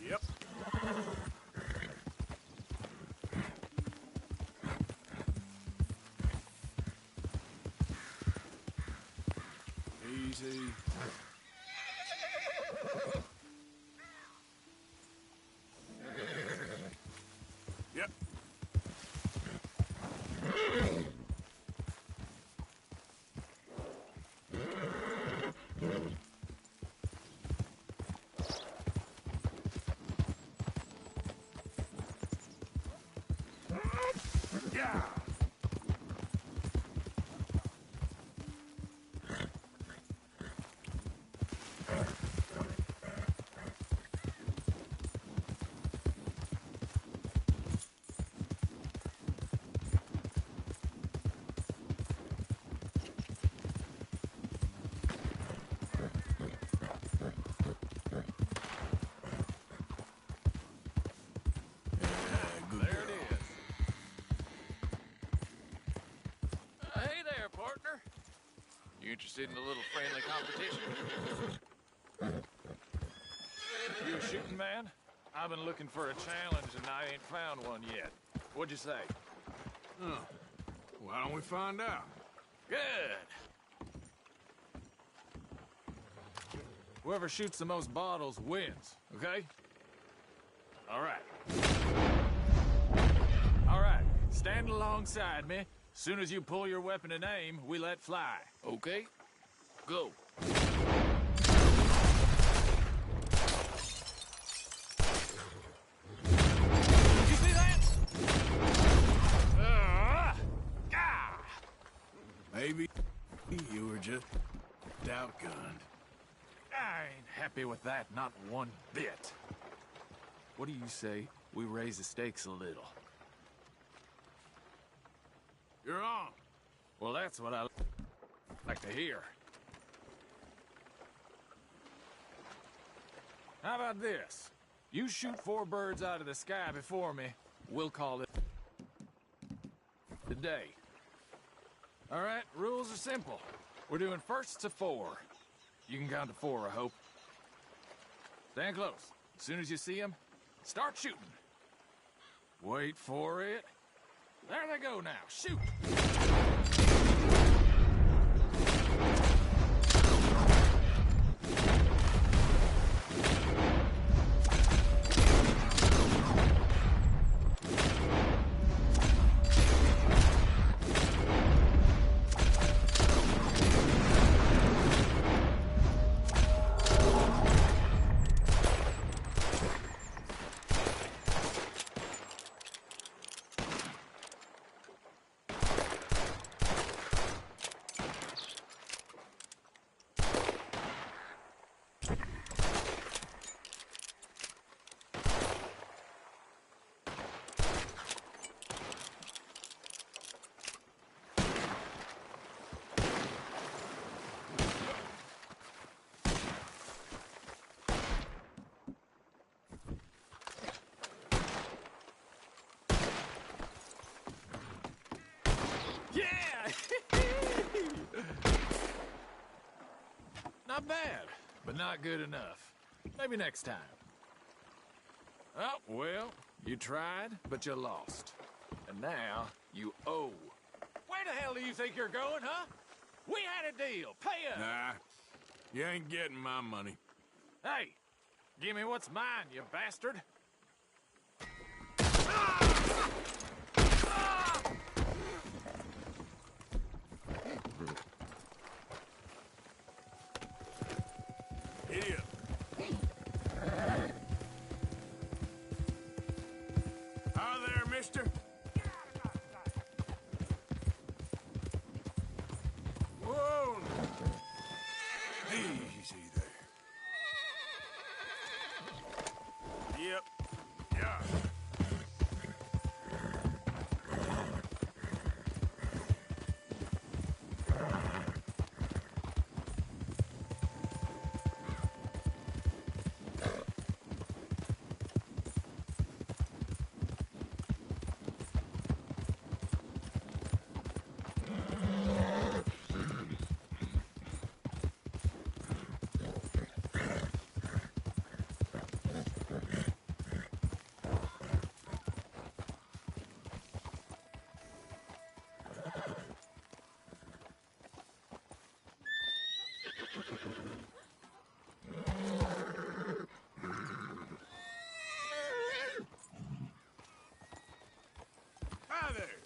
Speaker 2: Yep. Easy. Yep. Yeah.
Speaker 4: There it is. Hey there, partner. You interested in a little friendly competition? You a shooting man? I've been looking for a challenge and I ain't found one yet. What'd you say?
Speaker 2: Oh. Why don't we find out?
Speaker 4: Good. Whoever shoots the most bottles wins, okay? All right. All right, stand alongside me. Soon as you pull your weapon and aim, we let fly. Okay? Go. You see that?
Speaker 2: Maybe you were just outgunned.
Speaker 4: I ain't happy with that, not one bit. What do you say we raise the stakes a little?
Speaker 2: You're on.
Speaker 4: Well, that's what I like to hear. How about this? You shoot 4 birds out of the sky before me, we'll call it the day. All right, rules are simple. We're doing first to 4. You can count to 4, I hope. Stand close. As soon as you see them, start shooting. Wait for it. There they go now. Shoot! Not bad, but not good enough. Maybe next time. Oh, well, you tried, but you lost. And now, you owe. Where the hell do you think you're going, huh? We had a deal. Pay us.
Speaker 2: Nah, you ain't getting my money.
Speaker 4: Hey, give me what's mine, you bastard.
Speaker 2: Idiot. Hi there, mister. Whoa! Easy there. Yep. Yeah. Hi there.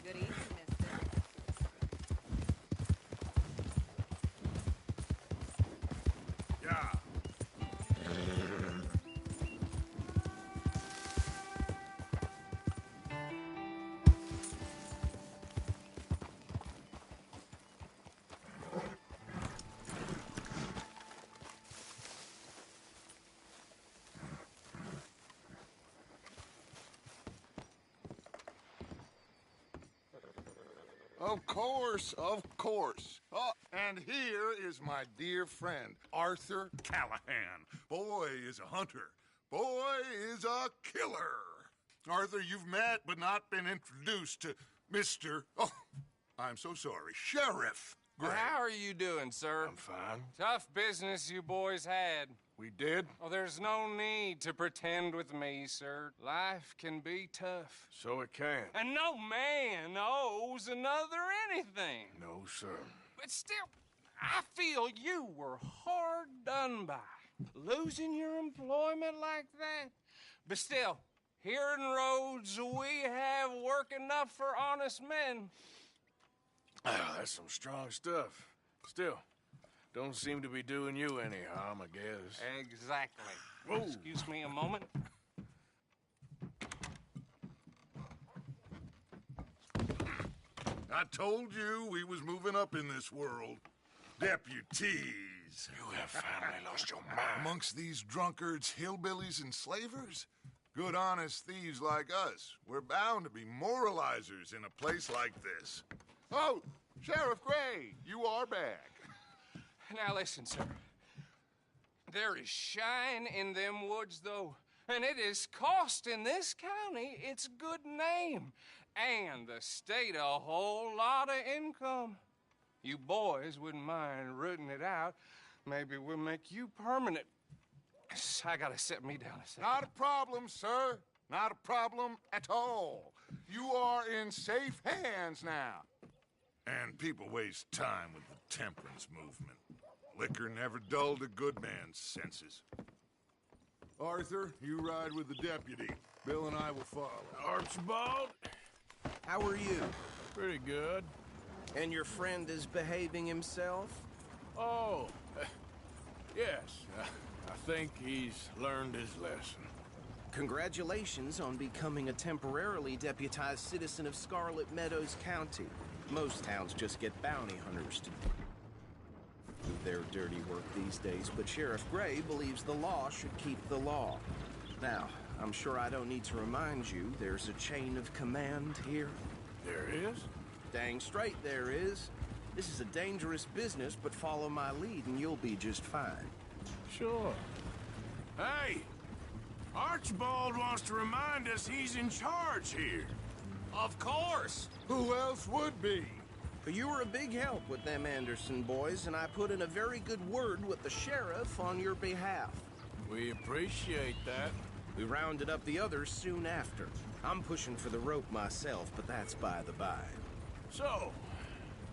Speaker 21: Good evening, mister.
Speaker 2: Yeah.
Speaker 8: Of course, of course. Oh, and here is my dear friend, Arthur Callahan. Boy is a hunter. Boy is a killer. Arthur, you've met but not been introduced to Mr. Oh, I'm so sorry, Sheriff Gray.
Speaker 3: How are you doing, sir?
Speaker 2: I'm fine.
Speaker 3: Tough business you boys had.
Speaker 2: We did?
Speaker 3: Oh, there's no need to pretend with me, sir. Life can be tough.
Speaker 2: So it can.
Speaker 3: And no man owes another anything.
Speaker 2: No, sir.
Speaker 3: But still, I feel you were hard done by. Losing your employment like that. But still, here in Rhodes, we have work enough for honest men.
Speaker 2: Ah, that's some strong stuff. Still, don't seem to be doing you any harm, I guess.
Speaker 3: Exactly.
Speaker 2: Whoa.
Speaker 3: Excuse me a moment.
Speaker 8: I told you we was moving up in this world. Deputies.
Speaker 2: You have finally lost your mind.
Speaker 8: Amongst these drunkards, hillbillies, and slavers? Good honest thieves like us. We're bound to be moralizers in a place like this. Oh, Sheriff Gray, you are back.
Speaker 3: Now listen, sir. There is shine in them woods, though, and it is costing this county its good name and the state a whole lot of income. You boys wouldn't mind rooting it out. Maybe we'll make you permanent. I gotta set me down a second.
Speaker 8: Not a problem, sir. Not a problem at all. You are in safe hands now. And people waste time with the temperance movement. Liquor never dulled a good man's senses. Arthur, you ride with the deputy. Bill and I will follow.
Speaker 2: Archibald?
Speaker 12: How are you?
Speaker 2: Pretty good.
Speaker 12: And your friend is behaving himself?
Speaker 2: Oh, yes. I think he's learned his lesson.
Speaker 12: Congratulations on becoming a temporarily deputized citizen of Scarlet Meadows County. Most towns just get bounty hunters to do their dirty work these days, but Sheriff Gray believes the law should keep the law. Now, I'm sure I don't need to remind you there's a chain of command here.
Speaker 2: There is?
Speaker 12: Dang straight there is. This is a dangerous business, but follow my lead and you'll be just fine.
Speaker 2: Sure. Hey! Archibald wants to remind us he's in charge here.
Speaker 12: Of course!
Speaker 8: Who else would be?
Speaker 12: You were a big help with them Anderson boys, and I put in a very good word with the sheriff on your behalf.
Speaker 2: We appreciate that.
Speaker 12: We rounded up the others soon after. I'm pushing for the rope myself, but that's by the by.
Speaker 2: So,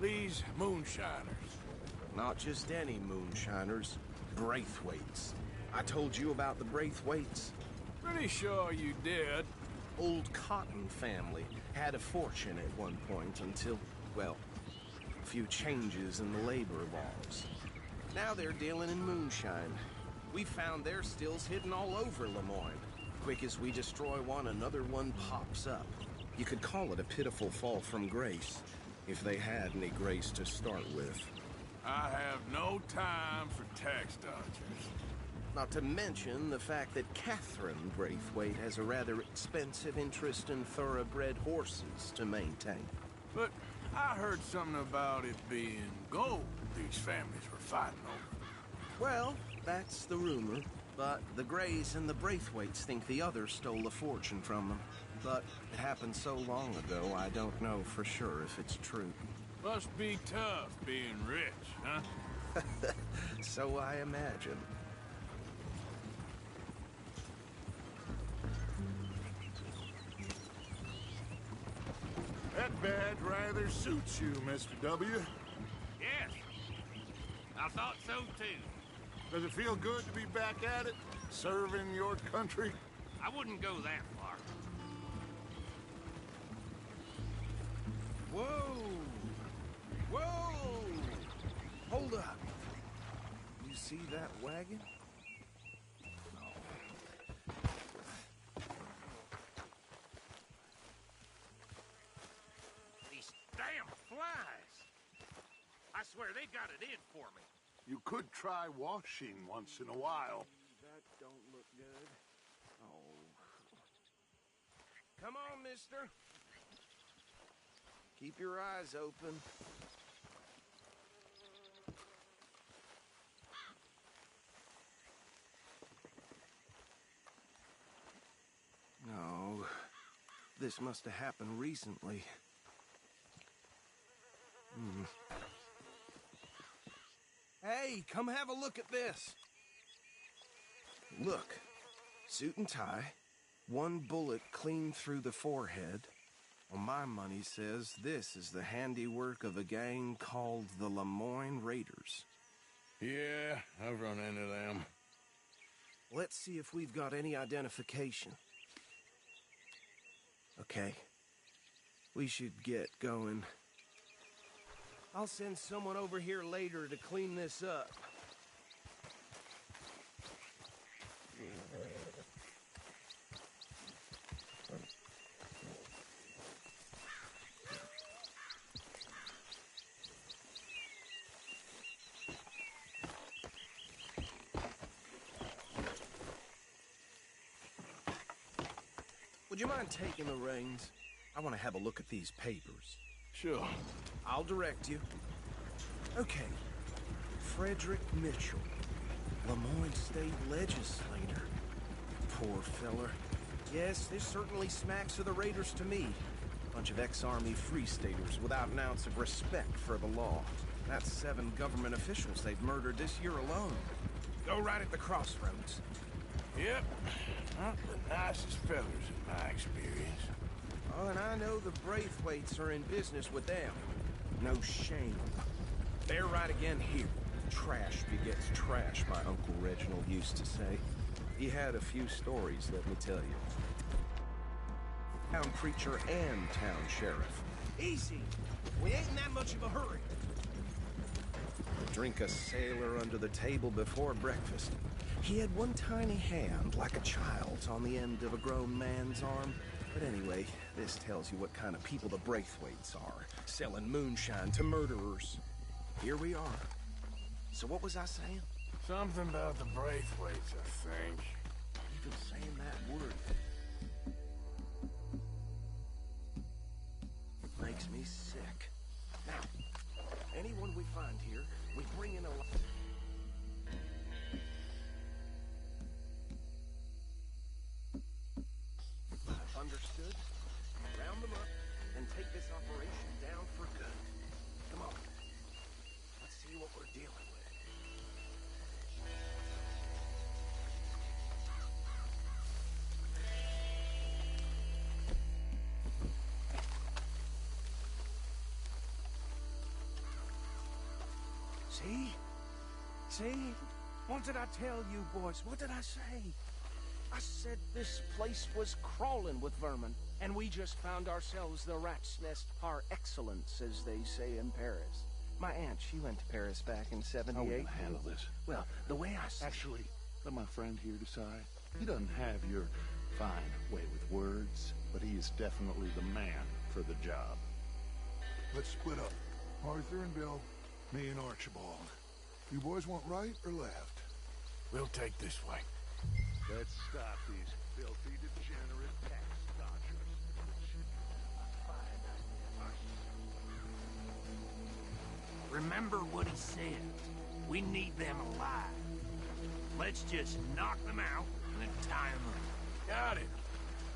Speaker 2: these moonshiners.
Speaker 12: Not just any moonshiners. Braithwaites. I told you about the Braithwaites.
Speaker 2: Pretty sure you did.
Speaker 12: Old Cotton family had a fortune at one point until, well, a few changes in the labor laws. Now they're dealing in moonshine. We found their stills hidden all over Lemoyne. Quick as we destroy one, another one pops up. You could call it a pitiful fall from grace, if they had any grace to start with.
Speaker 2: I have no time for tax dodgers.
Speaker 12: Not to mention the fact that Catherine Braithwaite has a rather expensive interest in thoroughbred horses to maintain.
Speaker 2: But I heard something about it being gold these families were fighting over.
Speaker 12: Well, that's the rumor. But the Greys and the Braithwaites think the others stole a fortune from them. But it happened so long ago, I don't know for sure if it's true.
Speaker 2: Must be tough being rich, huh?
Speaker 12: So I imagine.
Speaker 8: That badge rather suits you, Mr. W.
Speaker 15: Yes. I thought so, too.
Speaker 8: Does it feel good to be back at it, serving your country?
Speaker 15: I wouldn't go that far.
Speaker 12: Whoa! Whoa! Hold up. You see that wagon?
Speaker 15: These damn flies. I swear they got it in for me.
Speaker 8: You could try washing once in a while.
Speaker 12: That don't look good. Oh. Come on, mister. Keep your eyes open. No. This must have happened recently. Hey, come have a look at this. Look. Suit and tie. One bullet clean through the forehead. Well, my money says this is the handiwork of a gang called the Lemoyne Raiders.
Speaker 2: Yeah, I've run into them.
Speaker 12: Let's see if we've got any identification. Okay. We should get going. I'll send someone over here later to clean this up. Would you mind taking the reins? I want to have a look at these papers.
Speaker 2: Sure.
Speaker 12: I'll direct you. Okay. Frederick Mitchell, Lemoyne State Legislator. Poor feller. Yes, this certainly smacks of the Raiders to me. Bunch of ex-Army Free Staters without an ounce of respect for the law. That's 7 government officials they've murdered this year alone. Go right at the crossroads.
Speaker 2: Yep. Not the nicest fellers in my experience.
Speaker 12: Oh, and I know the Braithwaites are in business with them. No shame. They're right again here. Trash begets trash, my Uncle Reginald used to say. He had a few stories, let me tell you. Town preacher and town sheriff. Easy. We ain't in that much of a hurry. Drink a sailor under the table before breakfast. He had one tiny hand, like a child's, on the end of a grown man's arm. But anyway, this tells you what kind of people the Braithwaites are, selling moonshine to murderers. Here we are. So what was I saying?
Speaker 2: Something about the Braithwaites, I think.
Speaker 12: Even saying that word makes me sick. Now, anyone we find here, we bring in a... Understood? Round them up and take this operation down for good. Come on. Let's see what we're dealing with. See? See? What did I tell you, boys? What did I say? I said this place was crawling with vermin, and we just found ourselves the rat's nest par excellence, as they say in Paris. My aunt, she went to Paris back in '78.
Speaker 8: How are we gonna handle this?
Speaker 12: Well, the way I see
Speaker 8: Actually, let my friend here decide. He doesn't have your fine way with words, but he is definitely the man for the job.
Speaker 6: Let's split up. Arthur and Bill, me and Archibald. You boys want right or left?
Speaker 2: We'll take this way.
Speaker 8: Let's stop these filthy, degenerate tax dodgers.
Speaker 14: Remember what he said. We need them alive. Let's just knock them out and then tie them up.
Speaker 2: Got it,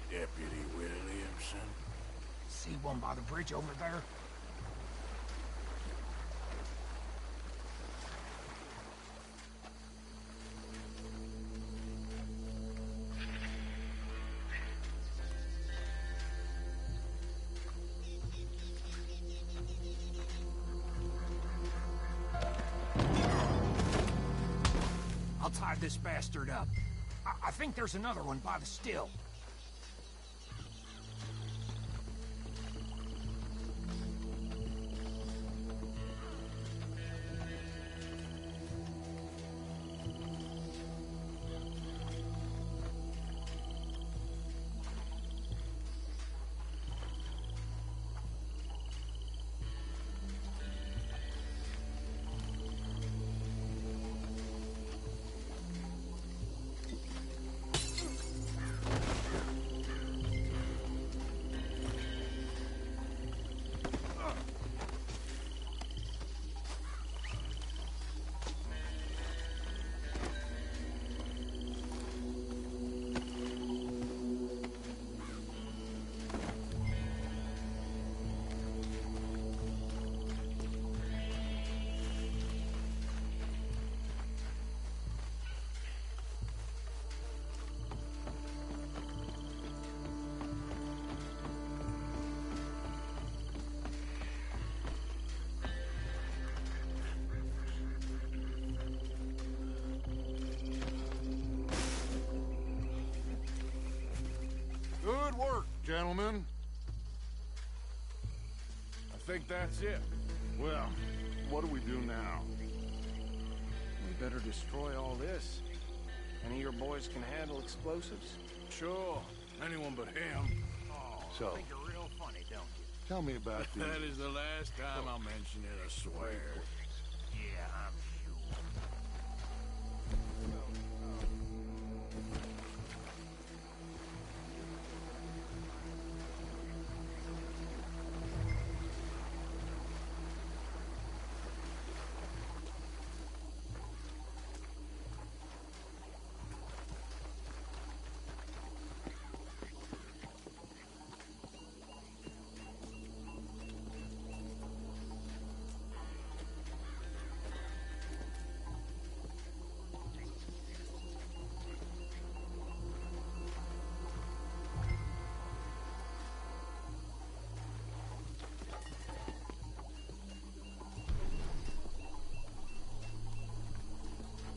Speaker 2: Deputy Williamson.
Speaker 14: See one by the bridge over there? I'll tie this bastard up. I think there's another one by the still.
Speaker 8: Good work, gentlemen.
Speaker 2: I think that's it.
Speaker 8: Well, what do we do now?
Speaker 12: We better destroy all this. Any of your boys can handle explosives?
Speaker 2: Sure. Anyone but him.
Speaker 8: So,
Speaker 14: Think you're real funny, don't you?
Speaker 8: tell me about the...
Speaker 2: That is the last time I'll mention it, I swear.
Speaker 14: Yeah, I'm sure.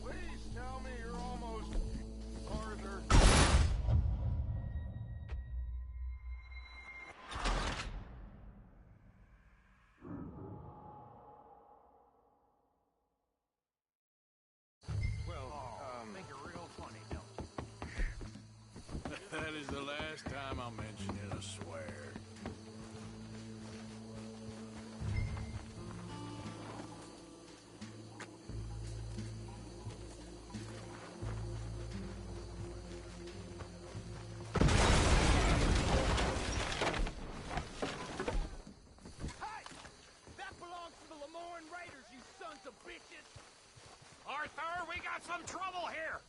Speaker 8: Please tell me you're almost... Arthur.
Speaker 14: Think you're real funny, don't you?
Speaker 2: That is the last time I'll mention it, I swear.
Speaker 14: That belongs to the Lemoyne Raiders, you sons of bitches! Arthur, we got some trouble here!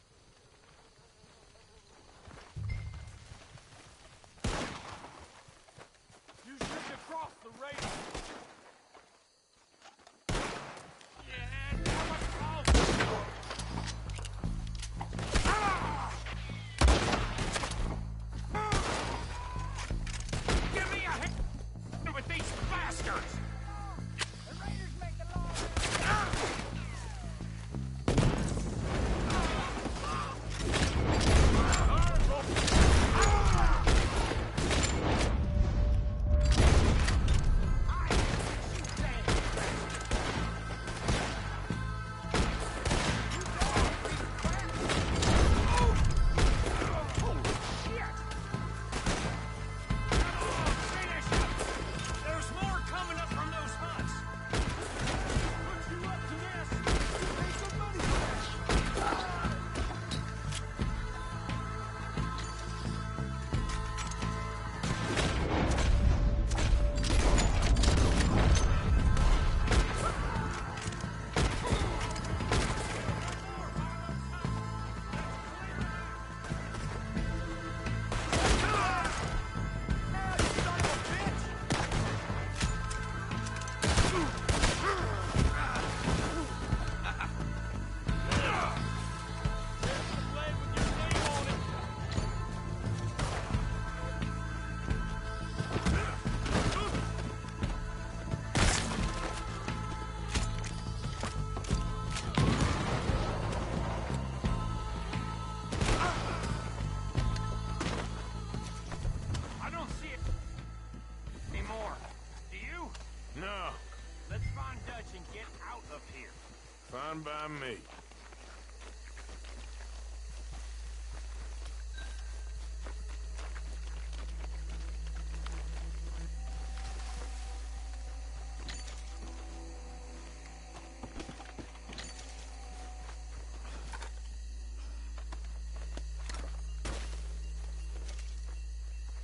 Speaker 2: Fine by me.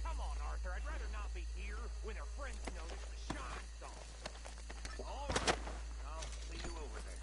Speaker 14: Come on, Arthur. I'd rather not be here when their friends notice the shine song. All right. I'll see you over there.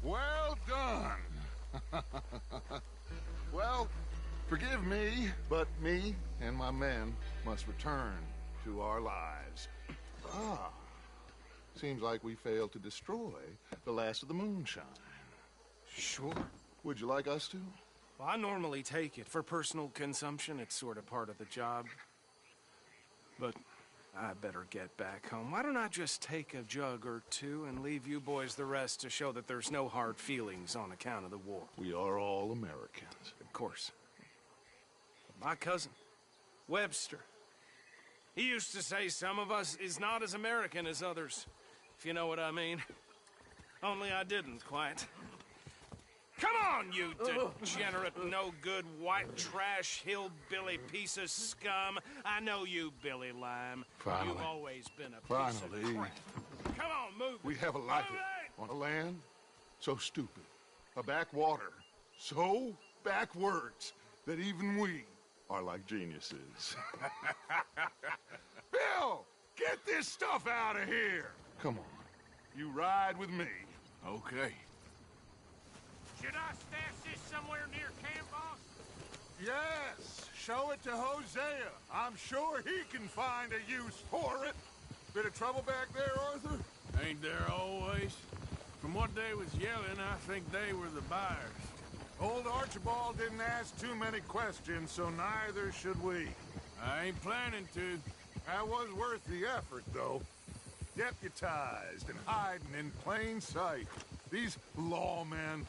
Speaker 8: Well done. Well, forgive me, but me and my men must return to our lives. Ah, seems like we failed to destroy the last of the moonshine.
Speaker 12: Sure.
Speaker 8: Would you like us to?
Speaker 12: Well, I normally take it. For personal consumption, it's sort of part of the job. But I better get back home. Why don't I just take a jug or two and leave you boys the rest to show that there's no hard feelings on account of the war?
Speaker 8: We are all Americans.
Speaker 12: Of course. But my cousin, Webster, he used to say some of us is not as American as others, if you know what I mean. Only I didn't quite. Come on, you degenerate, no-good, white trash, hillbilly piece of scum. I know you, Billy Lime.
Speaker 8: Finally.
Speaker 12: You've always been a piece
Speaker 8: Finally.
Speaker 12: of crap. Come on, move it.
Speaker 8: We have a life on a land so stupid, a backwater so backwards that even we are like geniuses. Bill, get this stuff out of here. Come on, you ride with me.
Speaker 2: Okay.
Speaker 14: Should I stash this somewhere near camp, boss?
Speaker 8: Yes, show it to Hosea. I'm sure he can find a use for it. Bit of trouble back there, Arthur?
Speaker 2: Ain't there always? From what they was yelling, I think they were the buyers.
Speaker 8: Old Archibald didn't ask too many questions, so neither should we.
Speaker 2: I ain't planning to.
Speaker 8: That was worth the effort, though. Deputized and hiding in plain sight. These lawmen